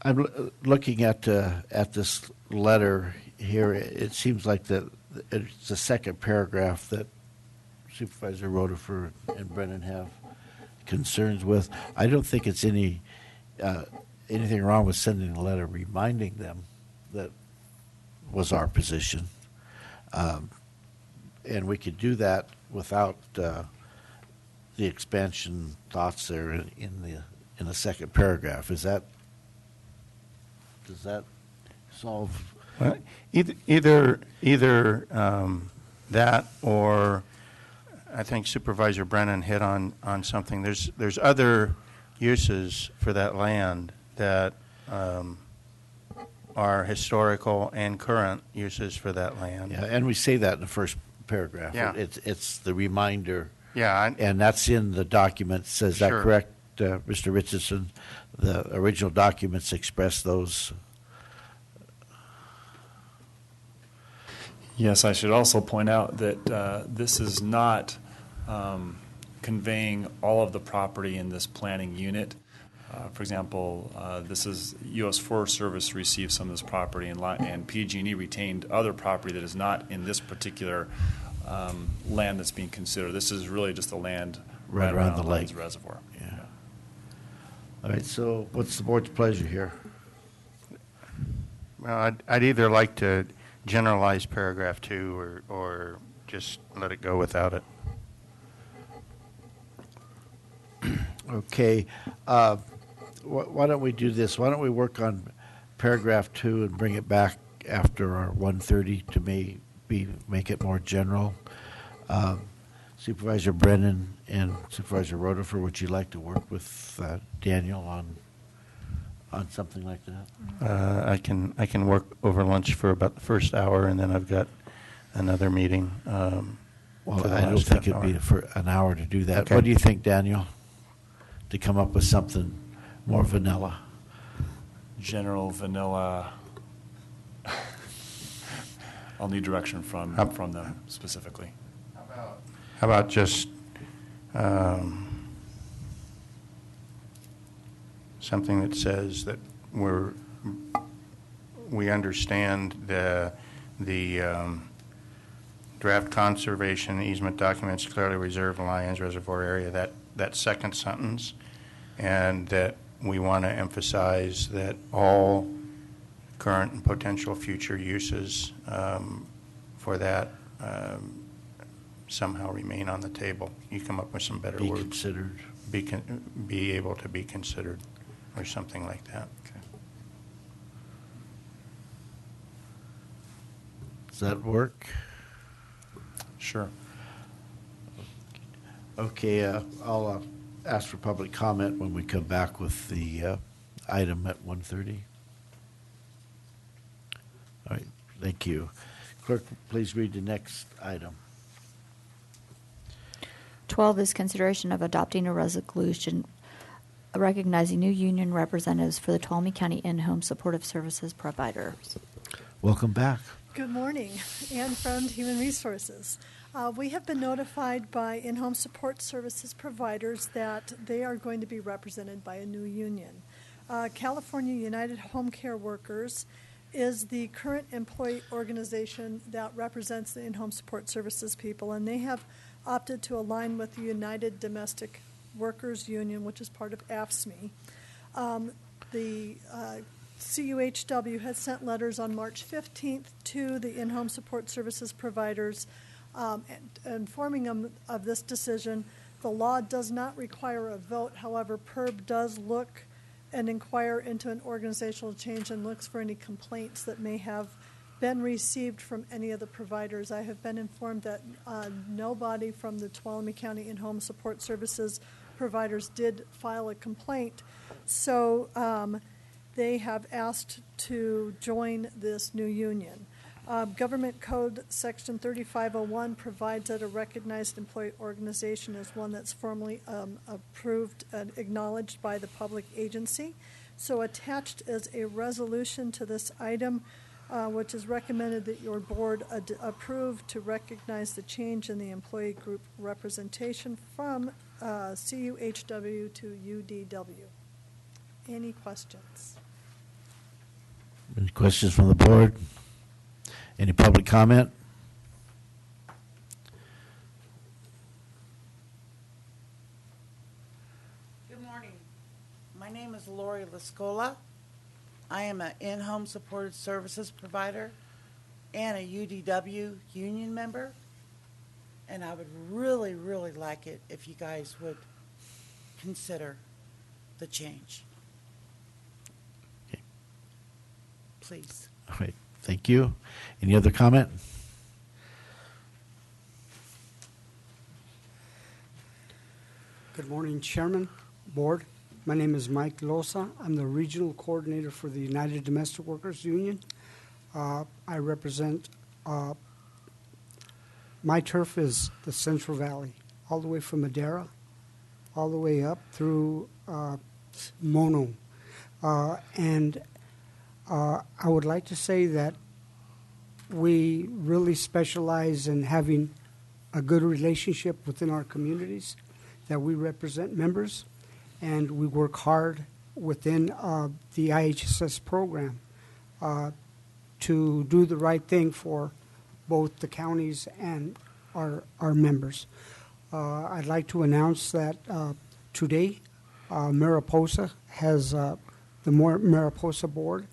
I'm looking at this letter here. It seems like that it's the second paragraph that Supervisor Rotifer and Brennan have concerns with. I don't think it's anything wrong with sending a letter reminding them that was our position, and we could do that without the expansion thoughts there in the second paragraph. Does that solve? Well, either that, or I think Supervisor Brennan hit on something. There's other uses for that land that are historical and current uses for that land. Yeah, and we say that in the first paragraph. Yeah. It's the reminder. Yeah, and that's in the document. Is that Sure. correct, Mr. Richardson? The original documents express those. Yes, I should also point out that this is not conveying all of the property in this planning unit. For example, this is U.S. Forest Service received some of this property, and PG&E retained other property that is not in this particular land that's being considered. This is really just the land Right around the Lyons lake. Reservoir. Yeah. All right, so what's the board's pleasure here? Well, I'd either like to generalize paragraph 2 or just let it go without it. Okay. Why don't we do this? Why don't we work on paragraph 2 and bring it back after our 1:30 to make it more general? Supervisor Brennan and Supervisor Rotifer, would you like to work with Daniel on something like that? I can work over lunch for about the first hour, and then I've got another meeting. Well, I don't think it'd be for an hour to do that. Okay. What do you think, Daniel? To come up with something more vanilla? General vanilla. I'll need direction from them specifically. How about just something that says that we understand the draft conservation easement documents clearly reserve the Lyons Reservoir area, that second sentence, and that we want to emphasize that all current and potential future uses for that somehow remain on the table. You come up with some better words. Be considered. Be able to be considered, or something like that. Okay. Does that work? Sure. Okay, I'll ask for public comment when we come back with the item at 1:30. All right, thank you. Clerk, please read the next item. 12 is consideration of adopting a resolution recognizing new union representatives for the Tuolumne County in-home supportive services providers. Welcome back. Good morning. Ann from Human Resources. We have been notified by in-home support services providers that they are going to be represented by a new union. California United Home Care Workers is the current employee organization that represents the in-home support services people, and they have opted to align with the United Domestic Workers Union, which is part of AFSCME. The CUHW has sent letters on March 15th to the in-home support services providers informing them of this decision. The law does not require a vote. However, PERB does look and inquire into an organizational change and looks for any complaints that may have been received from any of the providers. I have been informed that nobody from the Tuolumne County In-Home Support Services providers did file a complaint. So they have asked to join this new union. Government Code Section 3501 provides that a recognized employee organization is one that's formally approved and acknowledged by the public agency. So attached is a resolution to this item, which is recommended that your board approve to recognize the change in the employee group representation from CUHW to UDW. Any questions? Any questions from the board? Any public comment? Good morning. My name is Lori Lascola. I am an in-home supported services provider and a UDW union member. And I would really, really like it if you guys would consider the change. Okay. Please. All right. Thank you. Any other comment? Good morning, Chairman, Board. My name is Mike Loza. I'm the Regional Coordinator for the United Domestic Workers Union. I represent, my turf is the Central Valley, all the way from Madera, all the way up through Mono. And I would like to say that we really specialize in having a good relationship within our communities, that we represent members, and we work hard within the IHSS program to do the right thing for both the counties and our members. I'd like to announce that today Mariposa has, the Mariposa Board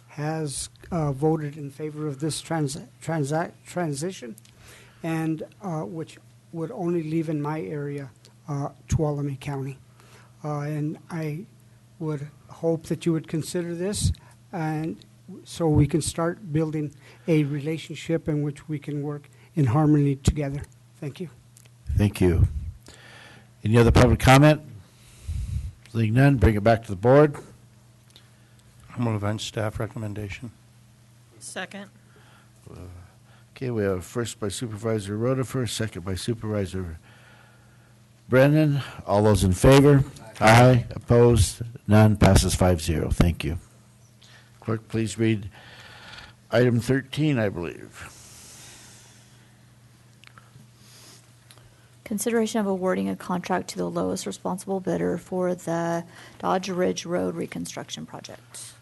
has voted in favor of this transition, and which would only leave in my area Tuolumne County. And I would hope that you would consider this, and so we can start building a relationship in which we can work in harmony together. Thank you. Thank you. Any other public comment? Seeing none, bring it back to the board. I'm going to advance staff recommendation. Second. Okay, we have first by Supervisor Rotifer, second by Supervisor Brennan. All those in favor? Aye. Opposed? None. Passes 5-0. Thank you. Clerk, please read item 13, I believe. Consideration of awarding a contract to the lowest responsible bidder for the Dodge Ridge Road reconstruction project.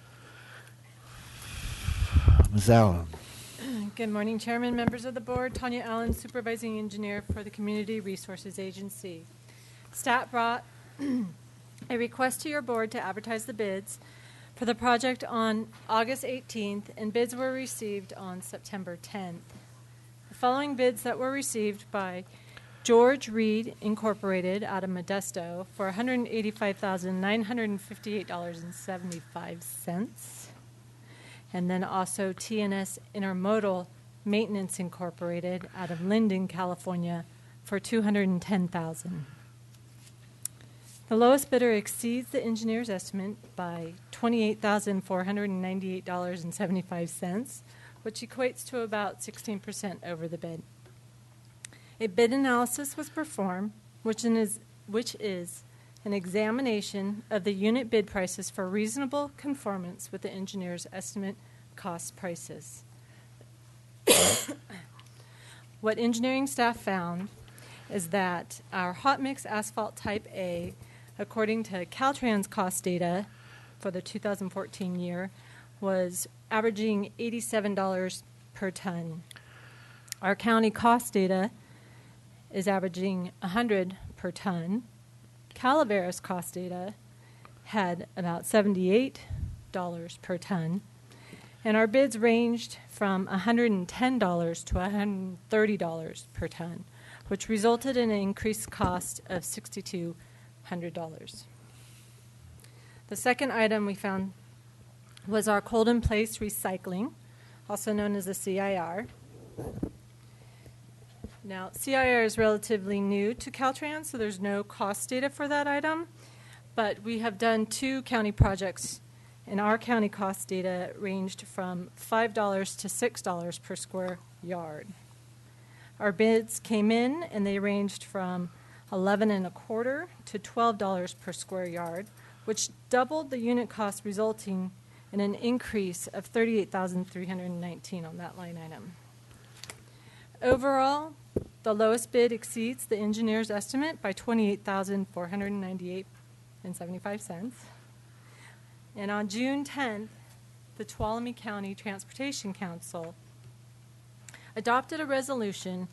Ms. Allen. Good morning, Chairman, members of the board. Tanya Allen, Supervising Engineer for the Community Resources Agency. Staff brought a request to your board to advertise the bids for the project on August 18th, and bids were received on September 10th. The following bids that were received by George Reed Incorporated out of Modesto for $185,958.75. And then also TNS Intermodal Maintenance Incorporated out of Linden, California for $210,000. The lowest bidder exceeds the engineer's estimate by $28,498.75, which equates to about 16% over the bid. A bid analysis was performed, which is an examination of the unit bid prices for reasonable conformance with the engineer's estimate cost prices. What engineering staff found is that our hot mix asphalt type A, according to Caltrans cost data for the 2014 year, was averaging $87 per ton. Our county cost data is averaging $100 per ton. Calaveras cost data had about $78 per ton, and our bids ranged from $110 to $130 per ton, which resulted in an increased cost of $6,200. The second item we found was our cold-in-place recycling, also known as the CIR. Now, CIR is relatively new to Caltrans, so there's no cost data for that item, but we have done 2 county projects, and our county cost data ranged from $5 to $6 per square yard. Our bids came in, and they ranged from $11.25 to $12 per square yard, which doubled the unit cost, resulting in an increase of $38,319 on that line item. Overall, the lowest bid exceeds the engineer's estimate by $28,498.75. And on June 10th, the Tuolumne County Transportation Council adopted a resolution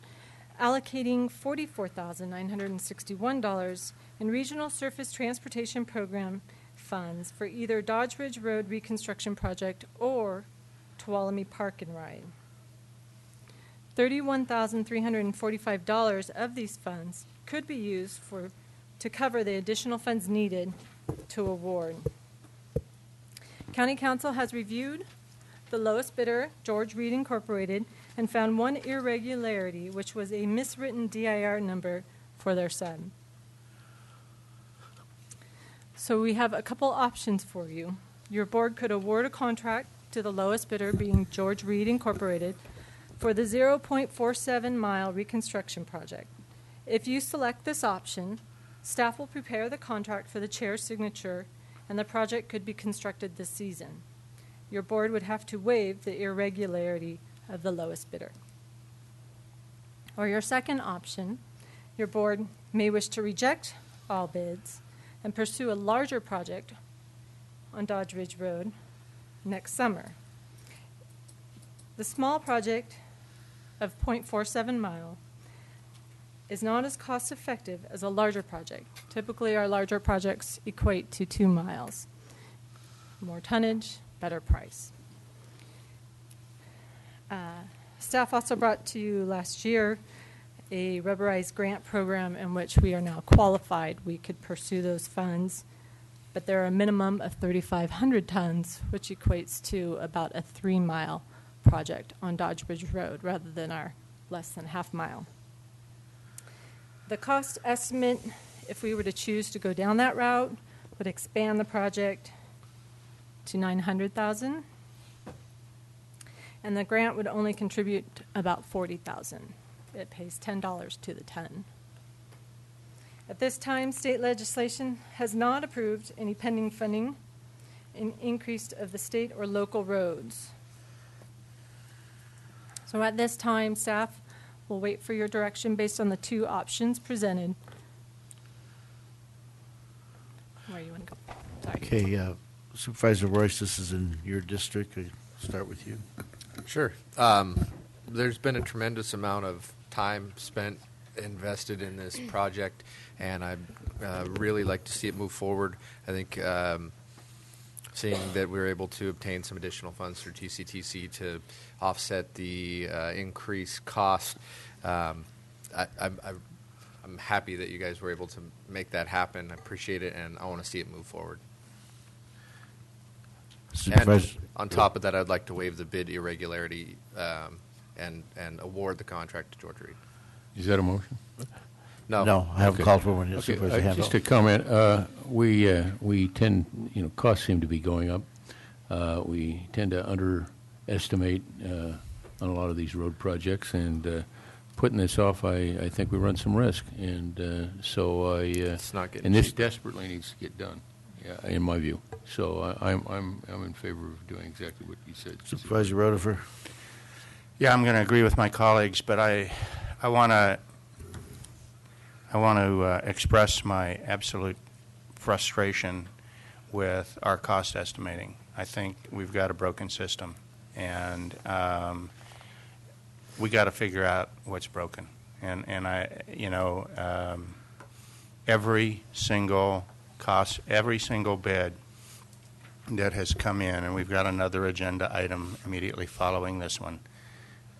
allocating $44,961 in Regional Surface Transportation Program funds for either Dodge Ridge Road Reconstruction Project or Tuolumne Park and Ride. $31,345 of these funds could be used to cover the additional funds needed to award. County Council has reviewed the lowest bidder, George Reed Incorporated, and found one irregularity, which was a miswritten DIR number for their sub. So we have a couple options for you. Your board could award a contract to the lowest bidder, being George Reed Incorporated, for the 0.47 mile reconstruction project. If you select this option, staff will prepare the contract for the chair's signature, and the project could be constructed this season. Your board would have to waive the irregularity of the lowest bidder. Or your second option, your board may wish to reject all bids and pursue a larger project on Dodge Ridge Road next summer. The small project of 0.47 mile is not as cost effective as a larger project. Typically, our larger projects equate to 2 miles. More tonnage, better price. Staff also brought to you last year a rubberized grant program in which we are now qualified. We could pursue those funds, but there are a minimum of 3,500 tons, which equates to about a 3-mile project on Dodge Ridge Road rather than our less than half-mile. The cost estimate, if we were to choose to go down that route, would expand the project to $900,000, and the grant would only contribute about $40,000. It pays $10 to the ton. At this time, state legislation has not approved any pending funding in increase of the state or local roads. So at this time, staff will wait for your direction based on the 2 options presented. Where you want to go? Sorry. Okay, Supervisor Royce, this is in your district. I'll start with you. Sure. There's been a tremendous amount of time spent invested in this project, and I'd really like to see it move forward. I think seeing that we were able to obtain some additional funds through TCTC to offset the increased cost, I'm happy that you guys were able to make that happen. I appreciate it, and I want to see it move forward. And on top of that, I'd like to waive the bid irregularity and award the contract to George Reed. Is that a motion? No, I haven't called for one yet. Okay, just a comment. We tend, costs seem to be going up. We tend to underestimate on a lot of these road projects, and putting this off, I think we run some risk, and so it's not getting and this cheap. desperately needs to get done, in my view. So I'm in favor of doing exactly what you said. Supervisor Rotifer. Yeah, I'm going to agree with my colleagues, but I want to express my absolute frustration with our cost estimating. I think we've got a broken system, and we got to figure out what's broken. And every single bid that has come in, and we've got another agenda item immediately following this one.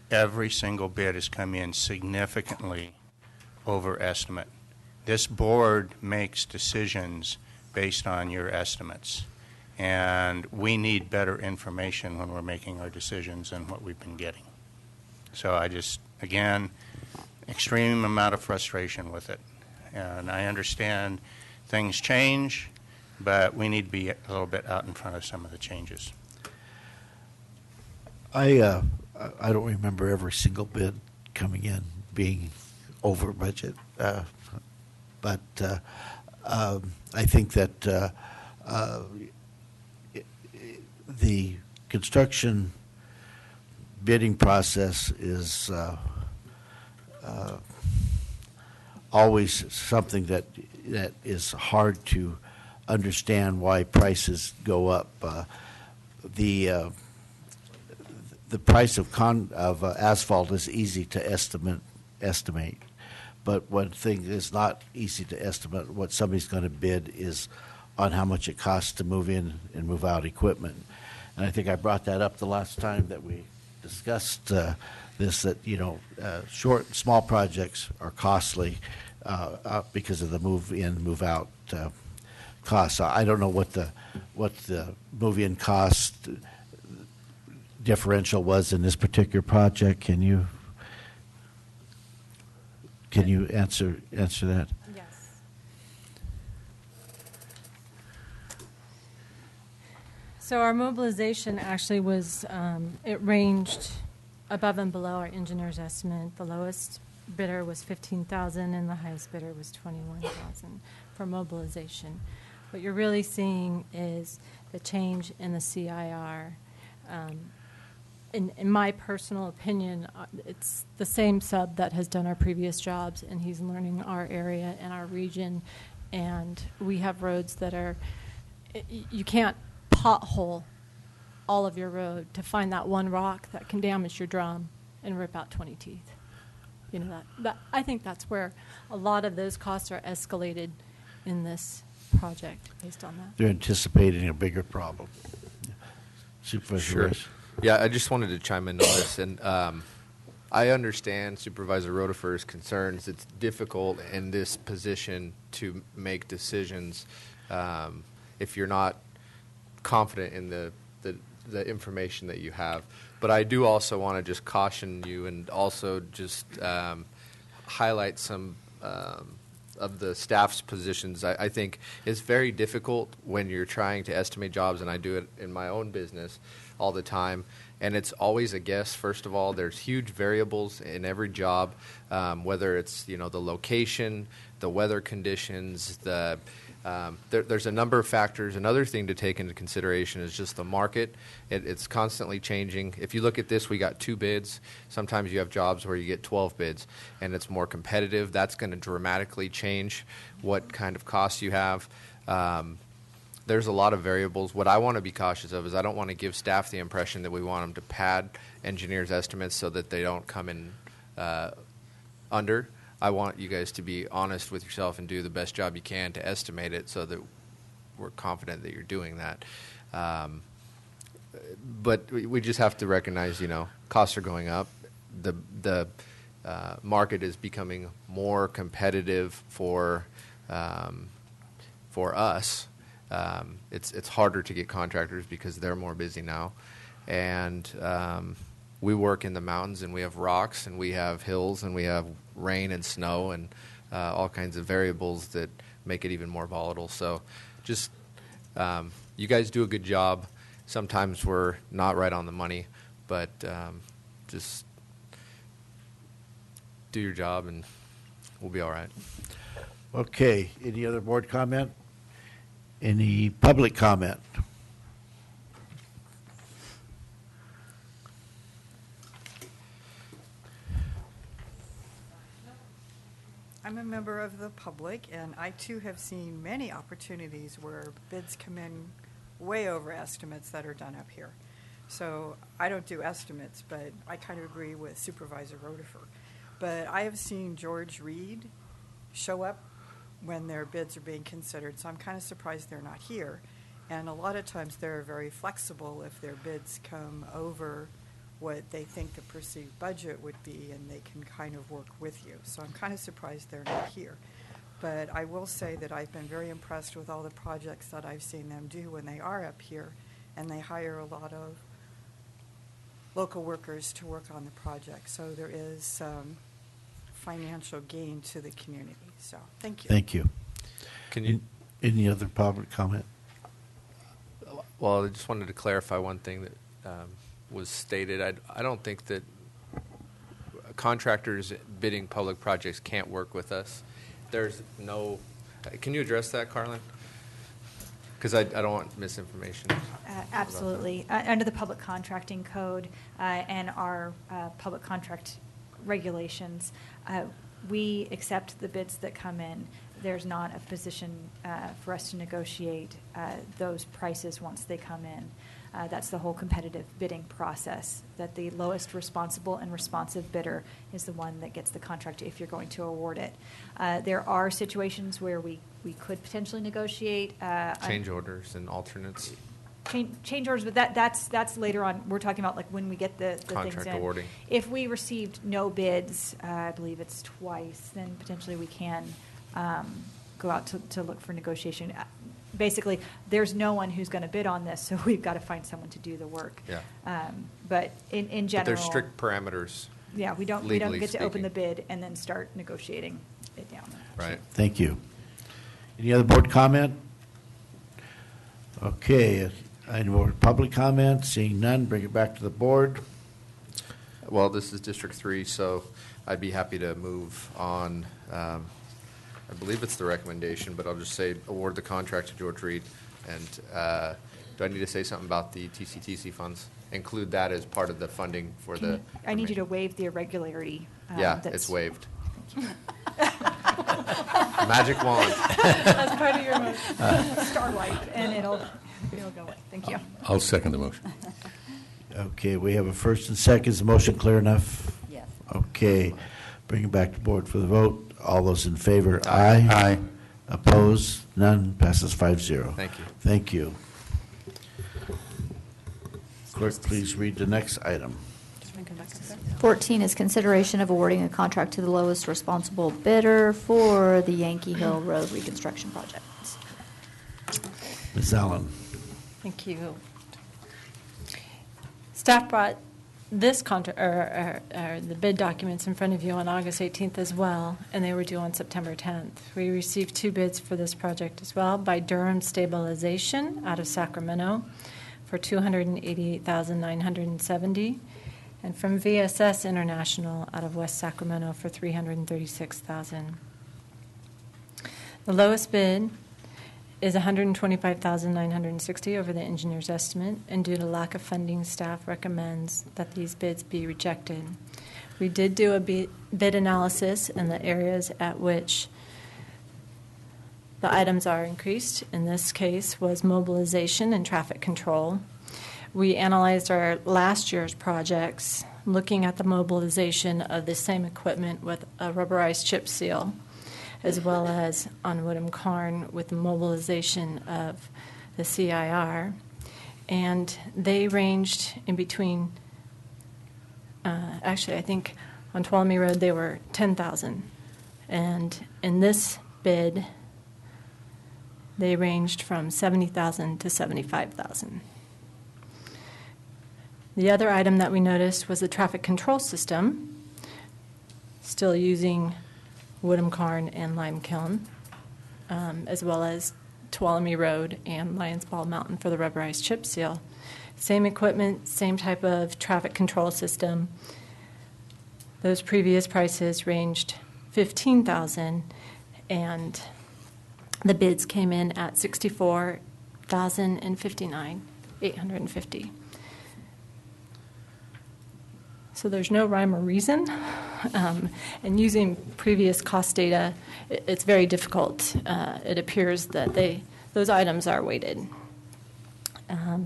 Every single bid has come in significantly overestimate. This board makes decisions based on your estimates, and we need better information when we're making our decisions than what we've been getting. So I just, again, extreme amount of frustration with it. And I understand things change, but we need to be a little bit out in front of some of the changes. I don't remember every single bid coming in being over budget, but I think that the construction bidding process is always something that is hard to understand why prices go up. The price of asphalt is easy to estimate, but one thing is not easy to estimate what somebody's going to bid is on how much it costs to move in and move out equipment. And I think I brought that up the last time that we discussed this, that short, small projects are costly because of the move in, move out costs. I don't know what the move in cost differential was in this particular project. Can you answer that? Yes. So our mobilization actually was, it ranged above and below our engineer's estimate. The lowest bidder was $15,000 and the highest bidder was $21,000 for mobilization. What you're really seeing is the change in the CIR. In my personal opinion, it's the same sub that has done our previous jobs, and he's learning our area and our region. And we have roads that are, you can't pothole all of your road to find that one rock that can damage your drum and rip out 20 teeth. You know, that I think that's where a lot of those costs are escalated in this project based on that. They're anticipating a bigger problem. Supervisor Sure. Rice. Yeah, I just wanted to chime in on this, and I understand Supervisor Rotifer's concerns. It's difficult in this position to make decisions if you're not confident in the information that you have. But I do also want to just caution you and also just highlight some of the staff's positions. I think it's very difficult when you're trying to estimate jobs, and I do it in my own business all the time, and it's always a guess. First of all, there's huge variables in every job, whether it's the location, the weather conditions, there's a number of factors. Another thing to take into consideration is just the market. It's constantly changing. If you look at this, we got 2 bids. Sometimes you have jobs where you get 12 bids, and it's more competitive. That's going to dramatically change what kind of costs you have. There's a lot of variables. What I want to be cautious of is I don't want to give staff the impression that we want them to pad engineers' estimates so that they don't come in under. I want you guys to be honest with yourself and do the best job you can to estimate it so that we're confident that you're doing that. But we just have to recognize, costs are going up. The market is becoming more competitive for us. It's harder to get contractors because they're more busy now. And we work in the mountains, and we have rocks, and we have hills, and we have rain and snow, and all kinds of variables that make it even more volatile. So just you guys do a good job. Sometimes we're not right on the money, but just do your job, and we'll be all right. Okay. Any other board comment? Any public comment? I'm a member of the public, and I too have seen many opportunities where bids come in way over estimates that are done up here. So I don't do estimates, but I kind of agree with Supervisor Rotifer. But I have seen George Reed show up when their bids are being considered, so I'm kind of surprised they're not here. And a lot of times they're very flexible if their bids come over what they think the perceived budget would be, and they can kind of work with you. So I'm kind of surprised they're not here. But I will say that I've been very impressed with all the projects that I've seen them do when they are up here, and they hire a lot of local workers to work on the project. So there is some financial gain to the community. So thank you. Thank you. Can you? Any other public comment? Well, I just wanted to clarify one thing that was stated. I don't think that contractors bidding public projects can't work with us. There's no. Can you address that, Carlin? Because I don't want misinformation. Absolutely. Under the Public Contracting Code and our public contract regulations, we accept the bids that come in. There's not a position for us to negotiate those prices once they come in. That's the whole competitive bidding process, that the lowest responsible and responsive bidder is the one that gets the contract if you're going to award it. There are situations where we could potentially negotiate. Change orders and alternates. Change orders, but that's later on. We're talking about like when we get the contract things in. Awarding. If we received no bids, I believe it's twice, then potentially we can go out to look for negotiation. Basically, there's no one who's going to bid on this, so we've got to find someone to do the work. Yeah. But in general, but there's strict parameters. Yeah, we don't get to open the bid and then start negotiating it down. Right. Thank you. Any other board comment? Okay. Any more public comment? Seeing none, bring it back to the board. Well, this is District 3, so I'd be happy to move on. I believe it's the recommendation, but I'll just say award the contract to George Reed. And do I need to say something about the TCTC funds? Include that as part of the funding for the. I need you to waive the irregularity. Yeah, it's waived. Magic wand. That's part of your motion. Starlight, and it'll go away. Thank you. I'll second the motion. Okay, we have a first and second. Is the motion clear enough? Yes. Okay. Bring it back to board for the vote. All those in favor, aye. Aye. Opposed? None. Passes 5-0. Thank you. Thank you. Clerk, please read the next item. 14 is consideration of awarding a contract to the lowest responsible bidder for the Yankee Hill Road reconstruction project. Ms. Allen. Thank you. Staff brought this contract, or the bid documents in front of you on August 18th as well, and they were due on September 10th. We received 2 bids for this project as well by Durham Stabilization out of Sacramento for $288,970, and from VSS International out of West Sacramento for $336,000. The lowest bid is $125,960 over the engineer's estimate, and due to lack of funding, staff recommends that these bids be rejected. We did do a bid analysis in the areas at which the items are increased. In this case was mobilization and traffic control. We analyzed our last year's projects, looking at the mobilization of the same equipment with a rubberized chip seal, as well as on Woodham Carn with the mobilization of the CIR. And they ranged in between, actually I think on Tuolumne Road they were $10,000. And in this bid, they ranged from $70,000 to $75,000. The other item that we noticed was the traffic control system, still using Woodham Carn and Lime Kiln, as well as Tuolumne Road and Lions Ball Mountain for the rubberized chip seal. Same equipment, same type of traffic control system. Those previous prices ranged $15,000, and the bids came in at $64,059,850. So there's no rhyme or reason. And using previous cost data, it's very difficult. It appears that those items are weighted.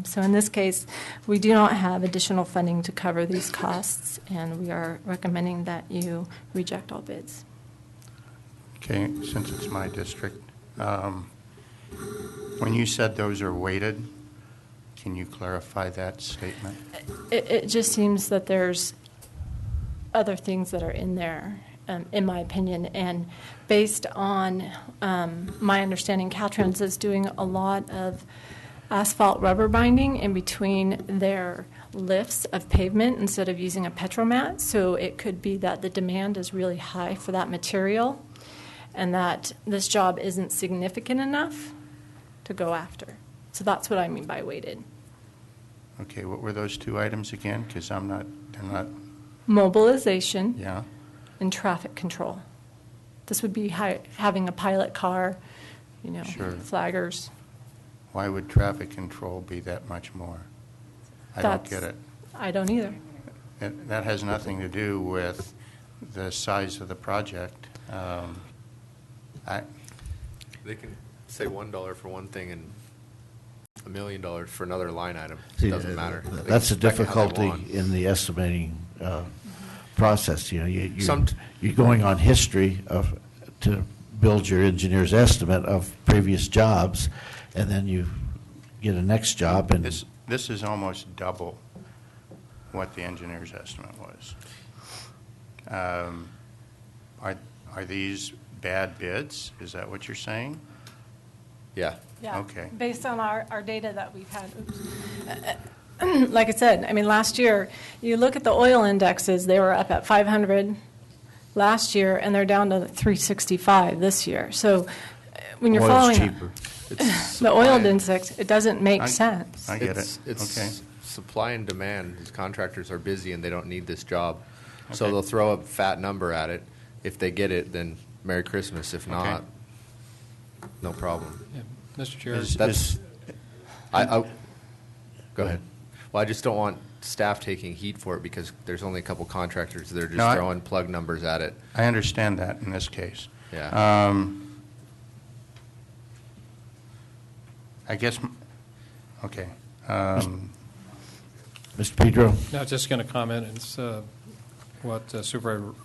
So in this case, we do not have additional funding to cover these costs, and we are recommending that you reject all bids. Okay, since it's my district, when you said those are weighted, Can you clarify that statement? It just seems that there's other things that are in there, in my opinion. And based on my understanding, Caltrans is doing a lot of asphalt rubber binding in between their lifts of pavement instead of using a petromat. So it could be that the demand is really high for that material and that this job isn't significant enough to go after. So that's what I mean by weighted. Okay, what were those two items again? Because they're not. Mobilization Yeah. and traffic control. This would be having a pilot car, Sure. flaggers. Why would traffic control be that much more? I don't get it. I don't either. That has nothing to do with the size of the project. They can say $1 for one thing and $1 million for another line item. See, It doesn't matter. That's the They can spec it how they difficulty want. in the estimating process. You're going on history to build your engineer's estimate of previous jobs, and then you get a next job. And This is almost double what the engineer's estimate was. Are these bad bids? Is that what you're saying? Yeah. Yeah. Okay. Based on our data that we've had. Like I said, I mean, last year, you look at the oil indexes, they were up at 500 last year, and they're down to 365 this year. So when you're Oil's following cheaper. the oil index, it doesn't make sense. I get it. It's Okay. supply and demand. These contractors are busy and they don't need this job. So Okay. they'll throw a fat number at it. If they get it, then Merry Christmas. If not, no problem. Yeah. Mr. Chair. That's, I go ahead. Well, I just don't want staff taking heat for it because there's only a couple contractors that are just No, I- throwing plug numbers at it. I understand that in this case. Yeah. I guess, okay. Mr. Pedro? No, just going to comment. It's what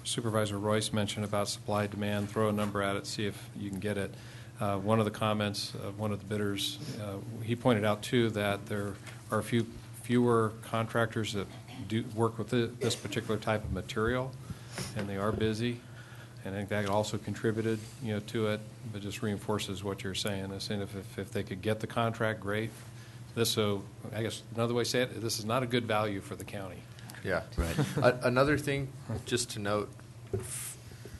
Supervisor Royce mentioned about supply demand. Throw a number at it, see if you can get it. One of the comments of one of the bidders, he pointed out too that there are fewer contractors that do work with this particular type of material, and they are busy. And I think that also contributed, to it, but just reinforces what you're saying. I saying if they could get the contract, great. I guess another way to say it, this is not a good value for the county. Yeah. Right. Another thing, just to note,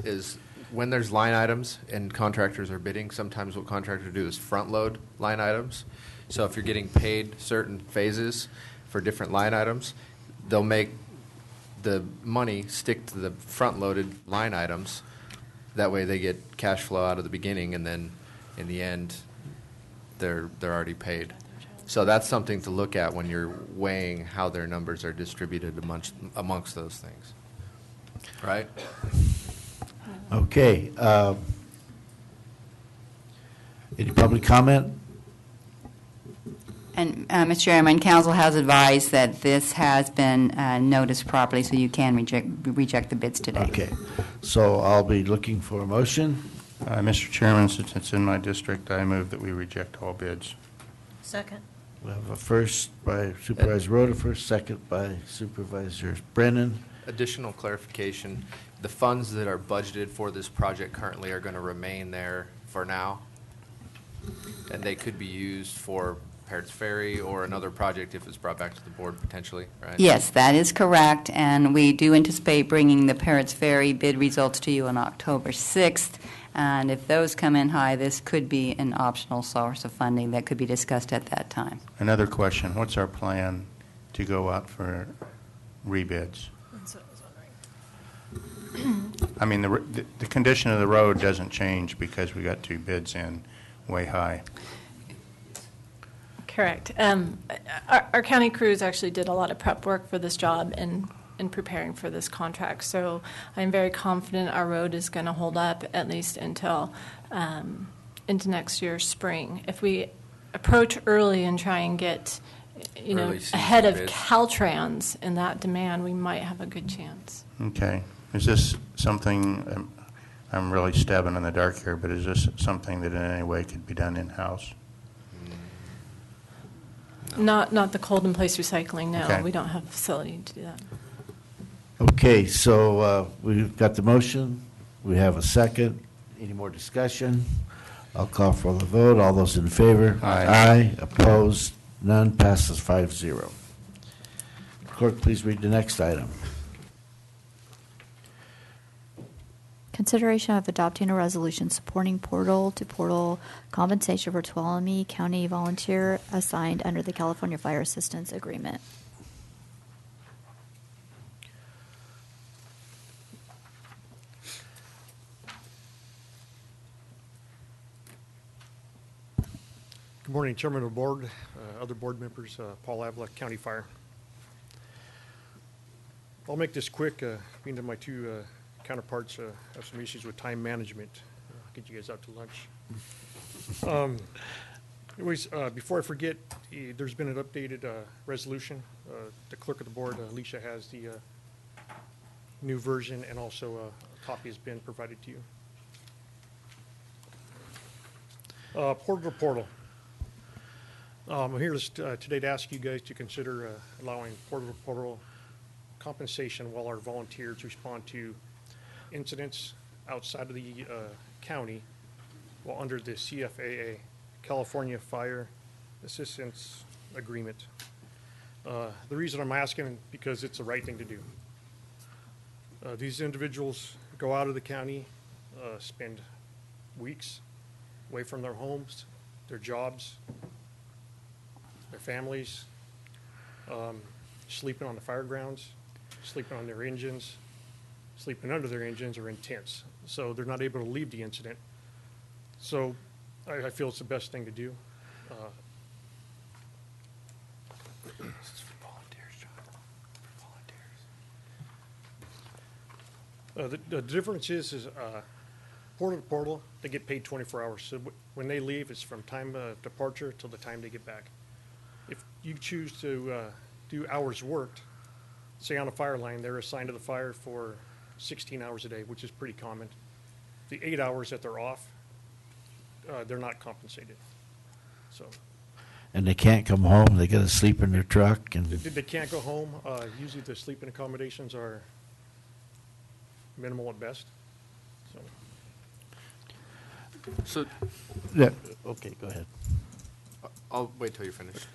is when there's line items and contractors are bidding, sometimes what contractors do is front load line items. So if you're getting paid certain phases for different line items, they'll make the money stick to the front loaded line items. That way they get cash flow out of the beginning, and then in the end, they're already paid. So that's something to look at when you're weighing how their numbers are distributed amongst those things. Right? Okay. Any public comment? And, Mr. Chairman, council has advised that this has been noticed properly, so you can reject the bids today. Okay. So I'll be looking for a motion. Mr. Chairman, since it's in my district, I move that we reject all bids. Second. We have a first by Supervisor Rutherford, second by Supervisor Brennan. Additional clarification, the funds that are budgeted for this project currently are going to remain there for now, and they could be used for Parrots Ferry or another project if it's brought back to the board potentially, right? Yes, that is correct, and we do anticipate bringing the Parrots Ferry bid results to you on October 6th, and if those come in high, this could be an optional source of funding that could be discussed at that time. Another question, what's our plan to go out for rebids? I mean, the condition of the road doesn't change because we got two bids in way high. Correct. Our county crews actually did a lot of prep work for this job and in preparing for this contract. So I'm very confident our road is going to hold up at least until into next year's spring. If we approach early and try and get ahead of bids. Caltrans in that demand, we might have a good chance. Okay. Is this something, I'm really stabbing in the dark here, but is this something that in any way could be done in-house? Not the cold in place recycling, no. Okay. We don't have a facility to do that. Okay, so we've got the motion. We have a second. Any more discussion? I'll call for the vote. All those in favor? Aye. Opposed? None. Passes 5-0. Clerk, please read the next item. Consideration of adopting a resolution supporting portal-to-portal compensation for Tuolumne County volunteer assigned under the California Fire Assistance Agreement. Good morning, Chairman of the Board, other board members, Paul Avila, County Fire. I'll make this quick, being that my two counterparts have some issues with time management. I'll get you guys out to lunch. Anyways, before I forget, there's been an updated resolution. The clerk of the board, Alicia, has the new version, and also a copy has been provided to you. Portal to portal. I'm here today to ask you guys to consider allowing portal to portal compensation while our volunteers respond to incidents outside of the county while under the CFAA, California Fire Assistance Agreement. The reason I'm asking, because it's the right thing to do. These individuals go out of the county, spend weeks away from their homes, their jobs, their families, sleeping on the fire grounds, sleeping on their engines, sleeping under their engines or in tents. So they're not able to leave the incident. So I feel it's the best thing to do. This is for volunteers, John. For volunteers. The difference is portal to portal, they get paid 24 hours. So when they leave, it's from time of departure till the time they get back. If you choose to do hours worked, say on a fire line, they're assigned to the fire for 16 hours a day, which is pretty common. The 8 hours that they're off, they're not compensated. So. And they can't come home. They got to sleep in their truck. And They can't go home. Usually the sleeping accommodations are minimal at best. So, yeah. Okay, go ahead. I'll wait till you're finished.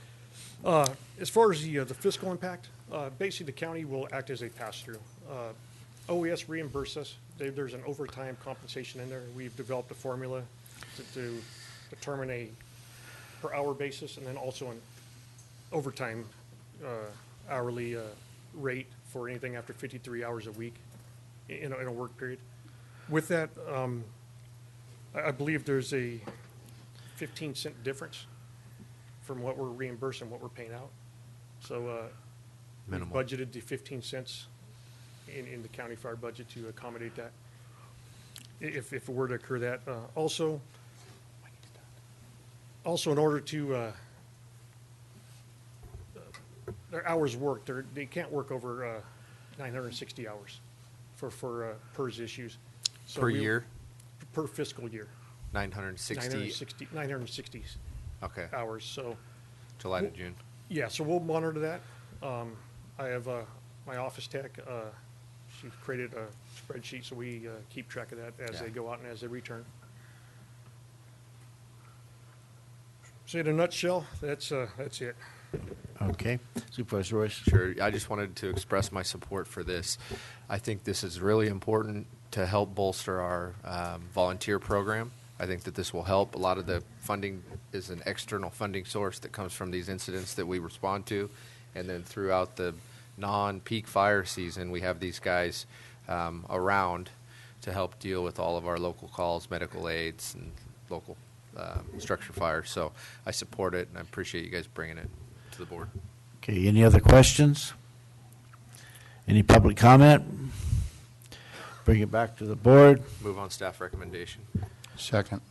As far as the fiscal impact, basically the county will act as a pass-through. OES reimburse us. There's an overtime compensation in there. We've developed a formula to determine a per hour basis and then also an overtime hourly rate for anything after 53 hours a week in a work period. With that, I believe there's a 15-cent difference from what we're reimbursing, what we're paying out. So we've budgeted the 15 cents in the county fire budget to accommodate that, if it were to occur that. Also, in order to their hours worked, they can't work over 960 hours for PERS issues. So per year? Per fiscal year. 960 okay. Hours. So July to June. Yeah, so we'll monitor that. I have my office tech. She's created a spreadsheet, so we keep track of that as they go out and as they return. So in a nutshell, that's it. Okay. Supervisor Royce. Sure. I just wanted to express my support for this. I think this is really important to help bolster our volunteer program. I think that this will help. A lot of the funding is an external funding source that comes from these incidents that we respond to. And then throughout the non-peak fire season, we have these guys around to help deal with all of our local calls, medical aids, and local structure fires. So I support it, and I appreciate you guys bringing it to the board. Okay, any other questions? Any public comment? Bring it back to the board. Move on staff recommendation. Second.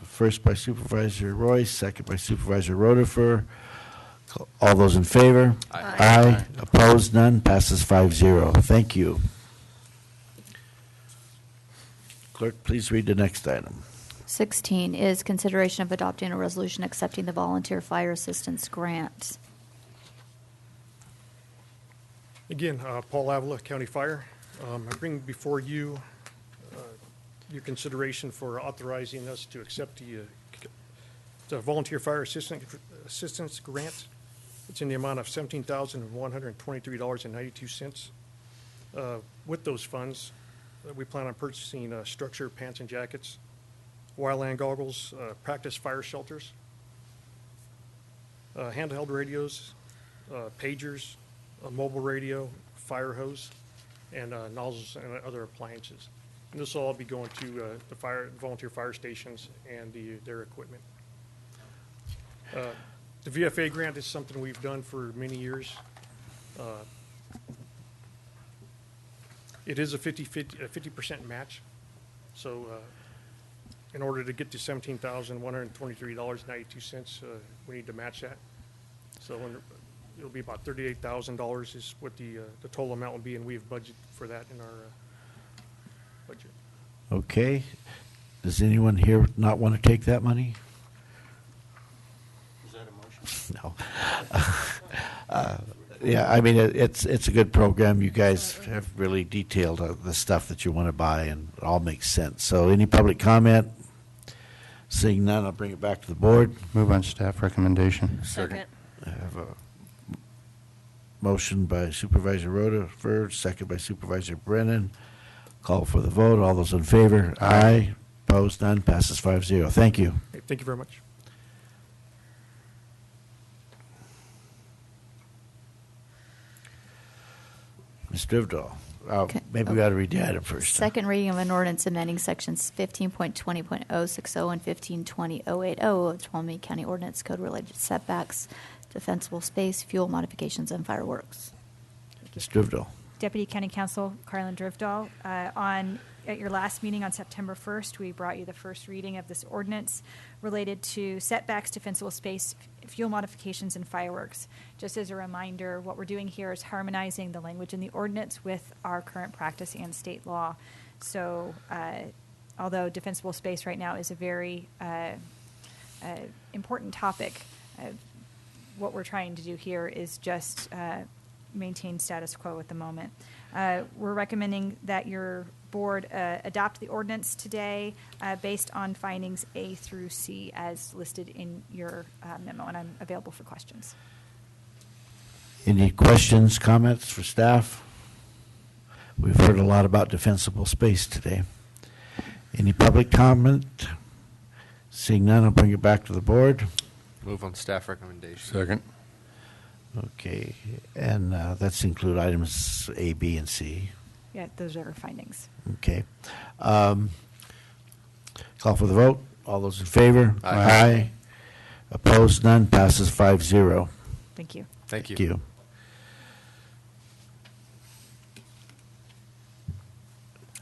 First by Supervisor Royce, second by Supervisor Rotifer. All those in favor? Aye. Aye. Opposed? None. Passes 5-0. Thank you. Clerk, please read the next item. 16 is consideration of adopting a resolution accepting the volunteer fire assistance grant. Again, Paul Avila, County Fire. I bring before you your consideration for authorizing us to accept the volunteer fire assistance grant. It's in the amount of $17,123.92. With those funds, we plan on purchasing structure, pants and jackets, wildland goggles, practice fire shelters, handheld radios, pagers, a mobile radio, fire hose, and nozzles and other appliances. And this will all be going to the volunteer fire stations and their equipment. The VFA grant is something we've done for many years. It is a 50% match. So in order to get to $17,123.92, we need to match that. So it'll be about $38,000 is what the total amount will be, and we have budgeted for that in our budget. Okay. Does anyone here not want to take that money? Is that a motion? No. Yeah, I mean, it's a good program. You guys have really detailed the stuff that you want to buy, and it all makes sense. So any public comment? Seeing none, I'll bring it back to the board. Move on staff recommendation. Second. I have a motion by Supervisor Rutherford, second by Supervisor Brennan. Call for the vote. All those in favor? Aye. Opposed? None. Passes 5-0. Thank you. Okay, thank you very much. Ms. Drivdahl. Okay. Maybe we ought to read the item first. Second reading of an ordinance amending sections 15.20.060 and 1520.080 of the Tuolumne County Ordinance Code related to setbacks, defensible space, fuel modifications, and fireworks. Ms. Drivdahl. Deputy County Counsel Carlin Drivdahl. At your last meeting on September 1st, we brought you the first reading of this ordinance related to setbacks, defensible space, fuel modifications, and fireworks. Just as a reminder, what we're doing here is harmonizing the language in the ordinance with our current practice and state law. So although defensible space right now is a very important topic, what we're trying to do here is just maintain status quo at the moment. We're recommending that your board adopt the ordinance today based on findings A through C as listed in your memo, and I'm available for questions. Any questions, comments for staff? We've heard a lot about defensible space today. Any public comment? Seeing none, I'll bring it back to the board. Move on staff recommendation. Second. Okay, and that's include items A, B, and C. Yeah, those are findings. Okay. Call for the vote. All those in favor? Aye. Opposed? None. Passes 5-0. Thank you. Thank you. Thank you.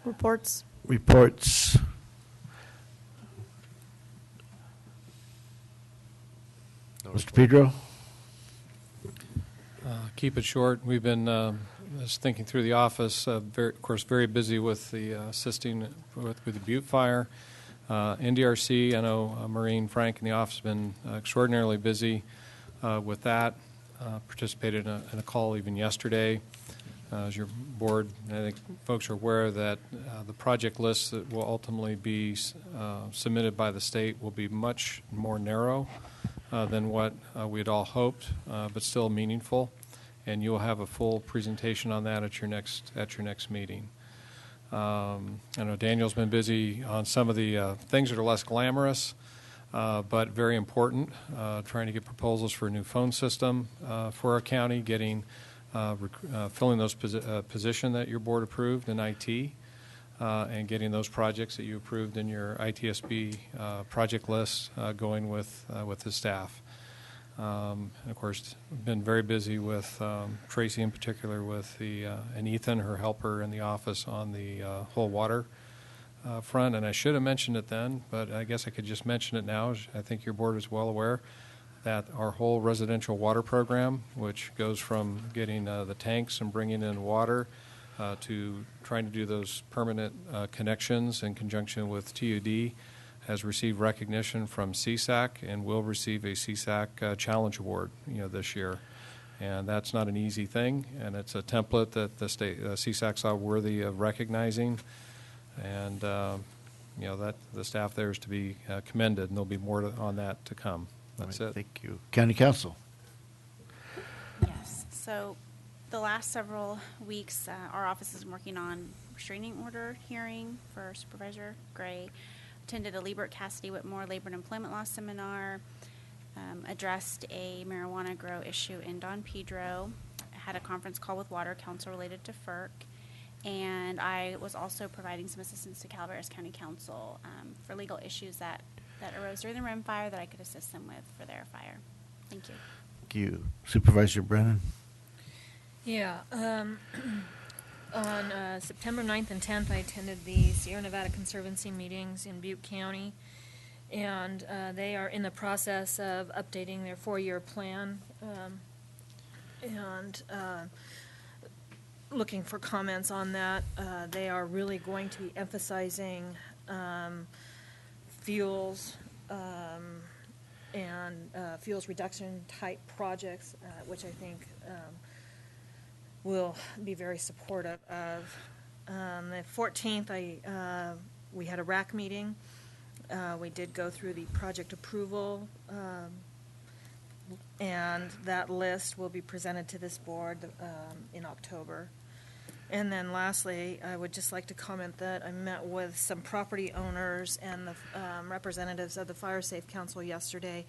Reports. Reports. Mr. Pedro? Keep it short. We've been just thinking through the office, of course, very busy with the assisting with the Butte fire. NDRC, I know Maureen Frank in the office have been extraordinarily busy with that. Participated in a call even yesterday. As your board, I think folks are aware that the project list that will ultimately be submitted by the state will be much more narrow than what we had all hoped, but still meaningful. And you'll have a full presentation on that at your next meeting. I know Daniel's been busy on some of the things that are less glamorous, but very important. Trying to get proposals for a new phone system for our county, filling those position that your board approved in IT, and getting those projects that you approved in your ITSB project list going with the staff. And of course, been very busy with Tracy in particular, with and Ethan, her helper in the office, on the whole water front. And I should have mentioned it then, but I guess I could just mention it now. I think your board is well aware that our whole residential water program, which goes from getting the tanks and bringing in water to trying to do those permanent connections in conjunction with TUD, has received recognition from CSAC and will receive a CSAC Challenge Award, this year. And that's not an easy thing, and it's a template that the state CSAC saw worthy of recognizing, and that the staff there is to be commended, and there'll be more on that to come. That's it. Thank you. County Council. Yes. So the last several weeks, our office is working on restraining order hearing for Supervisor Gray. Attended a Liebert Cassidy Whitmore labor and employment law seminar. Addressed a marijuana grow issue in Don Pedro. Had a conference call with Water Council related to FERC. And I was also providing some assistance to Calaveras County Council for legal issues that arose during the rim fire that I could assist them with for their fire. Thank you. Thank you. Supervisor Brennan. Yeah. On September 9th and 10th, I attended the Sierra Nevada Conservancy meetings in Butte County, and they are in the process of updating their 4-year plan and looking for comments on that. They are really going to be emphasizing fuels and fuels reduction type projects, which I think will be very supportive of. The 14th, we had a RAC meeting. We did go through the project approval, and that list will be presented to this board in October. And then lastly, I would just like to comment that I met with some property owners and the representatives of the Fire Safe Council yesterday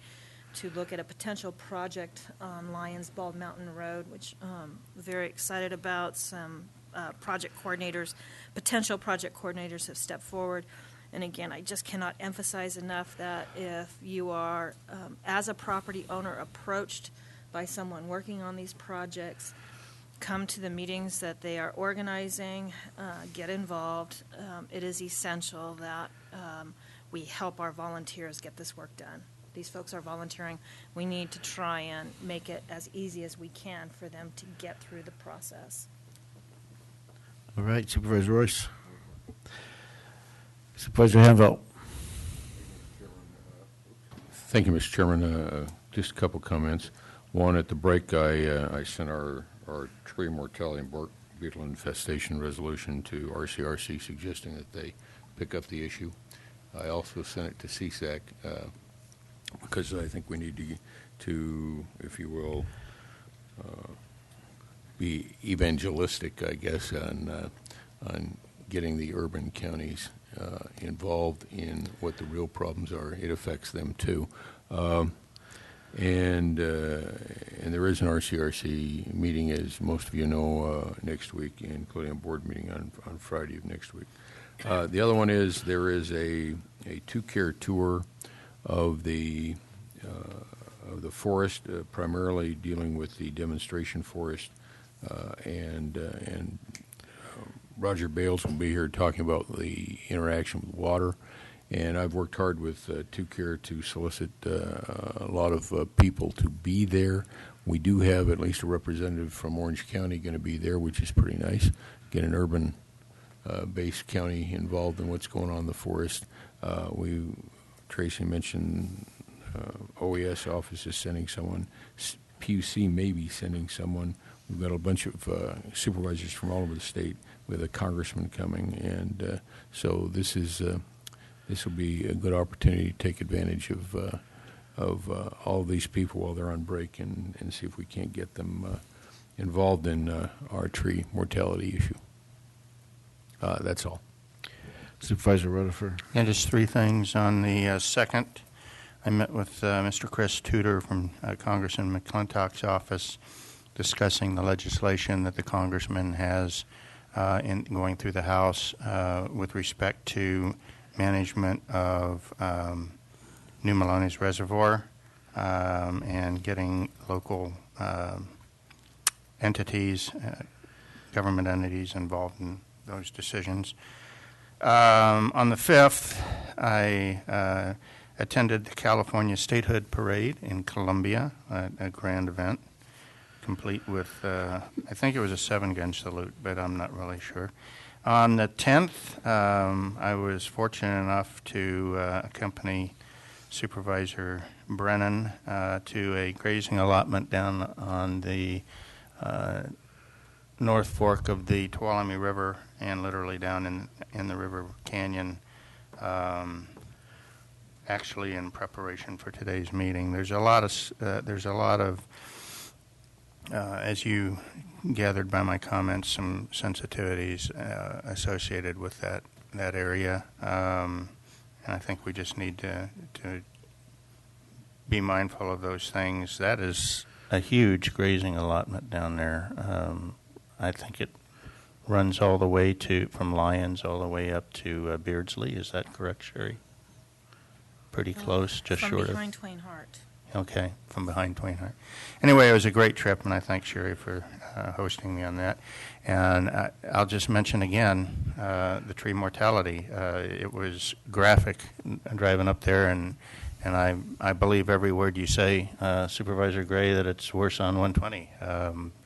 to look at a potential project on Lions Bald Mountain Road, which I'm very excited about. Some potential project coordinators have stepped forward. And again, I just cannot emphasize enough that if you are, as a property owner, approached by someone working on these projects, come to the meetings that they are organizing, get involved. It is essential that we help our volunteers get this work done. These folks are volunteering. We need to try and make it as easy as we can for them to get through the process. All right, Supervisor Royce. Supervisor Hanvelt. Thank you, Mr. Chairman. Just a couple comments. One, at the break, I sent our tree mortality and bark beetle infestation resolution to RCRC suggesting that they pick up the issue. I also sent it to CSAC because I think we need to, if you will, be evangelistic, I guess, on getting the urban counties involved in what the real problems are. It affects them too. And there is an RCRC meeting, as most of you know, next week, including a board meeting on Friday of next week. The other one is there is a two-care tour of the forest, primarily dealing with the demonstration forest, and Roger Bales will be here talking about the interaction with water. And I've worked hard with TwoCare to solicit a lot of people to be there. We do have at least a representative from Orange County going to be there, which is pretty nice. Get an urban-based county involved in what's going on in the forest. Tracy mentioned OES office is sending someone. PUC may be sending someone. We've got a bunch of supervisors from all over the state with a congressman coming, and so this will be a good opportunity to take advantage of all of these people while they're on break and see if we can't get them involved in our tree mortality issue. That's all. Supervisor Rutherford. Yeah, just three things. On the 2nd, I met with Mr. Chris Tudor from Congressman McClintock's office discussing the legislation that the congressman has in going through the House with respect to management of New Melones Reservoir and getting local entities, government entities involved in those decisions. On the 5th, I attended the California Statehood Parade in Columbia, a grand event, complete with, I think it was a 7-gun salute, but I'm not really sure. On the 10th, I was fortunate enough to accompany Supervisor Brennan to a grazing allotment down on the North Fork of the Tuolumne River and literally down in the river canyon, actually in preparation for today's meeting. There's a lot of as you gathered by my comments, some sensitivities associated with that area, and I think we just need to be mindful of those things. That is a huge grazing allotment down there. I think it runs all the way from Lyons all the way up to Beardsley. Is that correct, Sherry? Pretty close, just short of. From behind Twain Hart. Okay, from behind Twain Hart. Anyway, it was a great trip, and I thank Sherry for hosting me on that. And I'll just mention again the tree mortality. It was graphic driving up there, and I believe every word you say, Supervisor Gray, that it's worse on 120.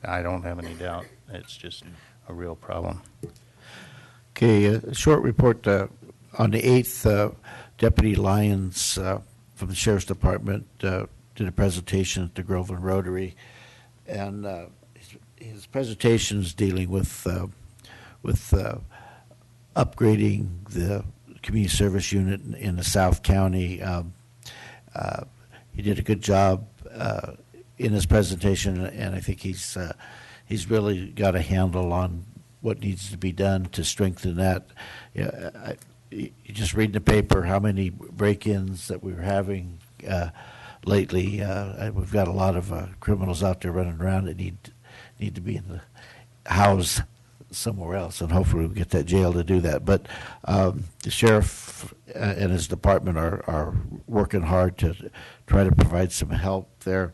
I don't have any doubt. It's just a real problem. Okay, a short report. On the 8th, Deputy Lyons from the Sheriff's Department did a presentation at the Groveland Rotary, and his presentation is dealing with upgrading the community service unit in the South County. He did a good job in his presentation, and I think he's really got a handle on what needs to be done to strengthen that. You just read in the paper how many break-ins that we were having lately. We've got a lot of criminals out there running around that need to be housed somewhere else, and hopefully we'll get that jail to do that. But the sheriff and his department are working hard to try to provide some help there.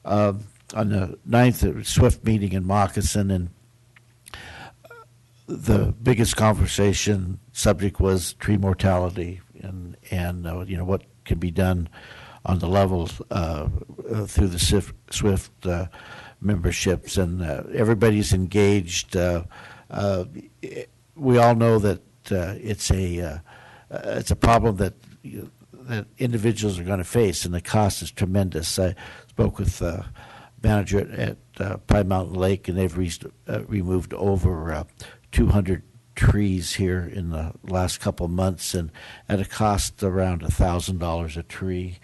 On the 9th, there was a SWIFT meeting in Moccasin, and the biggest conversation subject was tree mortality and what can be done on the level through the SWIFT memberships, and everybody's engaged. We all know that it's a problem that individuals are going to face, and the cost is tremendous. I spoke with the manager at Pine Mountain Lake, and they've removed over 200 trees here in the last couple of months, and at a cost around $1,000 a tree.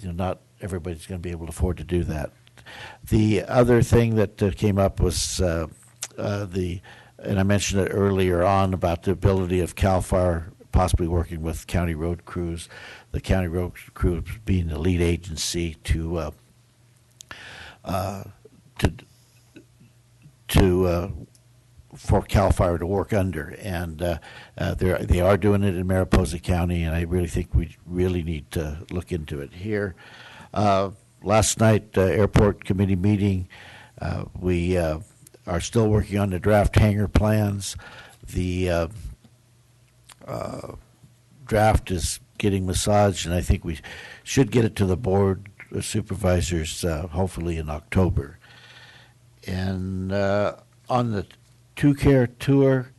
Not everybody's going to be able to afford to do that. The other thing that came up was and I mentioned it earlier on about the ability of CAL FIRE possibly working with county road crews, the county road crews being the lead agency for CAL FIRE to work under, and they are doing it in Mariposa County, and I really think we really need to look into it here. Last night, airport committee meeting, we are still working on the draft hangar plans. The draft is getting massaged, and I think we should get it to the Board of Supervisors hopefully in October. And on the Care tour,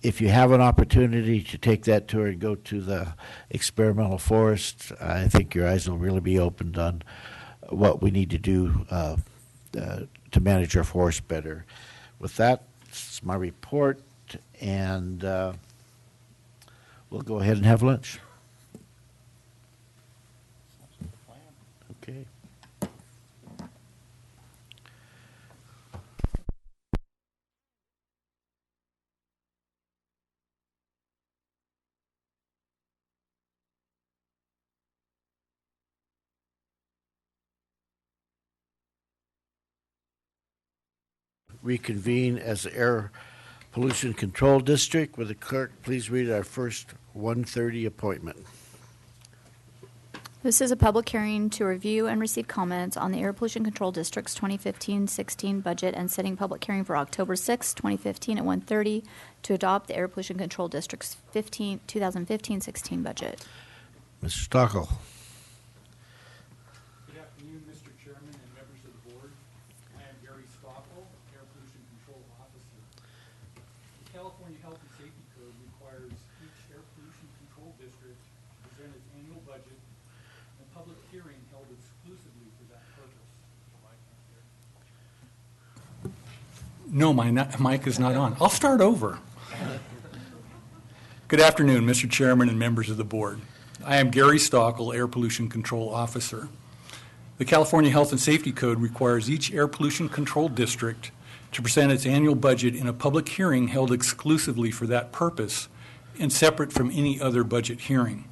if you have an opportunity to take that tour and go to the experimental forest, I think your eyes will really be opened on what we need to do to manage our forest better. With that, it's my report, and we'll go ahead and have lunch. Okay. Reconvene as the Air Pollution Control District. Will the clerk please read our first 1:30 appointment? This is a public hearing to review and receive comments on the Air Pollution Control District's 2015-16 budget and setting public hearing for October 6, 2015 at 1:30 to adopt the Air Pollution Control District's 2015-16 budget. Mr. Stockel. Good afternoon, Mr. Chairman and members of the board. I am Gary Stockel, Air Pollution Control Officer. California Health and Safety Code requires each air pollution control district to present its annual budget in a public hearing held exclusively for that purpose. No, my mic is not on. I'll start over. Good afternoon, Mr. Chairman and members of the board. I am Gary Stockel, Air Pollution Control Officer. The California Health and Safety Code requires each air pollution control district to present its annual budget in a public hearing held exclusively for that purpose and separate from any other budget hearing.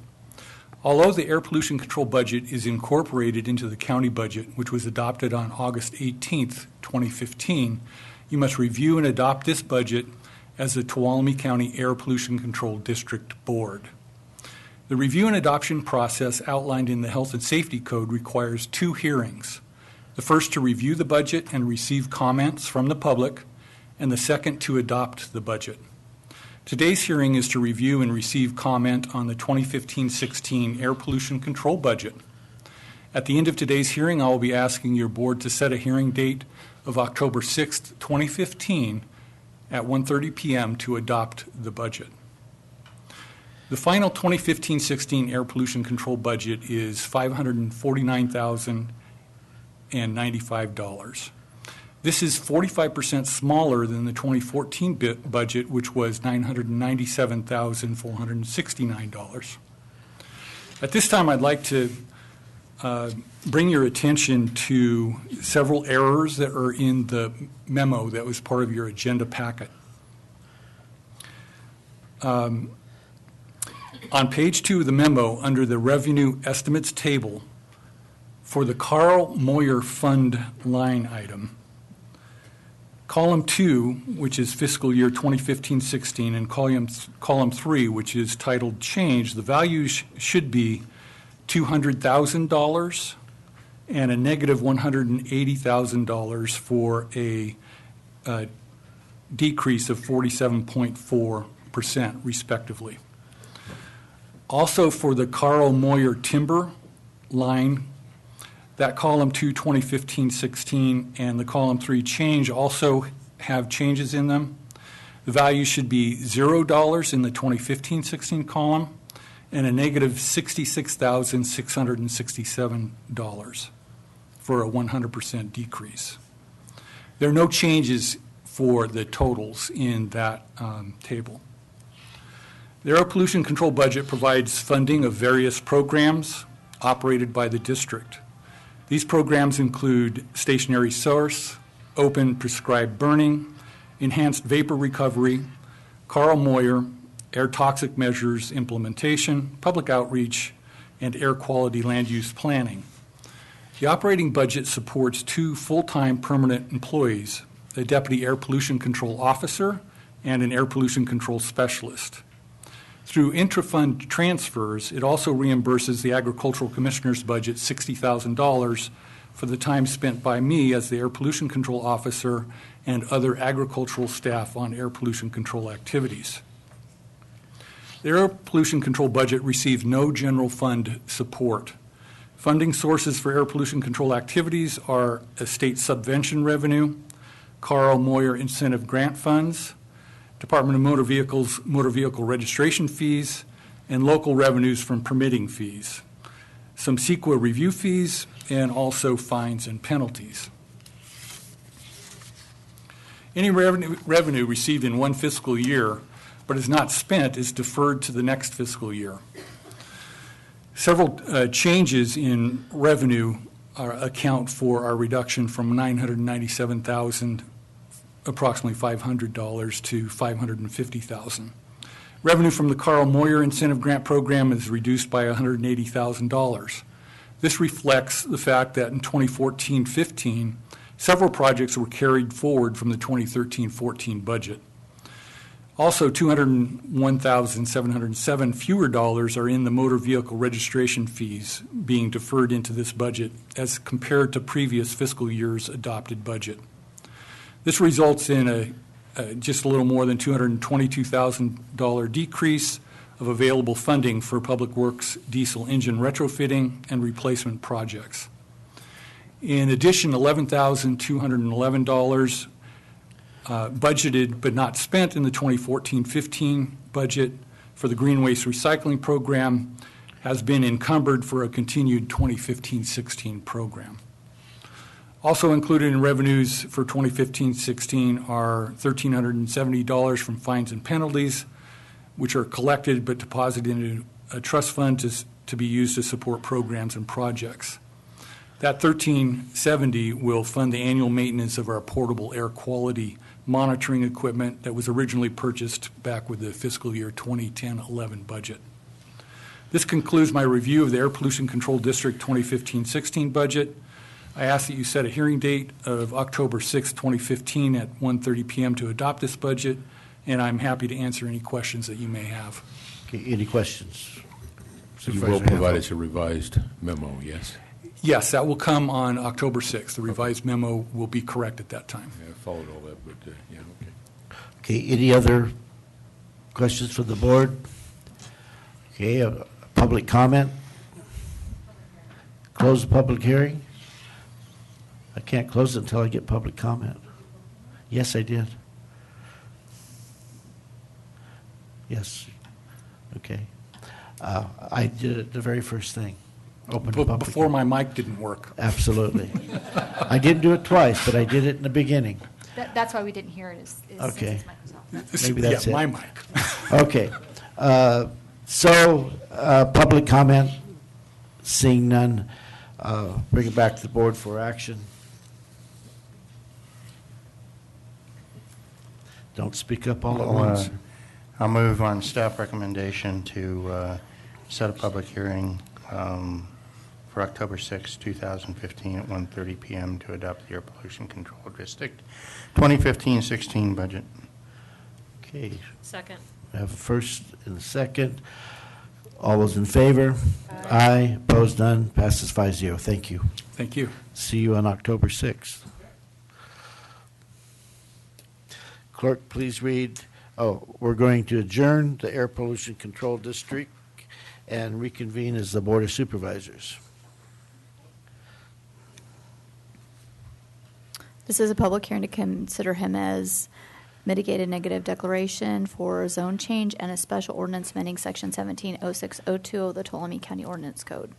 Although the air pollution control budget is incorporated into the county budget, which was adopted on August 18th, 2015, you must review and adopt this budget as the Tuolumne County Air Pollution Control District Board. The review and adoption process outlined in the Health and Safety Code requires 2 hearings. The first to review the budget and receive comments from the public, and the second to adopt the budget. Today's hearing is to review and receive comment on the 2015-16 air pollution control budget. At the end of today's hearing, I will be asking your board to set a hearing date of October 6th, 2015 at 1:30 p.m. to adopt the budget. The final 2015-16 air pollution control budget is $549,095. This is 45% smaller than the 2014 budget, which was $997,469. At this time, I'd like to bring your attention to several errors that are in the memo that was part of your agenda packet. On page 2 of the memo, under the revenue estimates table, for the Carl Moyer Fund line item, column 2, which is fiscal year 2015-16, and column 3, which is titled Change, the value should be $200,000 and a negative $180,000 for a decrease of 47.4%, respectively. Also for the Carl Moyer Timber line, that column 2, 2015-16, and the column 3 change also have changes in them. The value should be $0 in the 2015-16 column and a negative $66,667 for a 100% decrease. There are no changes for the totals in that table. The air pollution control budget provides funding of various programs operated by the district. These programs include stationary source, open prescribed burning, enhanced vapor recovery, Carl Moyer, air toxic measures implementation, public outreach, and air quality land use planning. The operating budget supports 2 full-time permanent employees, a deputy air pollution control officer and an air pollution control specialist. Through intra-fund transfers, it also reimburses the Agricultural Commissioner's budget $60,000 for the time spent by me as the air pollution control officer and other agricultural staff on air pollution control activities. The air pollution control budget receives no general fund support. Funding sources for air pollution control activities are state subvention revenue, Carl Moyer incentive grant funds, Department of Motor Vehicles motor vehicle registration fees, and local revenues from permitting fees, some CEQA review fees, and also fines and penalties. Any revenue received in one fiscal year but is not spent is deferred to the next fiscal year. Several changes in revenue account for our reduction from $997,000, approximately $500 to $550,000. Revenue from the Carl Moyer Incentive Grant Program is reduced by $180,000. This reflects the fact that in 2014-15, several projects were carried forward from the 2013-14 budget. Also, $201,707 fewer dollars are in the motor vehicle registration fees being deferred into this budget as compared to previous fiscal year's adopted budget. This results in just a little more than $222,000 decrease of available funding for Public Works diesel engine retrofitting and replacement projects. In addition, $11,211 budgeted but not spent in the 2014-15 budget for the green waste recycling program has been encumbered for a continued 2015-16 program. Also included in revenues for 2015-16 are $1,370 from fines and penalties, which are collected but deposited into a trust fund to be used to support programs and projects. That $1,370 will fund the annual maintenance of our portable air quality monitoring equipment that was originally purchased back with the fiscal year 2010-11 budget. This concludes my review of the Air Pollution Control District 2015-16 budget. I ask that you set a hearing date of October 6, 2015 at 1:30 p.m. to adopt this budget, and I'm happy to answer any questions that you may have. Okay, any questions? You will provide us a revised memo, yes? Yes, that will come on October 6th. The revised memo will be correct at that time. Yeah, I followed all that, but yeah, okay. Okay, any other questions from the board? Okay, public comment? Close the public hearing? I can't close it until I get public comment. Yes, I did. Yes. Okay. I did it the very first thing. Open the public Before my mic didn't work. Absolutely. I didn't do it twice, but I did it in the beginning. That's why we didn't hear it. Okay. This- Maybe that's yeah, it. my mic. Okay. Public comment, seeing none, bring it back to the board for action. Don't speak up all at once. I'll move on staff recommendation to set a public hearing for October 6, 2015 at 1:30 p.m. to adopt the Air Pollution Control District 2015-16 budget. Okay. Second. We have a first and a second. All those in favor? Aye. Opposed, none. Passes 5-0. Thank you. Thank you. See you on October 6th. Clerk, please read. Oh, we're going to adjourn the Air Pollution Control District and reconvene as the Board of Supervisors. This is a public hearing to consider him as mitigated negative declaration for zone change and a special ordinance amending Section 170602 of the Tuolumne County Ordinance Code.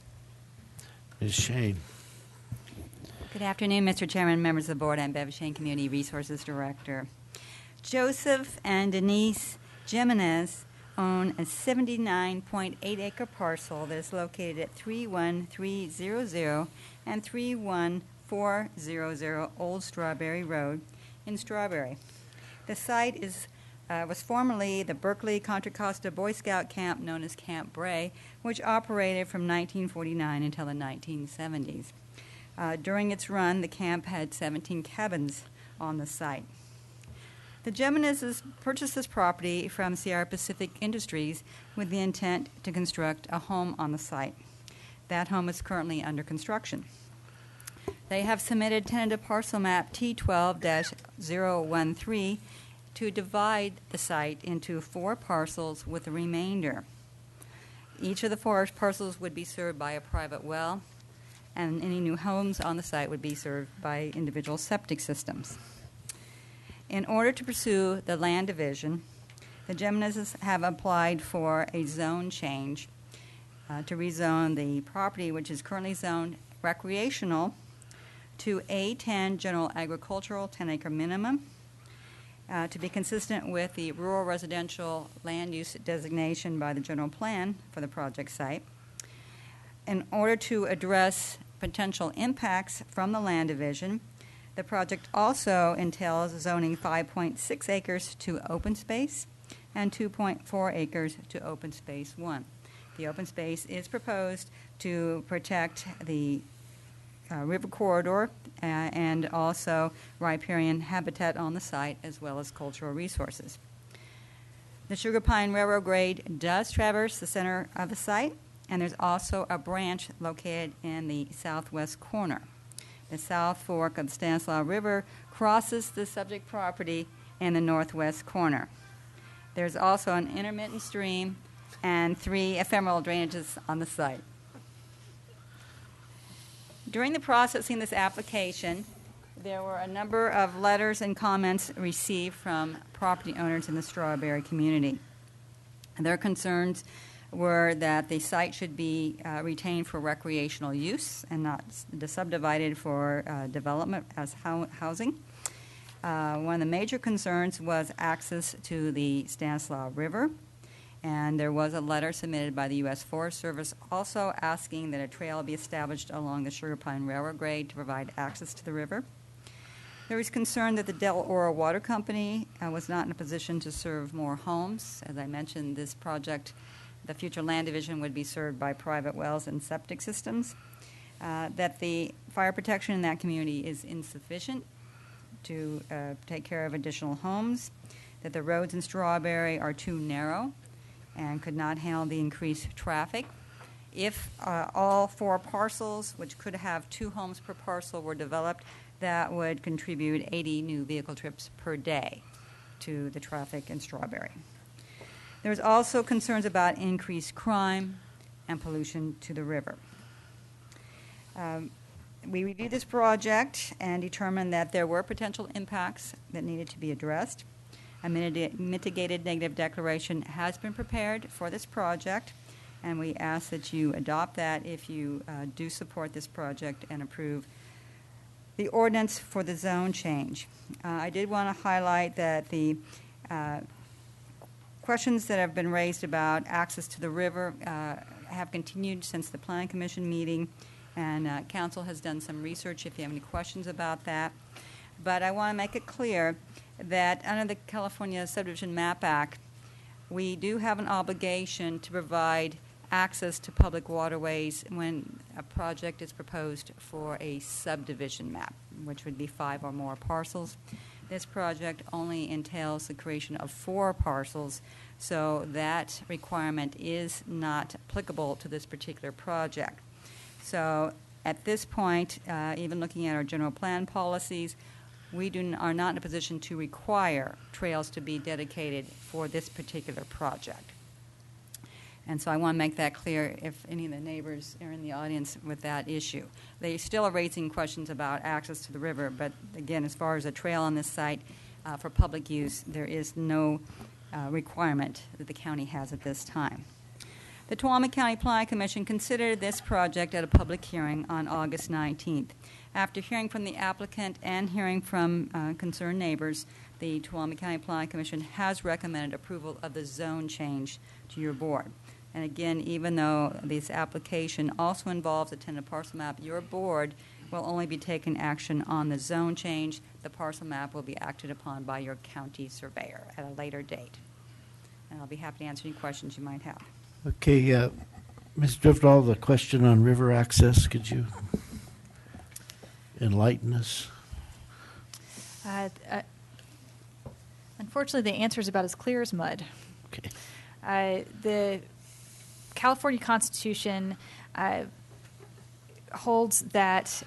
Ms. Shane. Good afternoon, Mr. Chairman, members of the board. I'm Bev Shane, Community Resources Director. Joseph and Denise Jimenez own a 79.8-acre parcel that is located at 31300 and 31400 Old Strawberry Road in Strawberry. The site was formerly the Berkeley Contra Costa Boy Scout camp known as Camp Bray, which operated from 1949 until the 1970s. During its run, the camp had 17 cabins on the site. The Jimenezes purchased this property from Sierra Pacific Industries with the intent to construct a home on the site. That home is currently under construction. They have submitted tentative parcel map T12-013 to divide the site into 4 parcels with the remainder. Each of the 4 parcels would be served by a private well, and any new homes on the site would be served by individual septic systems. In order to pursue the land division, the Jimenezes have applied for a zone change to rezone the property, which is currently zoned recreational, to A10 general agricultural 10-acre minimum, to be consistent with the rural residential land use designation by the general plan for the project site. In order to address potential impacts from the land division, the project also entails zoning 5.6 acres to open space and 2.4 acres to open space 1. The open space is proposed to protect the river corridor and also riparian habitat on the site, as well as cultural resources. The Sugar Pine Railroad grade does traverse the center of the site, and there's also a branch located in the southwest corner. The South Fork of the Stanislaus River crosses the subject property in the northwest corner. There's also an intermittent stream and 3 ephemeral drainages on the site. During the processing of this application, There were a number of letters and comments received from property owners in the Strawberry community. Their concerns were that the site should be retained for recreational use and not subdivided for development as housing. One of the major concerns was access to the Stanislaus River, and there was a letter submitted by the U.S. Forest Service also asking that a trail be established along the Sugar Pine Railroad grade to provide access to the river. There was concern that the Del Oro Water Company was not in a position to serve more homes. As I mentioned, this project, the future land division, would be served by private wells and septic systems. That the fire protection in that community is insufficient to take care of additional homes. That the roads in Strawberry are too narrow and could not handle the increased traffic. If all 4 parcels, which could have 2 homes per parcel, were developed, that would contribute 80 new vehicle trips per day to the traffic in Strawberry. There was also concerns about increased crime and pollution to the river. We reviewed this project and determined that there were potential impacts that needed to be addressed. A mitigated negative declaration has been prepared for this project, and we ask that you adopt that if you do support this project and approve the ordinance for the zone change. I did want to highlight that the questions that have been raised about access to the river have continued since the Planning Commission meeting, and Council has done some research if you have any questions about that. But I want to make it clear that under the California Subdivision Map Act, we do have an obligation to provide access to public waterways when a project is proposed for a subdivision map, which would be 5 or more parcels. This project only entails the creation of 4 parcels, so that requirement is not applicable to this particular project. So at this point, even looking at our general plan policies, we are not in a position to require trails to be dedicated for this particular project. And so I want to make that clear if any of the neighbors are in the audience with that issue. They still are raising questions about access to the river, but again, as far as a trail on this site for public use, there is no requirement that the county has at this time. The Tuolumne County Planning Commission considered this project at a public hearing on August 19th. After hearing from the applicant and hearing from concerned neighbors, the Tuolumne County Planning Commission has recommended approval of the zone change to your board. And again, even though this application also involves a tentative parcel map, your board will only be taking action on the zone change. The parcel map will be acted upon by your county surveyor at a later date. And I'll be happy to answer any questions you might have. Okay, Ms. Driftall, the question on river access, could you enlighten us? Unfortunately, the answer is about as clear as mud. Okay. The California Constitution holds that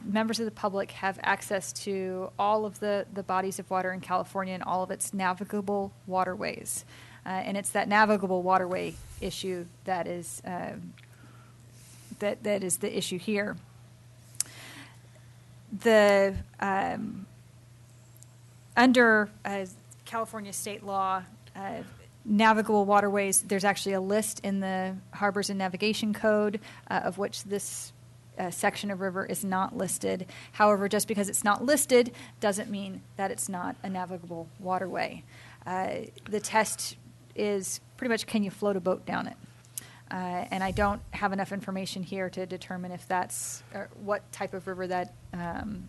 members of the public have access to all of the bodies of water in California and all of its navigable waterways. And it's that navigable waterway issue that is that is the issue here. The under California state law, navigable waterways, there's actually a list in the Harbors and Navigation Code of which this section of river is not listed. However, just because it's not listed doesn't mean that it's not a navigable waterway. The test is pretty much, can you float a boat down it? And I don't have enough information here to determine if that's what type of river that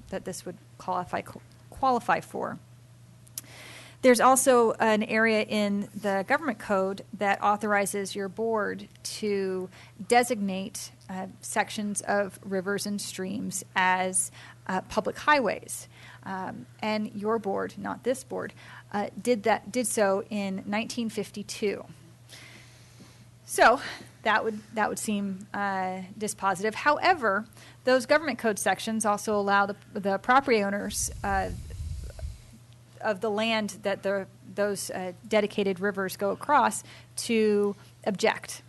that this would qualify for. There's also an area in the government code that authorizes your board to designate sections of rivers and streams as public highways. And your board, not this board, did so in 1952. So that would seem dispositive. However, those government code sections also allow the property owners of the land that those dedicated rivers go across to object.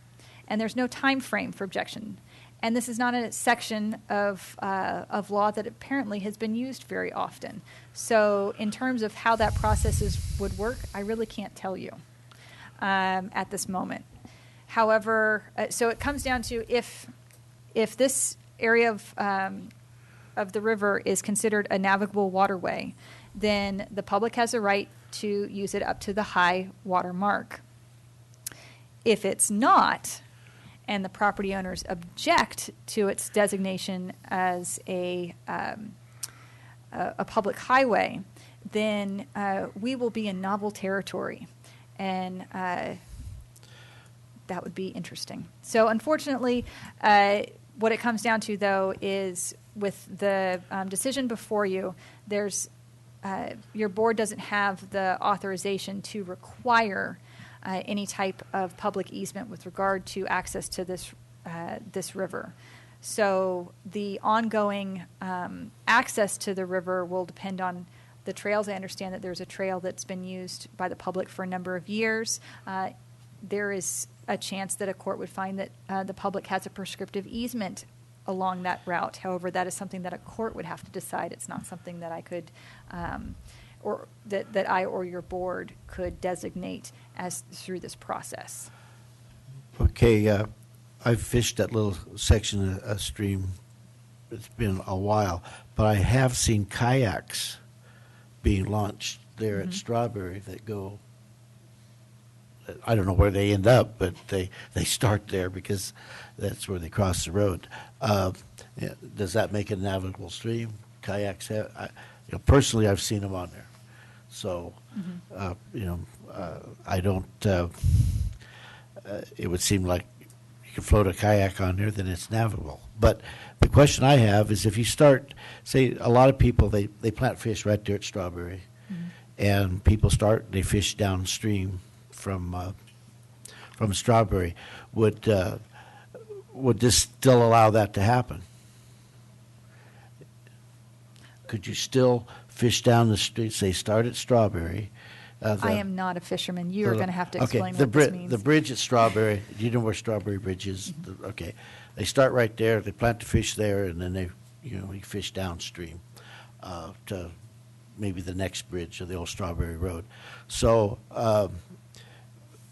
And there's no time frame for objection. And this is not a section of law that apparently has been used very often. So in terms of how that process would work, I really can't tell you at this moment. However, so it comes down to if this area of the river is considered a navigable waterway, then the public has a right to use it up to the high water mark. If it's not, and the property owners object to its designation as a public highway, then we will be in novel territory, and that would be interesting. So unfortunately, what it comes down to, though, is with the decision before you, there's your board doesn't have the authorization to require any type of public easement with regard to access to this river. So the ongoing access to the river will depend on the trails. I understand that there's a trail that's been used by the public for a number of years. There is a chance that a court would find that the public has a prescriptive easement along that route. However, that is something that a court would have to decide. It's not something that I could, or that I or your board could designate as through this process. Okay, I've fished that little section of stream. It's been a while, but I have seen kayaks being launched there at Strawberry that go. I don't know where they end up, but they start there because that's where they cross the road. Does that make it a navigable stream? Kayaks have, personally, I've seen them on there. So, I don't. It would seem like you can float a kayak on there, then it's navigable. But the question I have is, if you start, say, a lot of people they plant fish right there at Strawberry, and people they fish downstream from Strawberry. Would this still allow that to happen? Could you still fish down the street, say start at Strawberry? I am not a fisherman. You are going to have to explain what this means. The bridge at Strawberry, you know where Strawberry Bridge is? Okay. They start right there, they plant the fish there, and then we fish downstream to maybe the next bridge of the old Strawberry Road. So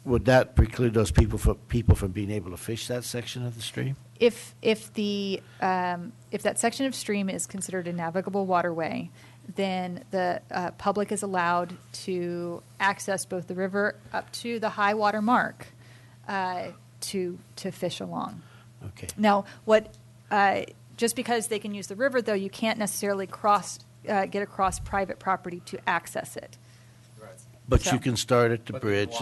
would that preclude those people from being able to fish that section of the stream? If that section of stream is considered a navigable waterway, then the public is allowed to access both the river up to the high water mark to fish along. Okay. Now, just because they can use the river, though, you can't necessarily get across private property to access it. Right. But you can start at the bridge.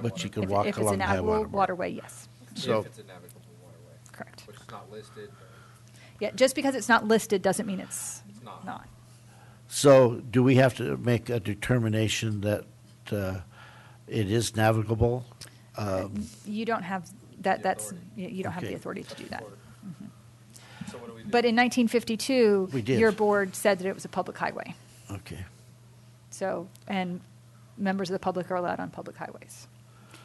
But you can If walk it's along a the high navigable water. waterway, yes. So if it's a navigable waterway. Correct. Which is not listed. Yeah, just because it's not listed doesn't mean it's not. So do we have to make a determination that it is navigable? You don't have that. You don't have the Okay. authority to do that. So what do we do? But in 1952, We did. your board said that it was a public highway. Okay. So, and members of the public are allowed on public highways.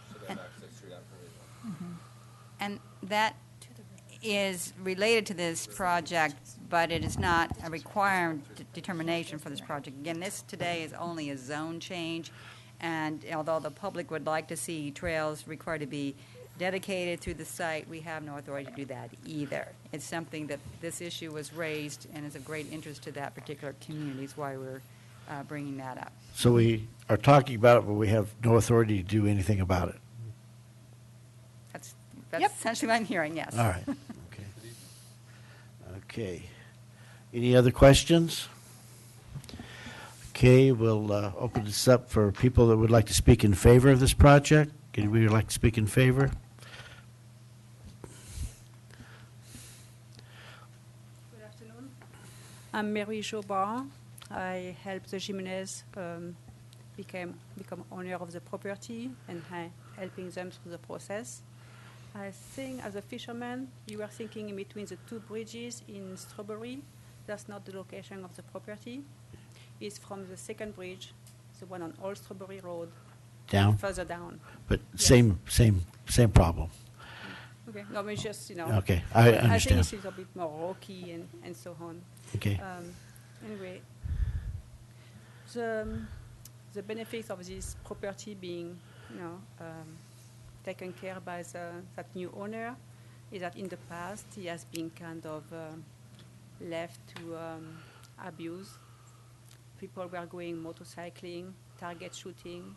So there's access through that provision. And that is related to this project, but it is not a required determination for this project. Again, this today is only a zone change, and although the public would like to see trails required to be dedicated through the site, we have no authority to do that either. It's something that this issue was raised and is of great interest to that particular community, is why we're bringing that up. So we are talking about it, but we have no authority to do anything about it. That's essentially what I'm hearing, yes. All right. Okay. Okay. Any other questions? Okay, we'll open this up for people that would like to speak in favor of this project. Anybody would like to speak in favor? Good afternoon. I'm Mary Jobard. I helped the Jimenez become owner of the property and helping them through the process. I think as a fisherman, you were thinking in between the two bridges in Strawberry. That's not the location of the property. It's from the second bridge, the one on Old Strawberry Road. Down? Further down. But Yes. same problem. Okay. No, but just, Okay, I think understand. it's a little bit more rocky and so on. Okay. Anyway, the benefits of this property being, taken care by that new owner is that in the past he has been kind of left to abuse. People were going motorcycling, target shooting,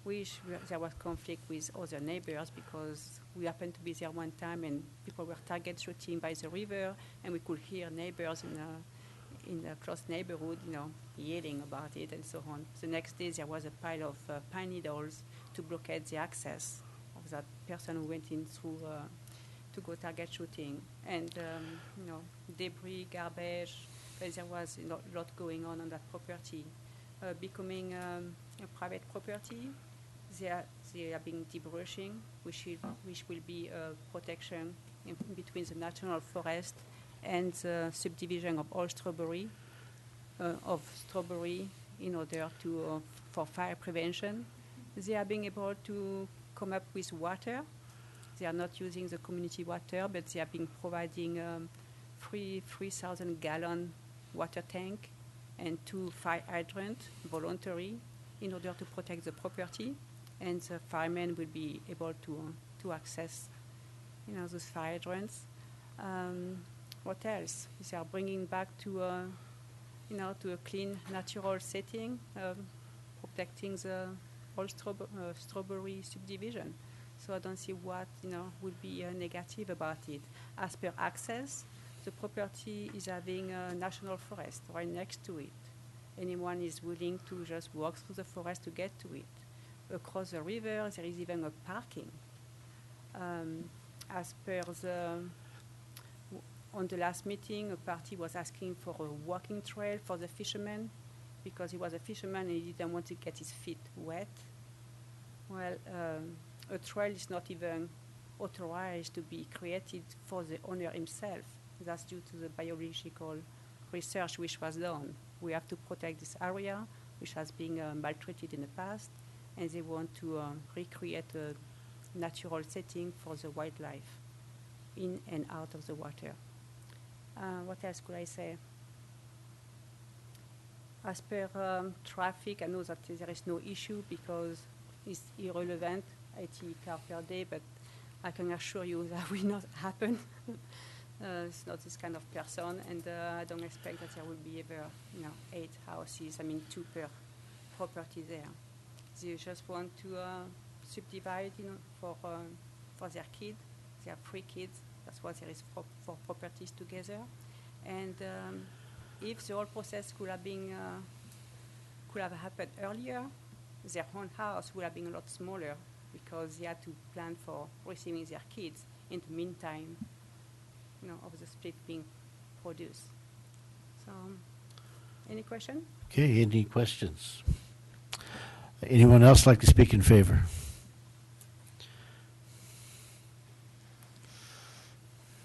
which there was conflict with other neighbors because we happened to be there one time and people were target shooting by the river and we could hear neighbors in a close neighborhood, yelling about it and so on. The next day there was a pile of pine needles to blockade the access of that person who went in through to go target shooting. And, debris, garbage, there was a lot going on that property. Becoming a private property, they are being debrushing, which will be a protection in between the national forest and the subdivision of all strawberry in order to for fire prevention. They are being able to come up with water. They are not using the community water, but they are being providing 3,000-gallon water tank and 2 fire hydrants, voluntary, in order to protect the property. And the firemen will be able to access, those fire hydrants. What else? They are bringing back to a clean, natural setting, protecting the whole strawberry subdivision. So I don't see what would be negative about it. As per access, the property is having a national forest right next to it. Anyone is willing to just walk through the forest to get to it. Across the river, there is even a parking. As per on the last meeting, a party was asking for a walking trail for the fishermen because he was a fisherman and he didn't want to get his feet wet. Well, a trail is not even authorized to be created for the owner himself. That's due to the biological research which was done. We have to protect this area, which has been maltreated in the past, and they want to recreate a natural setting for the wildlife in and out of the water. What else could I say? As per traffic, I know that there is no issue because it's irrelevant, 80 cars per day, but I can assure you that will not happen. It's not this kind of person, and I don't expect that there will be ever, 8 houses, 2 per property there. They just want to subdivide, for their kids. They have 3 kids. That's why there is 4 properties together. And if the whole process could have happened earlier, their own house would have been a lot smaller because they had to plan for receiving their kids in the meantime, of the split being produced. So, any question? Okay, any questions? Anyone else like to speak in favor?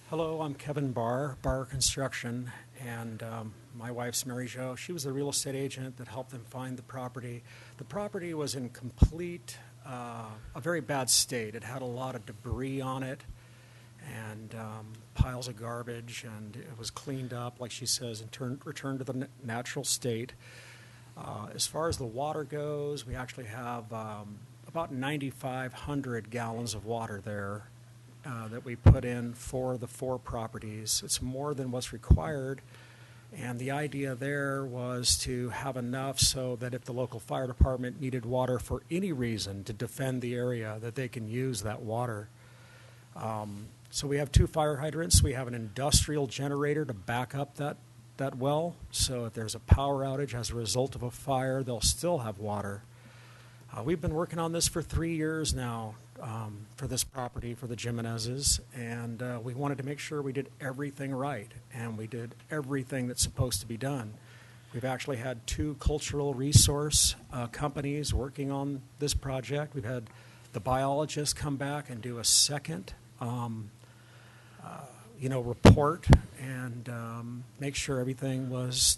Hello, I'm Kevin Barr Construction, and my wife's Mary Jo. She was the real estate agent that helped them find the property. The property was in complete, a very bad state. It had a lot of debris on it and piles of garbage, and it was cleaned up, like she says, and returned to the natural state. As far as the water goes, we actually have about 9,500 gallons of water there that we put in for the 4 properties. It's more than what's required, and the idea there was to have enough so that if the local fire department needed water for any reason to defend the area, that they can use that water. So we have 2 fire hydrants. We have an industrial generator to back up that well, so if there's a power outage as a result of a fire, they'll still have water. We've been working on this for 3 years now for this property, for the Jimenezes, and we wanted to make sure we did everything right, and we did everything that's supposed to be done. We've actually had 2 cultural resource companies working on this project. We've had the biologists come back and do a second report and make sure everything was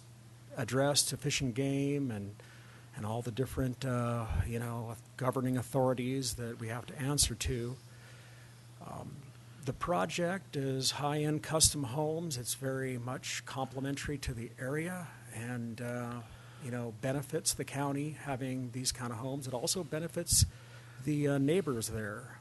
addressed to Fish and Game and all the different, governing authorities that we have to answer to. The project is high-end custom homes. It's very much complementary to the area and, benefits the county having these kind of homes. It also benefits the neighbors there.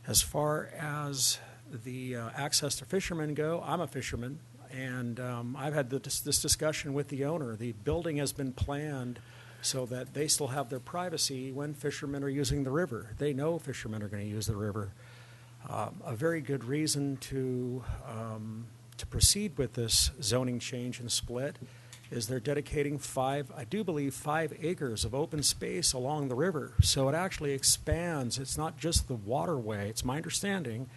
As far as the access to fishermen go, I'm a fisherman, and I've had this discussion with the owner. The building has been planned so that they still have their privacy when fishermen are using the river. They know fishermen are going to use the river. A very good reason to proceed with this zoning change and split is they're dedicating 5 acres of open space along the river. So it actually expands. It's not just the waterway. It's my understanding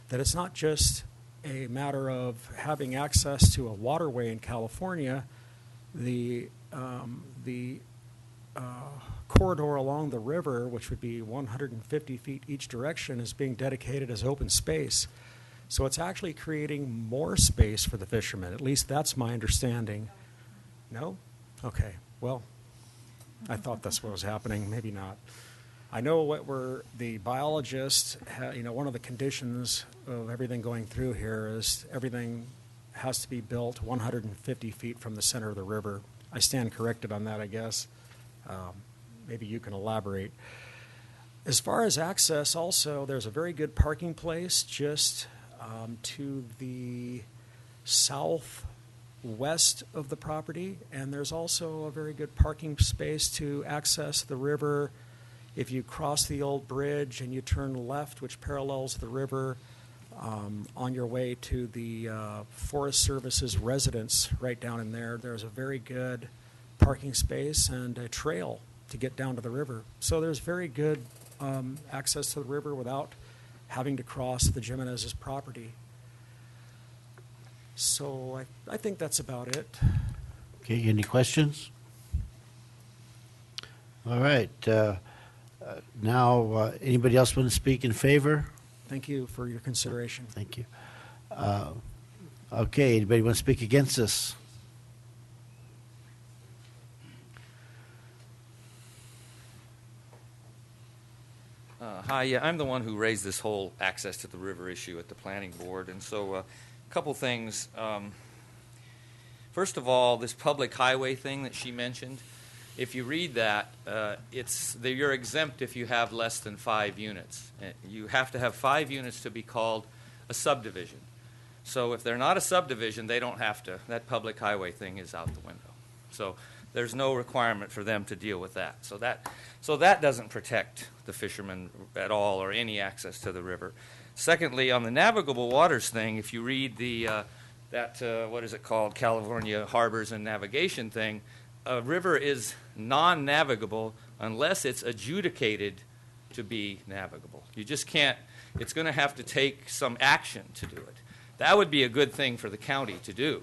that it's not just a matter of having access to a waterway in California. The corridor along the river, which would be 150 feet each direction, is being dedicated as open space. So it's actually creating more space for the fishermen. At least that's my understanding. No? Okay. Well, I thought that's what was happening. Maybe not. I know the biologists, one of the conditions of everything going through here is everything has to be built 150 feet from the center of the river. I stand corrected on that, I guess. Maybe you can elaborate. As far as access, also, there's a very good parking place just to the southwest of the property, and there's also a very good parking space to access the river. If you cross the old bridge and you turn left, which parallels the river, on your way to the Forest Service's residence right down in there, there's a very good parking space and a trail to get down to the river. So there's very good access to the river without having to cross the Jimenez's property. So I think that's about it. Okay, any questions? All right. Now, anybody else want to speak in favor? Thank you for your consideration. Thank you. Okay, anybody want to speak against this? Hi, yeah, I'm the one who raised this whole access to the river issue at the planning board, and so a couple things. First of all, this public highway thing that she mentioned, if you read that, you're exempt if you have less than 5 units. You have to have 5 units to be called a subdivision. So if they're not a subdivision, they don't have to. That public highway thing is out the window. So there's no requirement for them to deal with that. So that doesn't protect the fishermen at all or any access to the river. Secondly, on the navigable waters thing, if you read what is it called, California Harbors and Navigation thing, a river is non-navigable unless it's adjudicated to be navigable. You just can't, it's going to have to take some action to do it. That would be a good thing for the county to do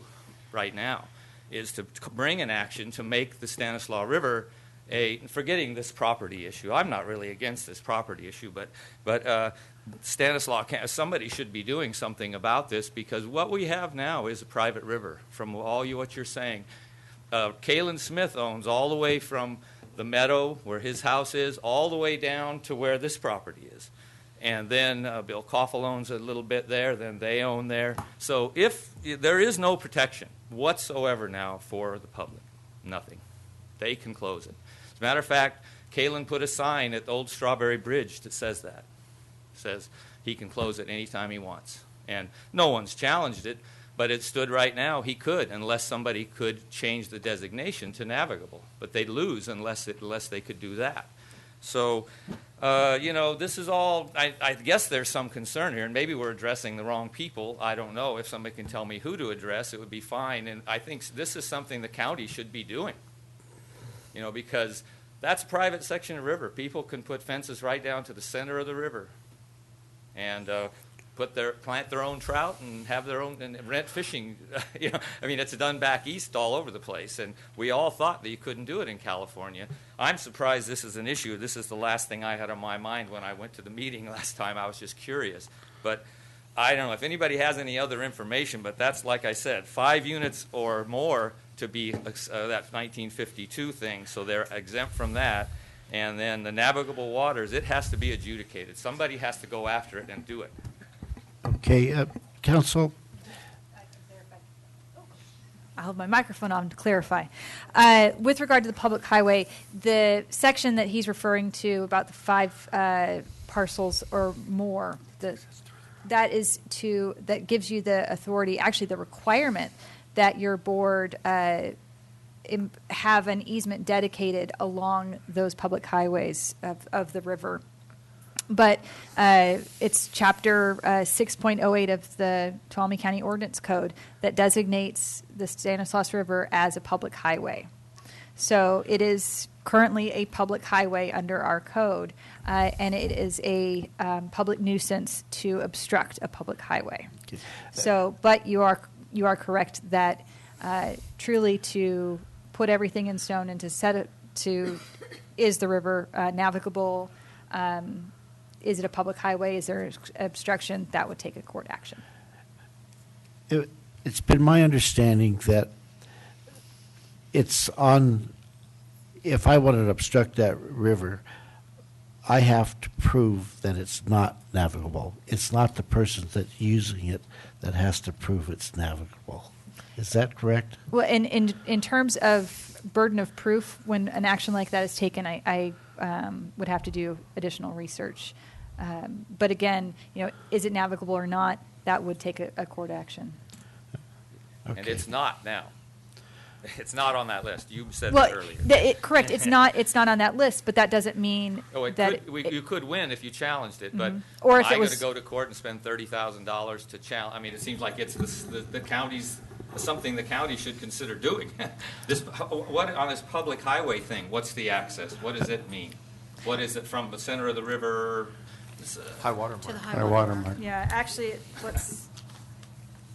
right now, is to bring an action to make the Stanislaus River forgetting this property issue. I'm not really against this property issue, but Stanislaus, somebody should be doing something about this, because what we have now is a private river from what you're saying. Kalen Smith owns all the way from the meadow where his house is all the way down to where this property is. And then Bill Koffel owns a little bit there, then they own there. So there is no protection whatsoever now for the public, nothing. They can close it. As a matter of fact, Kalen put a sign at the old Strawberry Bridge that says that. It says he can close it anytime he wants. And no one's challenged it, but it stood right now he could, unless somebody could change the designation to navigable. But they'd lose unless they could do that. So, this is all, I guess there's some concern here, and maybe we're addressing the wrong people. I don't know. If somebody can tell me who to address, it would be fine. And I think this is something the county should be doing, because that's a private section of river. People can put fences right down to the center of the river and plant their own trout and have their own and rent fishing. It's done back east all over the place, and we all thought that you couldn't do it in California. I'm surprised this is an issue. This is the last thing I had on my mind when I went to the meeting last time. I was just curious, but I don't know if anybody has any other information. But that's, like I said, 5 units or more to be that 1952 thing, so they're exempt from that. And then the navigable waters, it has to be adjudicated. Somebody has to go after it and do it. Okay, Council, I'll hold my microphone on to clarify. With regard to the public highway, the section that he's referring to about the 5 parcels or more, that gives you the authority, actually the requirement that your board have an easement dedicated along those public highways of the river. But it's Chapter 6.08 of the Tuolumne County Ordinance Code that designates the Stanislaus River as a public highway. So it is currently a public highway under our code, and it is a public nuisance to obstruct a public highway. So, but you are correct that truly to put everything in stone and to set it to, is the river navigable? Is it a public highway? Is there obstruction? That would take a court action. It's been my understanding that it's on, if I wanted to obstruct that river, I have to prove that it's not navigable. It's not the person that's using it that has to prove it's navigable. Is that correct? Well, in terms of burden of proof, when an action like that is taken, I would have to do additional research. But again, is it navigable or not? That would take a court action. Okay. And it's not now. It's not on that list. You said that earlier. Correct. It's not on that list, but that doesn't mean you could win if you challenged it. But or if I'm going to go to court and spend $30,000 to challenge. I mean, it seems like it's the county's something the county should consider doing. What on this public highway thing? What's the access? What does it mean? What is it from the center of the river? High water mark. To the high water mark. Yeah, actually,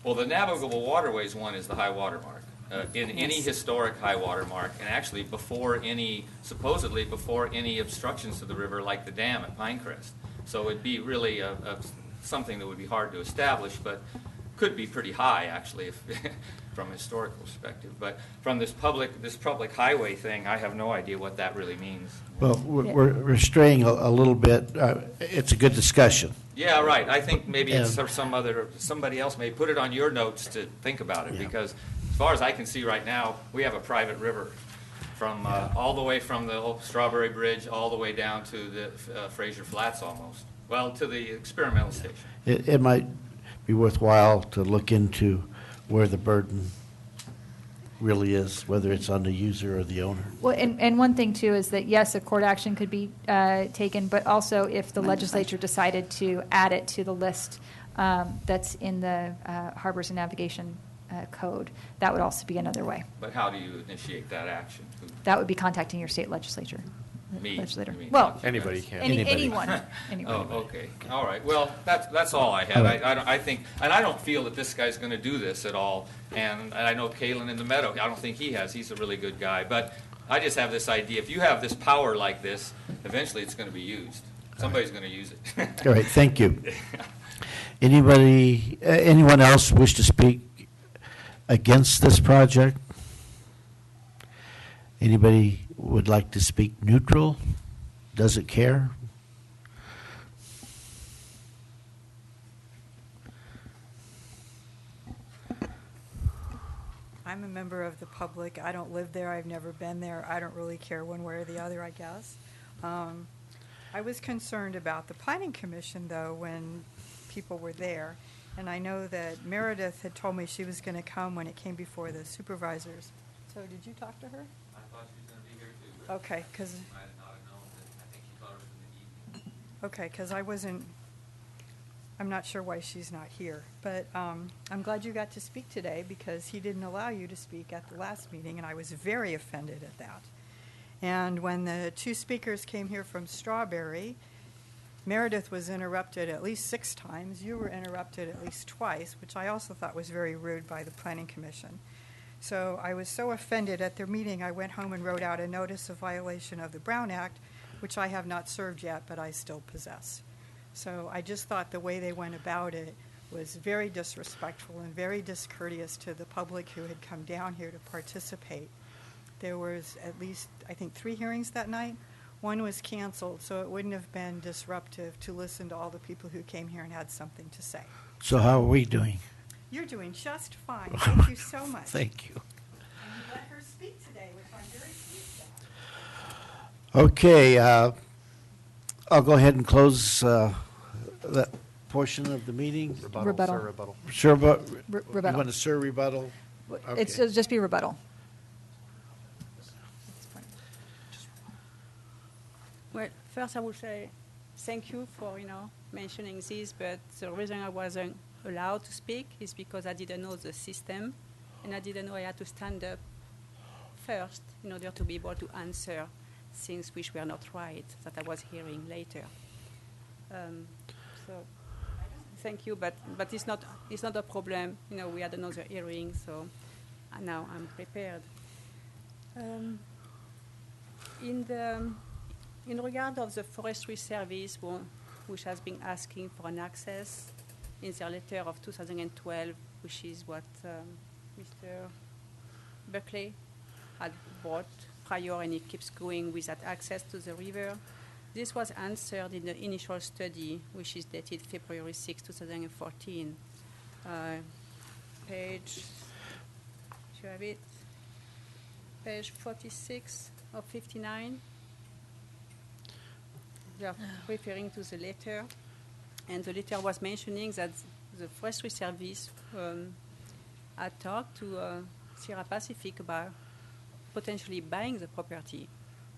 Well, the navigable waterways one is the high water mark. In any historic high water mark, and actually supposedly before any obstructions to the river like the dam at Pinecrest. So it'd be really something that would be hard to establish, but could be pretty high actually from a historical perspective. But from this public highway thing, I have no idea what that really means. Well, we're straying a little bit. It's a good discussion. Yeah, right. I think maybe it's somebody else may put it on your notes to think about it, because as far as I can see right now, we have a private river from all the way from the old Strawberry Bridge all the way down to the Fraser Flats almost. Well, to the experimental station. It might be worthwhile to look into where the burden really is, whether it's on the user or the owner. Well, and one thing too is that yes, a court action could be taken, but also if the legislature decided to add it to the list that's in the Harbors and Navigation Code, that would also be another way. But how do you initiate that action? That would be contacting your state legislature. Me? Legislator. You mean Well, anybody can. Anyone. Oh, okay. All right. Well, that's all I have. I think, and I don't feel that this guy's going to do this at all. And I know Kalen in the Meadow. I don't think he has. He's a really good guy. But I just have this idea: if you have this power like this, eventually it's going to be used. Somebody's going to use it. All right. Thank you. Anyone else wish to speak against this project? Anybody would like to speak neutral? Doesn't care? I'm a member of the public. I don't live there. I've never been there. I don't really care one way or the other, I guess. I was concerned about the Planning Commission, though, when people were there. And I know that Meredith had told me she was going to come when it came before the supervisors. So did you talk to her? I thought she was going to be here too. Okay, because I think she thought it was in the evening. okay, because I'm not sure why she's not here. But I'm glad you got to speak today, because he didn't allow you to speak at the last meeting, and I was very offended at that. And when the two speakers came here from Strawberry, Meredith was interrupted at least 6 times. You were interrupted at least twice, which I also thought was very rude by the Planning Commission. So I was so offended at their meeting, I went home and wrote out a notice of violation of the Brown Act, which I have not served yet, but I still possess. So I just thought the way they went about it was very disrespectful and very discourteous to the public who had come down here to participate. There was at least, I think, 3 hearings that night. One was canceled, so it wouldn't have been disruptive to listen to all the people who came here and had something to say. So how are we doing? You're doing just fine. Thank you so much. Thank you. And you let her speak today, which I'm very pleased about. Okay, I'll go ahead and close that portion of the meeting. Rebuttal. Sir, rebuttal. Sure, but Rebuttal. you want a sir rebuttal? It's Okay. it'll just be rebuttal. Well, first I would say thank you for, mentioning this, but the reason I wasn't allowed to speak is because I didn't know the system, and I didn't know I had to stand up first in order to be able to answer things which were not right that I was hearing later. So thank you, but it's not a problem. We had another hearing, so now I'm prepared. In regard of the Forestry Service, which has been asking for an access in their letter of 2012, which is what Mr. Buckley had brought prior, and he keeps going with that access to the river. This was answered in the initial study, which is dated February 6, 2014. Page, do you have it? Page 46 of 59. We are referring to the letter, and the letter was mentioning that the Forestry Service had talked to Sierra Pacific about potentially buying the property.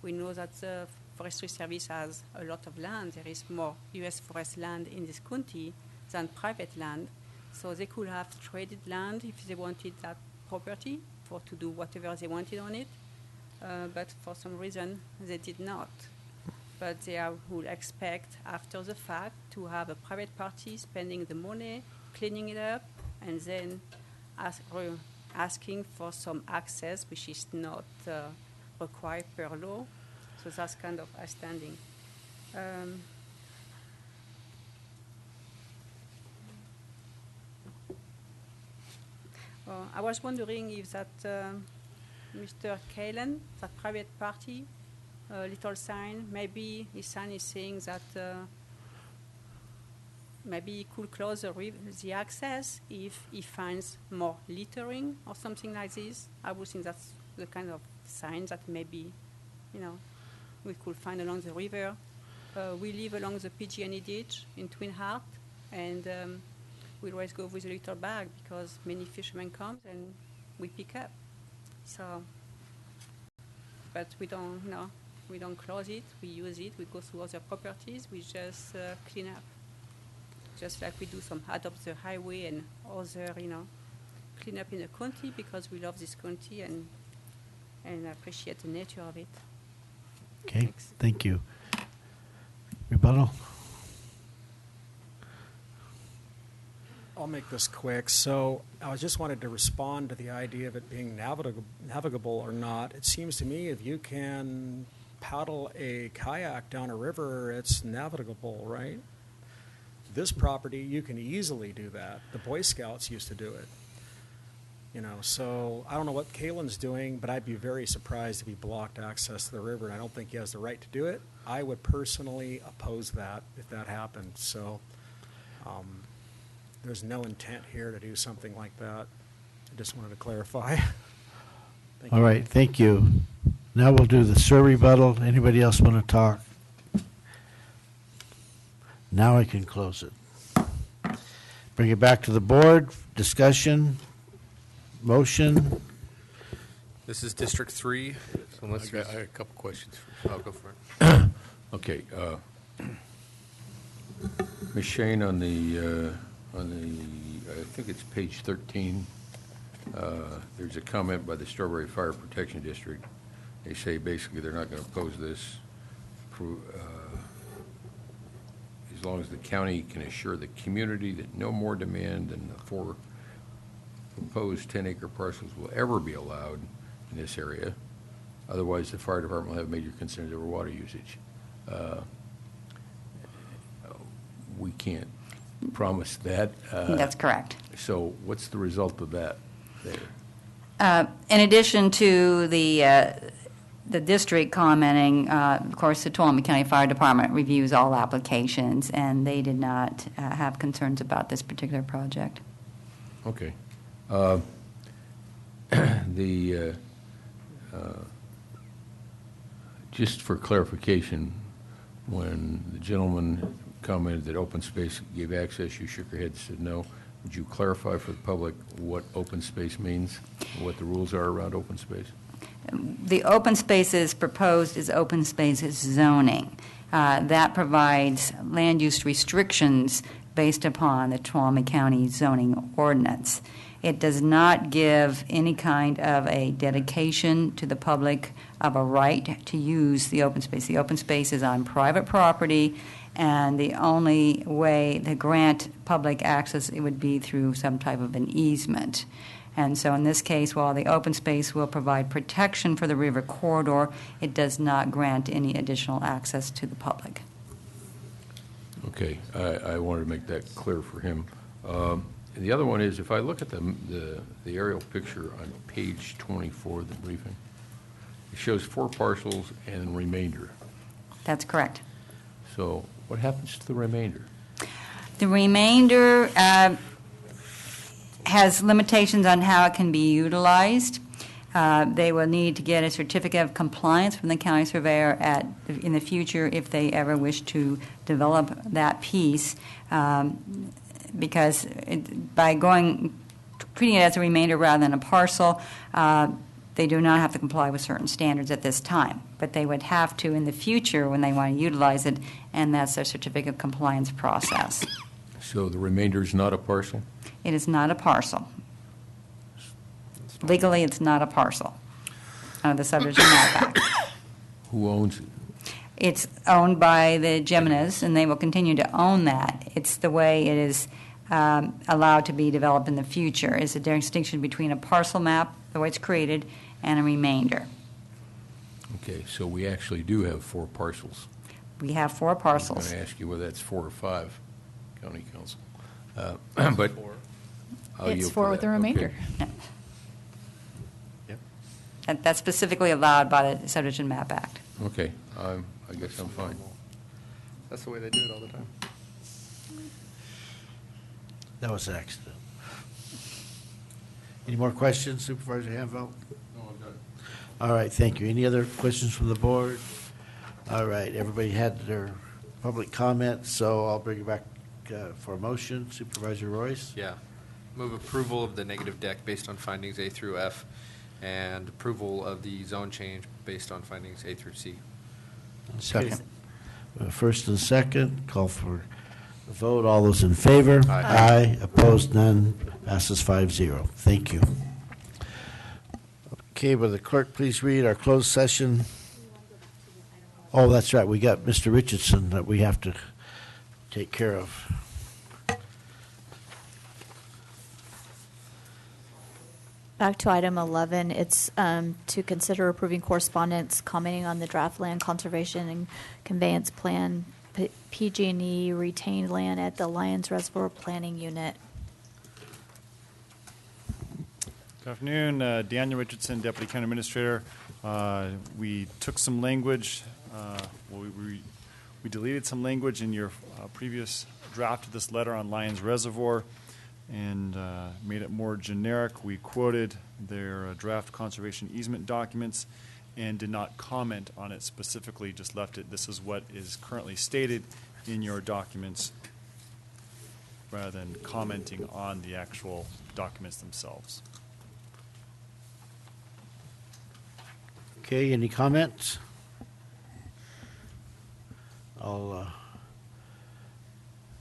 We know that the Forestry Service has a lot of land. There is more U.S. forest land in this county than private land, so they could have traded land if they wanted that property to do whatever they wanted on it, but for some reason they did not. But they would expect, after the fact, to have a private party spending the money, cleaning it up, and then asking for some access, which is not required per law. So that's kind of outstanding. I was wondering if that Mr. Kalen, that private party, little sign, maybe his sign is saying that maybe he could close the access if he finds more littering or something like this. I would think that's the kind of sign that maybe, we could find along the river. We live along the PG&E ditch in Twin Heart, and we always go with a little bag because many fishermen come and we pick up. So, but we don't, we don't close it, we use it, we go through other properties, we just clean up. Just like we do some adopt the highway and other, clean up in the county because we love this county and appreciate the nature of it. Okay, Thanks. thank you. Rebuttal? I'll make this quick. So I just wanted to respond to the idea of it being navigable or not. It seems to me if you can paddle a kayak down a river, it's navigable, right? This property, you can easily do that. The Boy Scouts used to do it. So I don't know what Kalen's doing, but I'd be very surprised if he blocked access to the river, and I don't think he has the right to do it. I would personally oppose that if that happened. So there's no intent here to do something like that. I just wanted to clarify. Thank All you. right, thank you. Now we'll do the sir rebuttal. Anybody else want to talk? Now I can close it. Bring it back to the board. Discussion. Motion. This is District 3. So unless I got there's- a couple questions. I'll go for it. Okay. Ms. Shane, on the, I think it's page 13, there's a comment by the Strawberry Fire Protection District. They say basically they're not going to oppose this as long as the county can assure the community that no more demand than the 4 proposed 10-acre parcels will ever be allowed in this area. Otherwise, the fire department will have major concerns over water usage. We can't promise that. That's correct. So what's the result of that there? In addition to the the district commenting, of course, the Tuolumne County Fire Department reviews all applications, and they did not have concerns about this particular project. Okay. Just for clarification, when the gentleman commented that open space gave access, you shook your head and said no. Would you clarify for the public what open space means, what the rules are around open space? The open spaces proposed is open spaces zoning. That provides land use restrictions based upon the Tuolumne County zoning ordinance. It does not give any kind of a dedication to the public of a right to use the open space. The open space is on private property, and the only way to grant public access, it would be through some type of an easement. And so in this case, while the open space will provide protection for the river corridor, it does not grant any additional access to the public. Okay, I wanted to make that clear for him. And the other one is, if I look at the aerial picture on page 24 of the briefing, it shows 4 parcels and remainder. That's correct. So what happens to the remainder? The remainder has limitations on how it can be utilized. They will need to get a certificate of compliance from the county surveyor in the future if they ever wish to develop that piece, because by treating it as a remainder rather than a parcel, they do not have to comply with certain standards at this time. But they would have to in the future when they want to utilize it, and that's their certificate of compliance process. So the remainder is not a parcel? It is not a parcel. Legally, it's not a parcel under the Subdivision Map Act. Who owns it? It's owned by the Geminis, and they will continue to own that. It's the way it is allowed to be developed in the future. Is a distinction between a parcel map, the way it's created, and a remainder. Okay, so we actually do have 4 parcels. We have 4 parcels. I'm going to ask you whether that's 4 or 5, County Council. But I'll It's yield 4 for with that. a remainder. Okay. And that's specifically allowed by the Subdivision Map Act. Okay, I guess I'm fine. That's the way they do it all the time. That was an accident. Any more questions, Supervisor Hanveld? No, I've got it. All right, thank you. Any other questions from the board? All right, everybody had their public comment, so I'll bring it back for a motion. Supervisor Royce? Yeah. Move approval of the negative deck based on findings A through F, and approval of the zone change based on findings A through C. Second. First and second, call for a vote. All those in favor? Aye. Aye. Opposed, none. Passes 5-0. Thank you. Okay, will the clerk please read our closed session? Oh, that's right. We got Mr. Richardson that we have to take care of. Back to item 11, it's to consider approving correspondence commenting on the draft land conservation and conveyance plan, PG&E retained land at the Lyons Reservoir Planning Unit. Good afternoon, Daniel Richardson, Deputy County Administrator. We took some language, we deleted some language in your previous draft of this letter on Lyons Reservoir and made it more generic. We quoted their draft conservation easement documents and did not comment on it specifically, just left it, this is what is currently stated in your documents, rather than commenting on the actual documents themselves. Okay, any comments?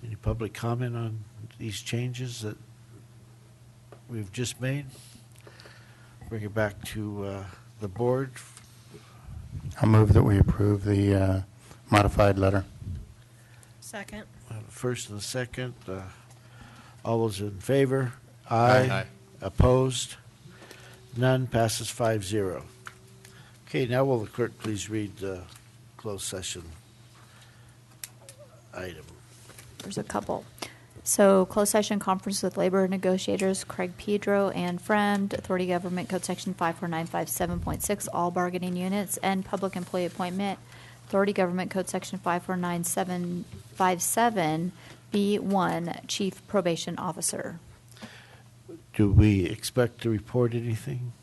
Any public comment on these changes that we've just made? Bring it back to the board. I'll move that we approve the modified letter. Second. First and second. All those in favor? Aye. Aye. Opposed? None. Passes 5-0. Okay, now will the clerk please read the closed session item? There's a couple. So closed session conference with labor negotiators Craig Pedro and Friend, Authority Government Code Section 54957.6, all bargaining units, and public employee appointment, Authority Government Code Section 54957B1, Chief Probation Officer. Do we expect to report anything?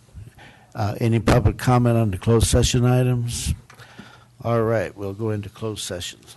Any public comment on the closed session items? All right, we'll go into closed sessions.